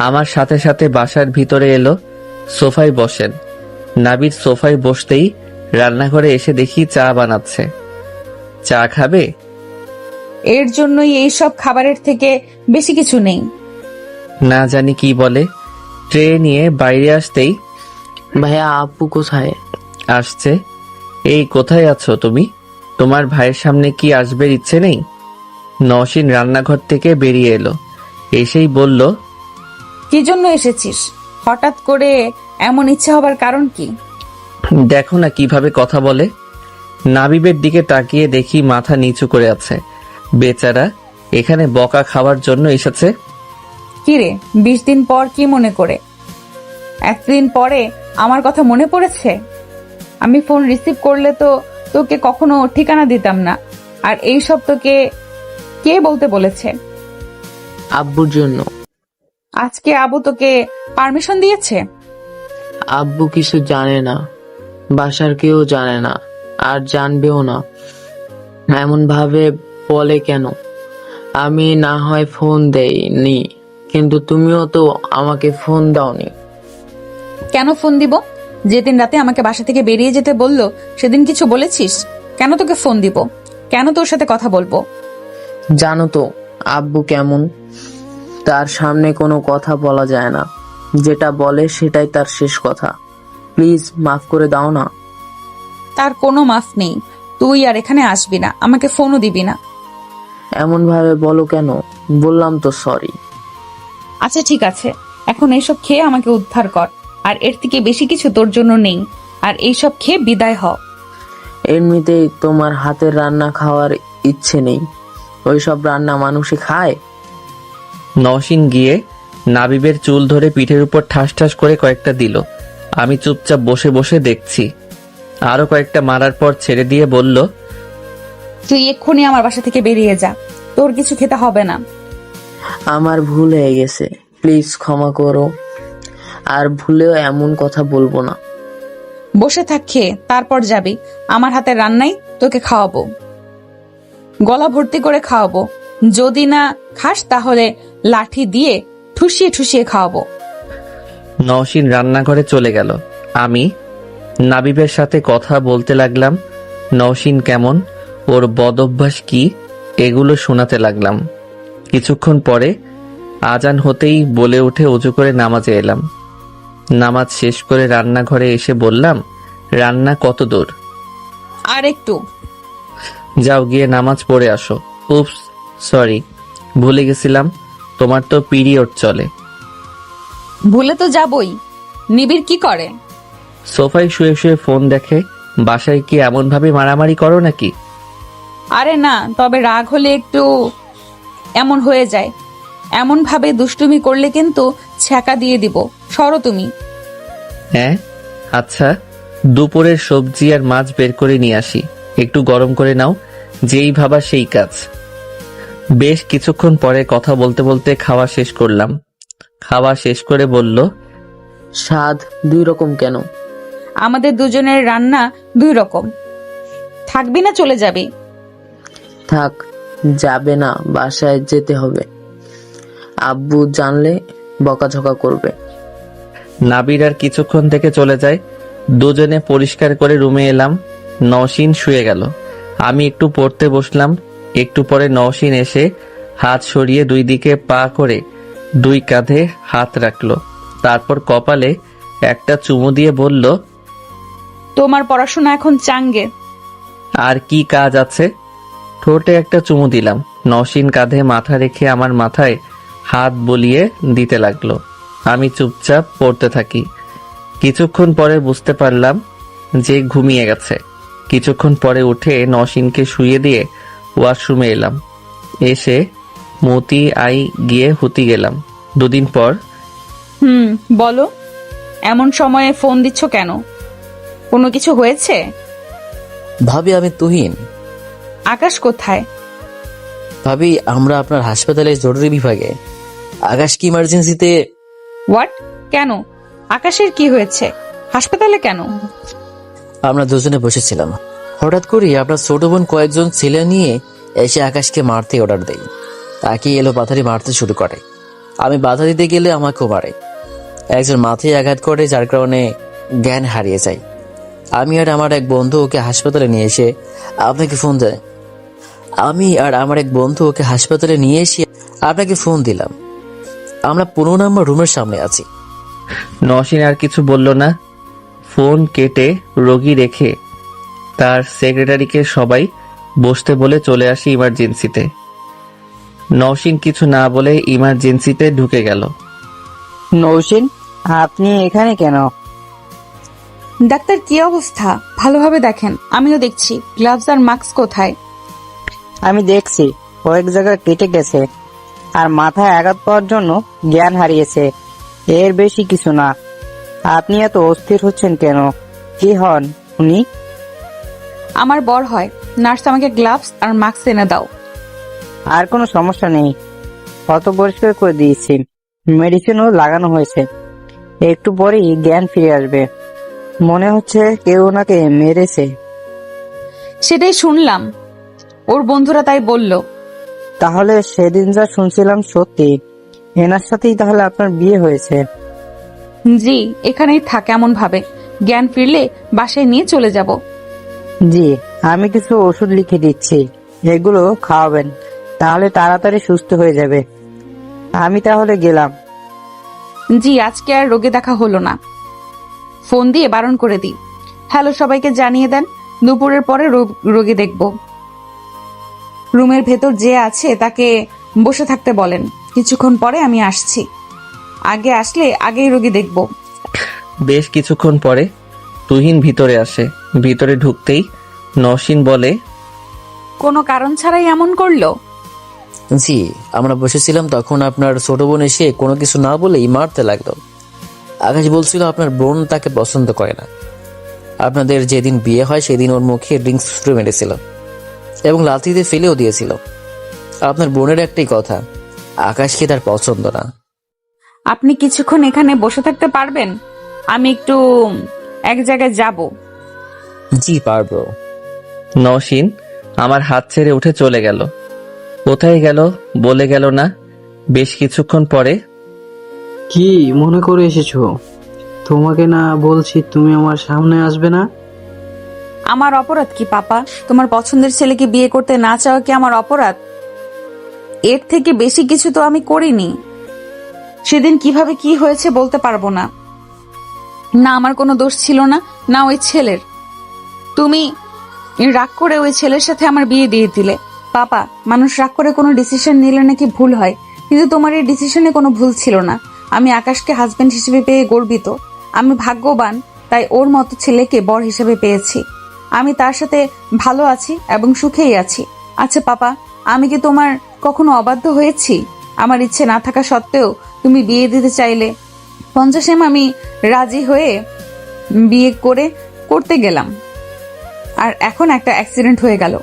আমার সাথে সাথে বাসার ভিতরে এলো। সোফায় বসেন। নাবির সোফায় বসতেই রান্নাঘরে এসে দেখি চা বানাচ্ছে। চা খাবে? এর জন্যই এইসব খাবারের থেকে বেশি কিছু নেই। না জানি কি বলে। ট্রে নিয়ে বাইরে আসতেই, ভাইয়া, আপু কোথায়? আসছে। এই কোথায় আছো তুমি? তোমার ভাইয়ের সামনে কি আসবে ইচ্ছে নেই? নওশিন রান্নাঘর থেকে বেরিয়ে এলো। এসেই বলল, কি জন্য এসেছিস? হঠাৎ করে এমন ইচ্ছা হবার কারণ কি? দেখো না কিভাবে কথা বলে। নাবিবের দিকে তাকিয়ে দেখি মাথা নিচু করে আছে। বেচারা এখানে বকা খাওয়ার জন্য এসেছে। কিরে, 20 দিন পর কি মনে করে? একদিন পরে আমার কথা মনে পড়েছে? আমি ফোন রিসিভ করলে তো তোকে কখনো ঠিকানা দিতাম না। আর এইসব তোকে কে বলতে বলেছে? আব্বুর জন্য। আজকে আবু তোকে পারমিশন দিয়েছে? আব্বু কিছু জানে না, বাসার কেউ জানে না, আর জানবেও না। এমন ভাবে বলে কেন? আমি না হয় ফোন দেইনি, কিন্তু তুমিও তো আমাকে ফোন দাওনি। কেন ফোন দিব? যেদিন রাতে আমাকে বাসা থেকে বেরিয়ে যেতে বললো সেদিন কিছু বলেছিস? কেন তোকে ফোন দিব? কেন তোর সাথে কথা বলবো? জানো তো আব্বু কেমন, তার সামনে কোনো কথা বলা যায় না। যেটা বলে সেটাই তার শেষ কথা। প্লিজ মাফ করে দাও না। তার কোনো মাফ নেই। তুই আর এখানে আসবি না, আমাকে ফোনও দিবি না। এমন ভাবে বলো কেন? বললাম তো সরি। আচ্ছা ঠিক আছে, এখন এইসব খেয়ে আমাকে উদ্ধার কর। আর এর থেকে বেশি কিছু তোর জন্য নেই। আর এইসব খেয়ে বিদায় হ। এমনিতেই তোমার হাতের রান্না খাওয়ার ইচ্ছে নেই। ওইসব রান্না মানুষে খায়? নওশিন গিয়ে নাবিবের চুল ধরে পিঠের উপর ঠাস ঠাস করে কয়েকটা দিল। আমি চুপচাপ বসে বসে দেখছি। আরো কয়েকটা মারার পর ছেড়ে দিয়ে বলল, তুই এক্ষুনি আমার বাসা থেকে বেরিয়ে যা, তোর কিছু খেতে হবে না। আমার ভুল হয়ে গেছে, প্লিজ ক্ষমা করো, আর ভুলেও এমন কথা বলবো না। বসে থাক, খেয়ে তারপর যাবি। আমার হাতের রান্নাই তোকে খাওয়াবো, গলা ভর্তি করে খাওয়াবো। যদি না খাস তাহলে লাঠি দিয়ে ঠুসিয়ে ঠুসিয়ে খাওয়াবো। নওশিন রান্নাঘরে চলে গেল। আমি নাবিবের সাথে কথা বলতে লাগলাম। নওশিন কেমন, ওর বদ অভ্যাস কি, এগুলো শোনাতে লাগলাম। কিছুক্ষণ পরে আজান হতেই বলে উঠে অজু করে নামাজে এলাম। নামাজ শেষ করে রান্নাঘরে এসে বললাম, রান্না কত দূর? আর একটু। যাও গিয়ে নামাজ পড়ে আসো। উপস, সরি, ভুলে গেছিলাম, তোমার তো পিরিয়ড চলে। ভুলে তো যাবই। নিবিড় কি করে? সোফায় শুয়ে শুয়ে ফোন দেখে। বাসায় কি এমন ভাবে মারামারি করো নাকি? আরে না, তবে রাগ হলে একটু এমন হয়ে যায়। এমন ভাবে দুষ্টুমি করলে কিন্তু ছ্যাঁকা দিয়ে দিব। সরো তুমি। হ্যাঁ আচ্ছা, দুপুরের সবজি আর মাছ বের করে নিয়ে আসি, একটু গরম করে নাও। যেই ভাবা সেই কাজ। বেশ কিছুক্ষণ পরে কথা বলতে বলতে খাওয়া শেষ করলাম। খাওয়া শেষ করে বলল, স্বাদ দুই রকম কেন? আমাদের দুজনের রান্না দুই রকম। থাকবি না চলে যাবি? থাক, যাবে না, বাসায় যেতে হবে। আব্বু জানলে বকাঝকা করবে। নাবির আর কিছুক্ষণ থেকে চলে যায়। দুজনে পরিষ্কার করে রুমে এলাম। নওশিন শুয়ে গেল। আমি একটু পড়তে বসলাম। একটু পরে নওশিন এসে হাত সরিয়ে দুই দিকে পা করে দুই কাঁধে হাত রাখলো। তারপর কপালে একটা চুমু দিয়ে বলল, তোমার পড়াশোনা এখন চাঙ্গে। আর কি কাজ আছে? ঠোঁটে একটা চুমু দিলাম। নওশিন কাঁধে মাথা রেখে আমার মাথায় হাত বলিয়ে দিতে লাগলো। আমি চুপচাপ পড়তে থাকি। কিছুক্ষণ পরে বুঝতে পারলাম যে ঘুমিয়ে গেছে। কিছুক্ষণ পরে উঠে নওশিনকে শুইয়ে দিয়ে ওয়াশরুমে এলাম। এসে মতি আই গিয়ে হুতি গেলাম। দুদিন পর। বলো, এমন সময়ে ফোন দিচ্ছ কেন? কোনো কিছু হয়েছে? ভাবি আমি তুহিন। আকাশ কোথায়? ভাবি আমরা আপনার হাসপাতালের জরুরি বিভাগে। আকাশ কি ইমার্জেন্সিতে। হোয়াট? কেন? আকাশের কি হয়েছে? হাসপাতালে কেন? আমরা দুজনে বসেছিলাম, হঠাৎ করে আপনার ছোট বোন কয়েকজন ছেলে নিয়ে এসে আকাশকে মারতে অর্ডার দেয়। তাকে এলো পাথারি মারতে শুরু করে। আমি বাধা দিতে গেলে আমাকেও মারে। একজন মাথায় আঘাত করে, যার কারণে জ্ঞান হারিয়ে যায়। আমি আর আমার এক বন্ধু ওকে হাসপাতালে নিয়ে এসে আপনাকে ফোন দেয়। আমি আর আমার এক বন্ধু ওকে হাসপাতালে নিয়ে এসে আপনাকে ফোন দিলাম। আমরা 15 নম্বর রুমের সামনে আছি। নওশিন আর কিছু বলল না। ফোন কেটে রোগী রেখে তার সেক্রেটারিকে সবাই বসতে বলে চলে আসি ইমার্জেন্সিতে। নওশিন কিছু না বলে ইমার্জেন্সিতে ঢুকে গেল। নৌশিন, আপনি এখানে কেন? ডাক্তার কি অবস্থা? ভালোভাবে দেখেন। আমিও দেখছি। গ্লাভস আর মাস্ক কোথায়? আমি দেখছি কয়েক জায়গায় কেটে গেছে আর মাথায় আঘাত পাওয়ার জন্য জ্ঞান হারিয়েছে। এর বেশি কিছু না। আপনি এত অস্থির হচ্ছেন কেন? কি হন উনি? আমার বর হয়। নার্স, আমাকে গ্লাভস আর মাস্ক এনে দাও। আর কোনো সমস্যা নেই, কত পরিষ্কার করে দিয়েছি, মেডিসিনও লাগানো হয়েছে। একটু পরেই জ্ঞান ফিরে আসবে। মনে হচ্ছে কেউ ওনাকে মেরেছে। সেটাই শুনলাম, ওর বন্ধুরা তাই বলল। তাহলে সেদিন যা শুনছিলাম সত্যি? এনার সাথেই তাহলে আপনার বিয়ে হয়েছে? জি, এখানেই থাক এমন ভাবে। জ্ঞান ফিরলে বাসায় নিয়ে চলে যাব। জি, আমি কিছু ওষুধ লিখে দিচ্ছি, এগুলো খাওয়াবেন, তাহলে তাড়াতাড়ি সুস্থ হয়ে যাবে। আমি তাহলে গেলাম। জি, আজকে আর রোগে দেখা হলো না। ফোন দিয়ে বারণ করে দিই। হ্যালো সবাইকে জানিয়ে দেন, দুপুরের পরে রোগী দেখব। রুমের ভেতর যে আছে তাকে বসে থাকতে বলেন। কিছুক্ষণ পরে আমি আসছি। আগে আসলে আগেই রোগী দেখব। বেশ কিছুক্ষণ পরে তুহিন ভিতরে আসে। ভিতরে ঢুকতেই নওশিন বলে, কোনো কারণ ছাড়াই এমন করলো? জি, আমরা বসেছিলাম, তখন আপনার ছোট বোন এসে কোনো কিছু না বলেই মারতে লাগলো। আকাশ বলছিল আপনার বোন তাকে পছন্দ করে না। আপনাদের যেদিন বিয়ে হয় সেদিন ওর মুখে ড্রিঙ্কস ছুঁড়ে মেরেছিল এবং লাথিতে ফেলেও দিয়েছিল। আপনার বোনের একটাই কথা, আকাশকে তার পছন্দ না। আপনি কিছুক্ষণ এখানে বসে থাকতে পারবেন? আমি একটু এক জায়গায় যাব। জি পারবো। নওশিন আমার হাত ছেড়ে উঠে চলে গেল। কোথায় গেল বলে গেল না। বেশ কিছুক্ষণ পরে, কি মনে করে এসেছো? তোমাকে না বলছি তুমি আমার সামনে আসবে না? আমার অপরাধ কি পাপা? তোমার পছন্দের ছেলেকে বিয়ে করতে না চাওয়া কি আমার অপরাধ? এর থেকে বেশি কিছু তো আমি করিনি। সেদিন কিভাবে কি হয়েছে বলতে পারবো না। না আমার কোনো দোষ ছিল না, না ওই ছেলের। তুমি রাগ করে ওই ছেলের সাথে আমার বিয়ে দিয়ে দিলে। পাপা, মানুষ রাগ করে কোনো ডিসিশন নিলে নাকি ভুল হয়, কিন্তু তোমার এই ডিসিশনে কোনো ভুল ছিল না। আমি আকাশকে হাজবেন্ড হিসেবে পেয়ে গর্বিত। আমি ভাগ্যবান, তাই ওর মতো ছেলেকে বর হিসেবে পেয়েছি। আমি তার সাথে ভালো আছি এবং সুখেই আছি। আচ্ছা পাপা, আমি কি তোমার কখনো অবাধ্য হয়েছি? আমার ইচ্ছে না থাকা সত্ত্বেও তুমি বিয়ে দিতে চাইলে। 50 আমি রাজি হয়ে বিয়ে করতে গেলাম, আর এখন একটা অ্যাক্সিডেন্ট হয়ে গেল।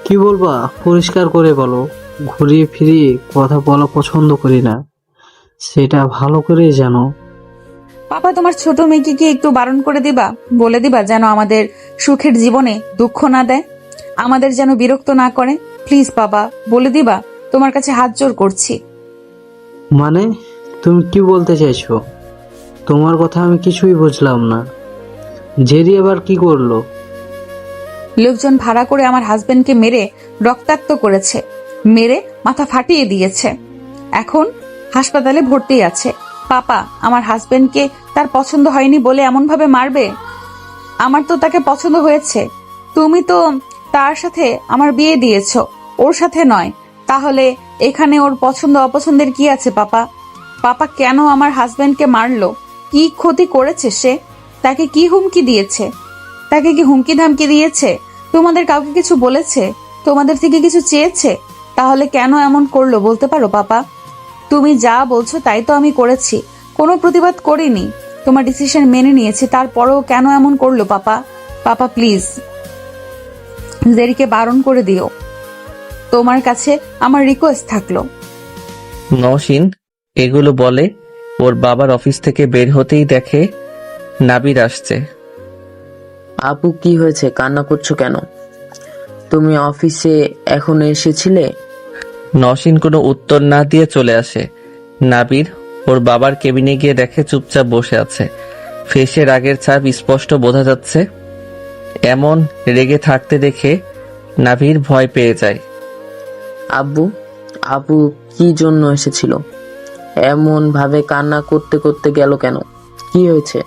কি বলবা পরিষ্কার করে বলো। ঘুরিয়ে ফিরিয়ে কথা বলা পছন্দ করি না, সেটা ভালো করে জানো। পাপা, তোমার ছোট মেয়েকে কি একটু বারণ করে দিবা? বলে দিবা যেন আমাদের সুখের জীবনে দুঃখ না দেয়, আমাদের যেন বিরক্ত না করে। প্লিজ বাবা, বলে দিবা? তোমার কাছে হাত জোর করছি। মানে তুমি কি বলতে চাইছো? তোমার কথা আমি কিছুই বুঝলাম না। জেরি আবার কি করলো? লোকজন ভাড়া করে আমার হাজবেন্ডকে মেরে রক্তাক্ত করেছে, মেরে মাথা ফাটিয়ে দিয়েছে। এখন হাসপাতালে ভর্তি আছে। পাপা, আমার হাজবেন্ডকে তার পছন্দ হয়নি বলে এমন ভাবে মারবে? আমার তো তাকে পছন্দ হয়েছে। তুমি তো তার সাথে আমার বিয়ে দিয়েছো, ওর সাথে নয়। তাহলে এখানে ওর পছন্দ অপছন্দের কি আছে পাপা? পাপা কেন আমার হাজবেন্ডকে মারলো? কি ক্ষতি করেছে সে? তাকে কি হুমকি দিয়েছে? তাকে কি হুমকি ধামকি দিয়েছে? তোমাদের কাউকে কিছু বলেছে? তোমাদের থেকে কিছু চেয়েছে? তাহলে কেন এমন করলো বলতে পারো পাপা? তুমি যা বলছো তাই তো আমি করেছি, কোনো প্রতিবাদ করিনি। তোমার ডিসিশন মেনে নিয়েছি, তারপরেও কেন এমন করলো পাপা? পাপা প্লিজ, জেরিকে বারণ করে দিও। তোমার কাছে আমার রিকোয়েস্ট থাকলো। নওশিন এগুলো বলে ওর বাবার অফিস থেকে বের হতেই দেখে নাবির আসছে। আপু কি হয়েছে, কান্না করছো কেন? তুমি অফিসে এখন এসেছিলে? নওশিন কোনো উত্তর না দিয়ে চলে আসে। নাবির ওর বাবার কেবিনে গিয়ে দেখে চুপচাপ বসে আছে। ফেসের আগের ছাপ স্পষ্ট বোঝা যাচ্ছে। এমন রেগে থাকতে দেখে নাবির ভয় পেয়ে যায়। আব্বু, আপু কি জন্য এসেছিল? এমন ভাবে কান্না করতে করতে গেল কেন? কি হয়েছে?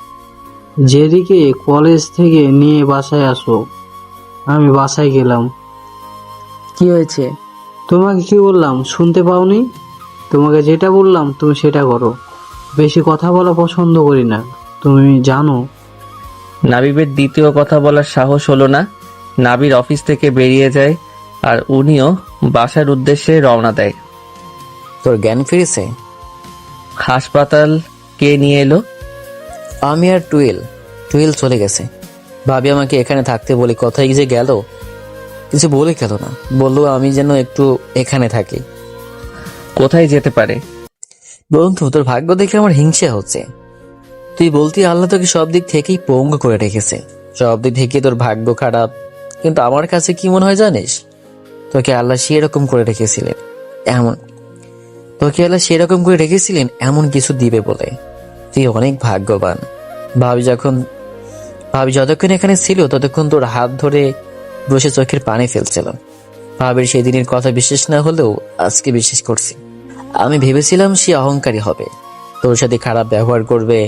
জেরিকে কলেজ থেকে নিয়ে বাসায় আসো। আমি বাসায় গেলাম। কি হয়েছে? তোমাকে কি বললাম শুনতে পাওনি? তোমাকে যেটা বললাম তুমি সেটা করো। বেশি কথা বলা পছন্দ করি না, তুমি জানো। নাবিবের দ্বিতীয় কথা বলার সাহস হলো না। নাবির অফিস থেকে বেরিয়ে যায় আর উনিও বাসার উদ্দেশ্যে রওনা দেয়। তোর জ্ঞান ফিরেছে? হাসপাতাল কে নিয়ে এলো? আমি আর টুয়েল চলে গেছে। ভাবি আমাকে এখানে থাকতে বলে কোথায় যে গেল, কিছু বলে গেল না। বললো আমি যেন একটু এখানে থাকি। কোথায় যেতে পারে? বন্ধু, তোর ভাগ্য দেখে আমার হিংসা হচ্ছে। তুই বলতি আল্লাহ তোকে সব দিক থেকেই পঙ্গু করে রেখেছে, সব দিক থেকে তোর ভাগ্য খারাপ। কিন্তু আমার কাছে কি মনে হয় জানিস, তোকে আল্লাহ সেরকম করে রেখেছিলেন এমন কিছু দিবে বলে। তুই অনেক ভাগ্যবান। ভাবি যতক্ষণ এখানে ছিল ততক্ষণ তোর হাত ধরে বসে চোখের পানি ফেলছিল। ভাবির সেদিনের কথা বিশ্বাস না হলেও আজকে বিশ্বাস করছি। আমি ভেবেছিলাম সে অহংকারী হবে, তোর সাথে খারাপ ব্যবহার করবে,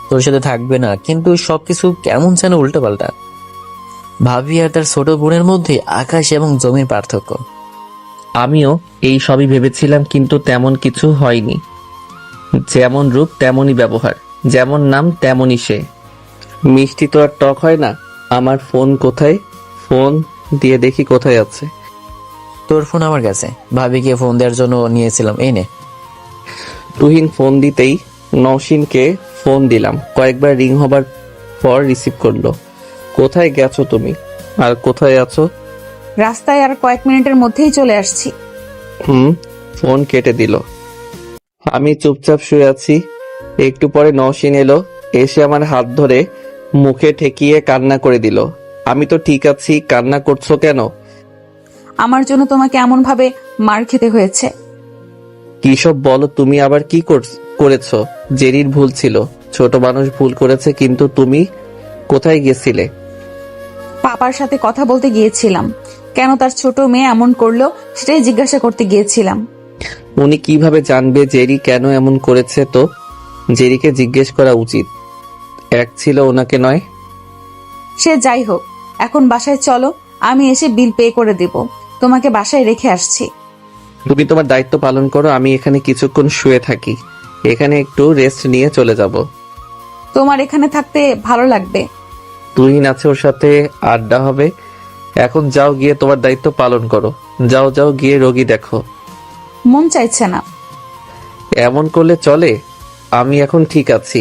তোর সাথে থাকবে না, কিন্তু সবকিছু কেমন যেন উল্টোপাল্টা। ভাবি আর তার ছোট বোনের মধ্যে আকাশ এবং জমির পার্থক্য। আমিও এই সবই ভেবেছিলাম, কিন্তু তেমন কিছু হয়নি। যেমন রূপ তেমনই ব্যবহার, যেমন নাম তেমনই সে। মিষ্টি তো আর টক হয় না। আমার ফোন কোথায়? ফোন দিয়ে দেখি কোথায় আছে। তোর ফোন আমার কাছে, ভাবিকে ফোন দেওয়ার জন্য নিয়েছিলাম, এই নে। তুহিন ফোন দিতেই নওশিনকে ফোন দিলাম। কয়েকবার রিং হবার পর রিসিভ করলো। কোথায় গেছো তুমি? আর কোথায় আছো? রাস্তায় আর কয়েক মিনিটের মধ্যেই চলে আসছি। ফোন কেটে দিল। আমি চুপচাপ শুয়ে আছি। একটু পরে নওশিন এলো, এসে আমার হাত ধরে মুখে ঠেকিয়ে কান্না করে দিল। আমি তো ঠিক আছি, কান্না করছো কেন? আমার জন্য তোমাকে এমন ভাবে মার খেতে হয়েছে। কি সব বলো তুমি? আবার কি করেছো? জেরির ভুল ছিল, ছোট মানুষ ভুল করেছে, কিন্তু তুমি কোথায় গেছিলে? পাপার সাথে কথা বলতে গিয়েছিলাম। কেন তার ছোট মেয়ে এমন করলো সেটাই জিজ্ঞাসা করতে গিয়েছিলাম। উনি কিভাবে জানবে জেরি কেন এমন করেছে? তো জেরিকে জিজ্ঞেস করা উচিত। এক ছিল ওনাকে নয়। সে যাই হোক, এখন বাসায় চলো, আমি এসে বিল পে করে দেব। তোমাকে বাসায় রেখে আসছি। তুমি তোমার দায়িত্ব পালন করো, আমি এখানে কিছুক্ষণ শুয়ে থাকি। এখানে একটু রেস্ট নিয়ে চলে যাব। তোমার এখানে থাকতে ভালো লাগবে। তুহিন আছে, ওর সাথে আড্ডা হবে। এখন যাও, গিয়ে তোমার দায়িত্ব পালন করো। যাও যাও, গিয়ে রোগী দেখো। মন চাইছে না। এমন করলে চলে? আমি এখন ঠিক আছি,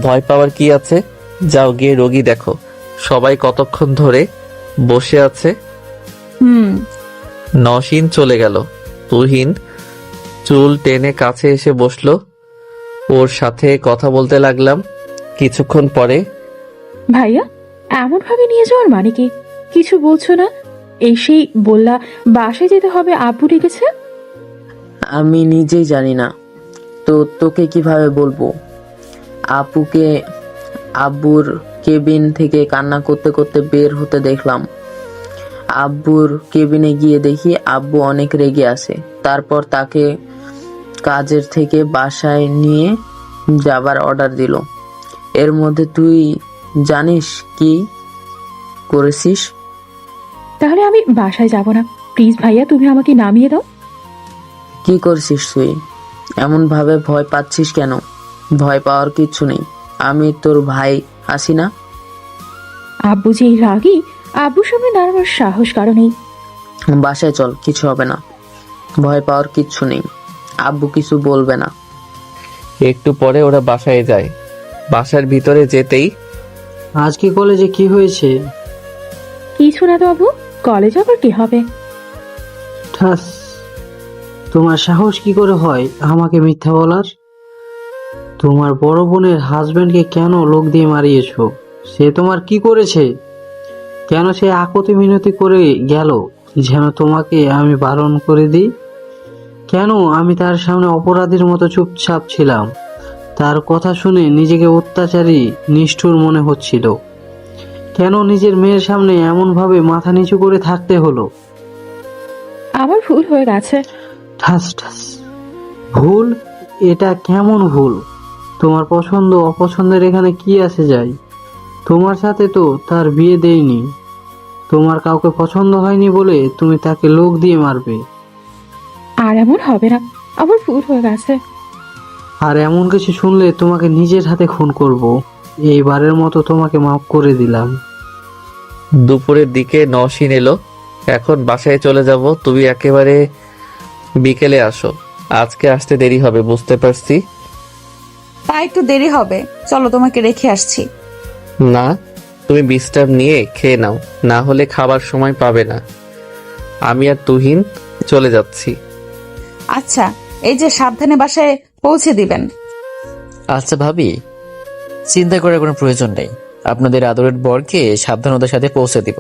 ভয় পাওয়ার কি আছে? যাও গিয়ে রোগী দেখো। সবাই কতক্ষণ ধরে বসে আছে। নওশিন চলে গেল। তুহিন চুল টেনে কাছে এসে বসলো। ওর সাথে কথা বলতে লাগলাম। কিছুক্ষণ পরে, ভাইয়া, এমন ভাবে নিয়ে যাওয়ার মানে কি? কিছু বলছো না? এসেই বললা বাসায় যেতে হবে, আব্বু ডেকেছে। আমি নিজেই জানি না তো তোকে কিভাবে বলবো। আপুকে আব্বুর কেবিন থেকে কান্না করতে করতে বের হতে দেখলাম। আব্বুর কেবিনে গিয়ে দেখি আব্বু অনেক রেগে আছে। তারপর তাকে কাজের থেকে বাসায় নিয়ে যাবার অর্ডার দিল। এর মধ্যে তুই জানিস কি করেছিস? তাহলে আমি বাসায় যাব না। প্লিজ ভাইয়া, তুমি আমাকে নামিয়ে দাও। কি করছিস তুই? এমন ভাবে ভয় পাচ্ছিস কেন? ভয় পাওয়ার কিচ্ছু নেই, আমি তোর ভাই আছি না? আব্বু যেই রাগী, আব্বুর সামনে দাঁড়ানোর সাহস কারো নেই। বাসায় চল, কিছু হবে না, ভয় পাওয়ার কিচ্ছু নেই, আব্বু কিছু বলবে না। একটু পরে ওরা বাসায় যায়। বাসার ভিতরে যেতেই, আজকে কলেজে কি হয়েছে? কিছু না তো আব্বু, কলেজ আবার কি হবে? ঠাস, তোমার সাহস কি করে হয় আমাকে মিথ্যা বলার? তোমার বড় বোনের হাজবেন্ডকে কেন লোক দিয়ে মারিয়েছো? সে তোমার কি করেছে? কেন সে আকুতি মিনতি করে গেল যেন তোমাকে আমি বারণ করে দিই? কেন আমি তার সামনে অপরাধীর মতো চুপচাপ ছিলাম? তার কথা শুনে নিজেকে অত্যাচারী, নিষ্ঠুর মনে হচ্ছিল। কেন নিজের মেয়ের সামনে এমন ভাবে মাথা নিচু করে থাকতে হলো? আমার ভুল হয়ে গেছে। ঠাস ঠাস। ভুল? এটা কেমন ভুল? তোমার পছন্দ অপছন্দের এখানে কি আসে যায়? তোমার সাথে তো তার বিয়ে দেয়নি। তোমার কাউকে পছন্দ হয়নি বলে তুমি তাকে লোক দিয়ে মারবে? আর এমন হবে না, আমার ভুল হয়ে গেছে। আর এমন কিছু শুনলে তোমাকে নিজের হাতে খুন করব। এইবারের মতো তোমাকে মাফ করে দিলাম। দুপুরের দিকে নওশিন এলো। এখন বাসায় চলে যাব, তুমি একেবারে বিকেলে আসো। আজকে আসতে দেরি হবে, বুঝতে পারছি। তা একটু দেরি হবে, চলো তোমাকে রেখে আসছি। না, তুমি বিশ্রাম নিয়ে খেয়ে নাও, না হলে খাবার সময় পাবে না। আমি আর তুহিন চলে যাচ্ছি। আচ্ছা, এই যে সাবধানে বাসায় পৌঁছে দিবেন। আচ্ছা ভাবি, চিন্তা করার কোনো প্রয়োজন নেই। আপনাদের আদরের বরকে সাবধানতার সাথে পৌঁছে দিব।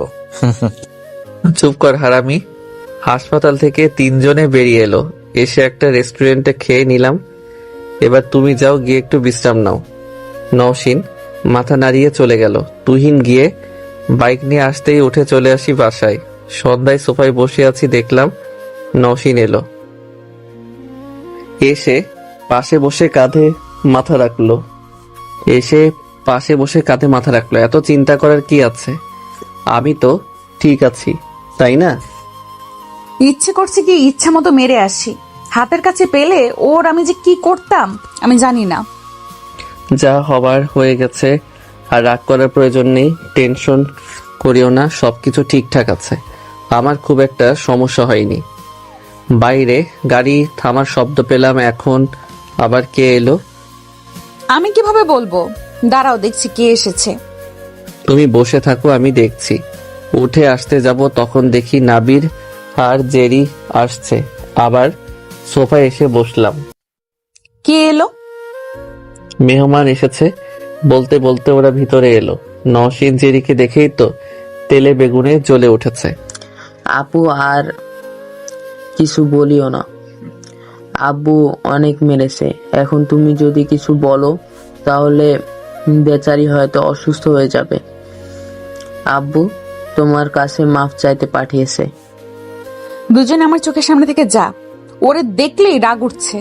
চুপ কর হারামি। হাসপাতাল থেকে 3 জনে বেরিয়ে এলো। এসে একটা রেস্টুরেন্টে খেয়ে নিলাম। এবার তুমি যাও, গিয়ে একটু বিশ্রাম নাও। নওশিন মাথা নাড়িয়ে চলে গেল। তুহিন গিয়ে বাইক নিয়ে আসতেই উঠে চলে আসি বাসায়। সন্ধ্যায় সোফায় বসে আছি, দেখলাম নওশিন এলো। এসে পাশে বসে কাঁধে মাথা রাখলো। এত চিন্তা করার কি আছে? আমি তো ঠিক আছি, তাই না? ইচ্ছে করছে কি ইচ্ছা মতো মেরে আসি। হাতের কাছে পেলে ওর আমি যে কি করতাম আমি জানি না। যা হবার হয়ে গেছে, আর রাগ করার প্রয়োজন নেই। টেনশন করিও না, সবকিছু ঠিকঠাক আছে। আমার খুব একটা সমস্যা হয়নি। বাইরে গাড়ি থামার শব্দ পেলাম। এখন আবার কে এলো? আমি কিভাবে বলবো? দাঁড়াও, দেখছি কে এসেছে। তুমি বসে থাকো, আমি দেখছি। উঠে আসতে যাব তখন দেখি নাবির আর জেরি আসছে। আবার সোফায় এসে বসলাম। কে এলো? মেহমান এসেছে বলতে বলতে ওরা ভিতরে এলো। নওশীন জেরিকে দেখেই তো তেলে বেগুনে জ্বলে উঠেছে। আপু আর কিছু বলিও না, আব্বু অনেক মেরেছে। এখন তুমি যদি কিছু বলো তাহলে বেচারি হয়তো অসুস্থ হয়ে যাবে। আব্বু তোমার কাছে মাফ চাইতে পাঠিয়েছে। দুজনে আমার চোখের সামনে থেকে যা, ওরে দেখলেই রাগ উঠছে।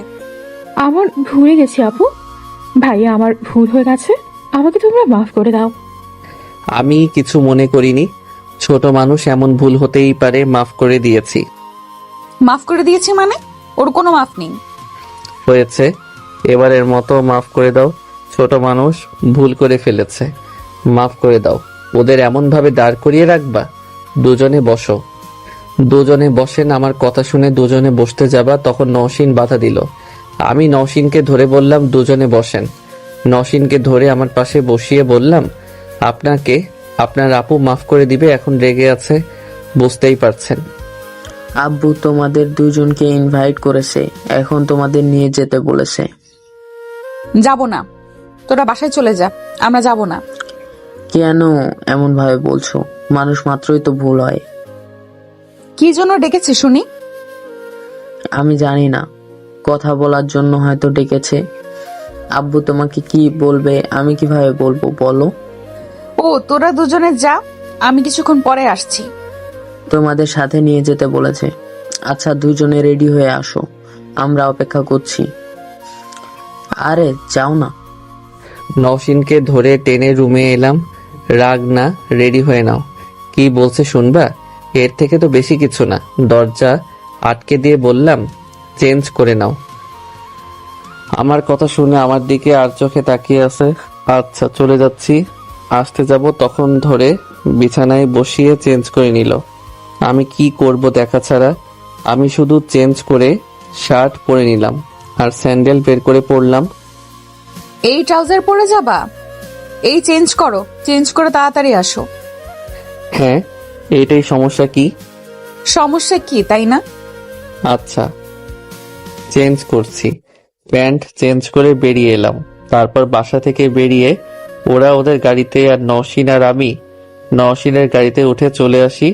আমার ভুলে গেছি আপু, ভাইয়া আমার ভুল হয়ে গেছে, আমাকে তোমরা মাফ করে দাও। আমি কিছু মনে করিনি, ছোট মানুষ, এমন ভুল হতেই পারে, মাফ করে দিয়েছি। মাফ করে দিয়েছি মানে? ওর কোনো মাফ নেই। হয়েছে, এবারের মতো মাফ করে দাও। ছোট মানুষ, ভুল করে ফেলেছে, মাফ করে দাও। ওদের এমন ভাবে দাঁড় করিয়ে রাখবা? দুজনে বসো। দুজনে বসেন। আমার কথা শুনে দুজনে বসতে যাবা, তখন নওশীন বাধা দিল। আমি নওশীনকে ধরে বললাম দুজনে বসেন। নওশীনকে ধরে আমার পাশে বসিয়ে বললাম, আপনাকে আপনার আপু মাফ করে দিবে, এখন রেগে আছে, বুঝতেই পারছেন। আব্বু তোমাদের দুজনকে ইনভাইট করেছে, এখন তোমাদের নিয়ে যেতে বলেছে। যাব না, তোরা বাসায় চলে যা, আমরা যাব না। কেন এমন ভাবে বলছো? মানুষ মাত্রই তো ভুল হয়। কি জন্য ডেকেছে শুনি? আমি জানি না, কথা বলার জন্য হয়তো ডেকেছে। আব্বু তোমাকে কি বলবে আমি কিভাবে বলবো বলো? ও, তোরা দুজনে যা, আমি কিছুক্ষণ পরে আসছি। তোমাদের সাথে নিয়ে যেতে বলেছে। আচ্ছা দুজনে রেডি হয়ে আসো, আমরা অপেক্ষা করছি। আরে যাও না। নওশীনকে ধরে টেনে রুমে এলাম। রাগ না, রেডি হয়ে নাও। কি বলছে শুনবা? এর থেকে তো বেশি কিছু না। দরজা আটকে দিয়ে বললাম, চেঞ্জ করে নাও। আমার কথা শুনে আমার দিকে আর চোখে তাকিয়ে আছে। আচ্ছা চলে যাচ্ছি। আসতে যাব তখন ধরে বিছানায় বসিয়ে চেঞ্জ করে নিল। আমি কি করব দেখা ছাড়া। আমি শুধু চেঞ্জ করে শার্ট পরে নিলাম আর স্যান্ডেল বের করে পরলাম। এই ট্রাউজার পরে যাবা? এই চেঞ্জ করো, চেঞ্জ করে তাড়াতাড়ি আসো। হ্যাঁ, এইটাই সমস্যা। কি সমস্যা কি, তাই না? আচ্ছা চেঞ্জ করছি। প্যান্ট চেঞ্জ করে বেরিয়ে এলাম। তারপর বাসা থেকে বেরিয়ে ওরা ওদের গাড়িতে আর নওশীন আর আমি নওশীনের গাড়িতে উঠে চলে আসি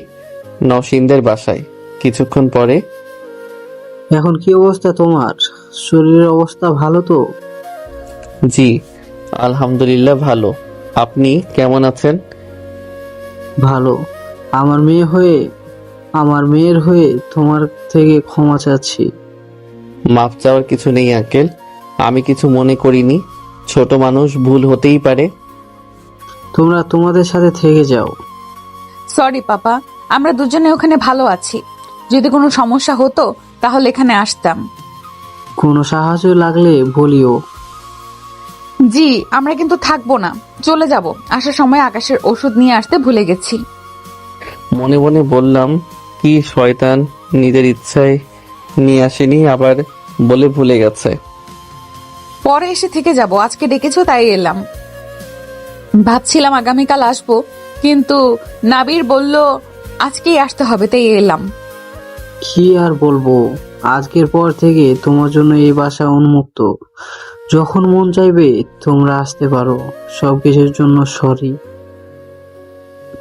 নওশীনদের বাসায়। কিছুক্ষণ পরে, এখন কি অবস্থা তোমার? শরীরের অবস্থা ভালো তো? জি আলহামদুলিল্লাহ ভালো। আপনি কেমন আছেন? ভালো। আমার মেয়ের হয়ে তোমার থেকে ক্ষমা চাচ্ছি। মাফ চাওয়ার কিছু নেই আঙ্কেল, আমি কিছু মনে করিনি। ছোট মানুষ, ভুল হতেই পারে। তোমরা তোমাদের সাথে থেকে যাও। সরি পাপা, আমরা দুজনে ওখানে ভালো আছি। যদি কোনো সমস্যা হতো তাহলে এখানে আসতাম। কোনো সাহায্য লাগলে বলিও। জি, আমরা কিন্তু থাকবো না, চলে যাব। আসার সময় আকাশের ওষুধ নিয়ে আসতে ভুলে গেছি। মনে মনে বললাম, কি শয়তান, নিজের ইচ্ছায় নিয়ে আসেনি, আবার বলে ভুলে গেছে। পরে এসে থেকে যাব, আজকে ডেকেছো তাই এলাম। ভাবছিলাম আগামীকাল আসবো, কিন্তু নাবির বলল আজকেই আসতে হবে, তাই এলাম। কি আর বলবো, আজকের পর থেকে তোমার জন্য এই বাসা উন্মুক্ত। যখন মন চাইবে তোমরা আসতে পারো। সবকিছুর জন্য সরি।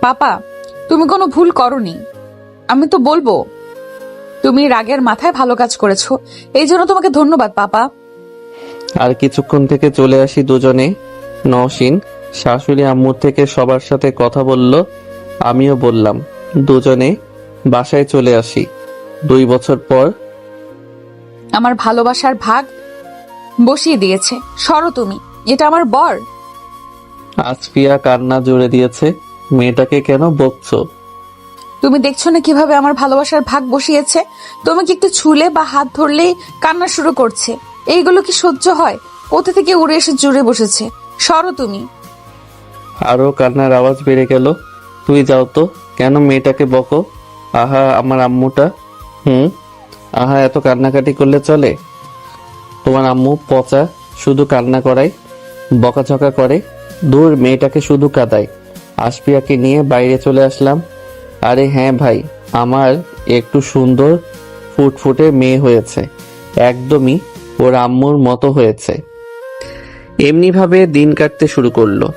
পাপা, তুমি কোনো ভুল করনি, আমি তো বলবো। তুমি রাগের মাথায় ভালো কাজ করেছো, এই জন্য তোমাকে ধন্যবাদ পাপা। আর কিছুক্ষণ থেকে চলে আসি দুজনে। নওশীন শাশুড়ি আম্মুর থেকে সবার সাথে কথা বলল, আমিও বললাম। দুজনে বাসায় চলে আসি। 2 বছর পর। আমার ভালোবাসার ভাগ বসিয়ে দিয়েছে। সরো তুমি, এটা আমার বর। আসফিয়া কান্না জুড়ে দিয়েছে। মেয়েটাকে কেন বকছো? তুমি দেখছো না কিভাবে আমার ভালোবাসার ভাগ বসিয়েছে? তুমি কি একটু ছুলে বা হাত ধরলেই কান্না শুরু করছে? এইগুলো কি সহ্য হয়? কোথা থেকে উড়ে এসে জুড়ে বসেছে। সরো তুমি। আরো কান্নার আওয়াজ বেড়ে গেল। তুই যাও তো, কেন মেয়েটাকে বকো? আহা আমার আম্মুটা। আহা এত কান্নাকাটি করলে চলে? তোমার আম্মু পচা, শুধু কান্না করায়, বকাঝকা করে। দূর, মেয়েটাকে শুধু কাঁদায়। আশফিয়াকে নিয়ে বাইরে চলে আসলাম। আরে হ্যাঁ ভাই, আমার একটু সুন্দর ফুটফুটে মেয়ে হয়েছে, একদমই ওর আম্মুর মতো হয়েছে। এমনিভাবে দিন কাটতে শুরু করলো।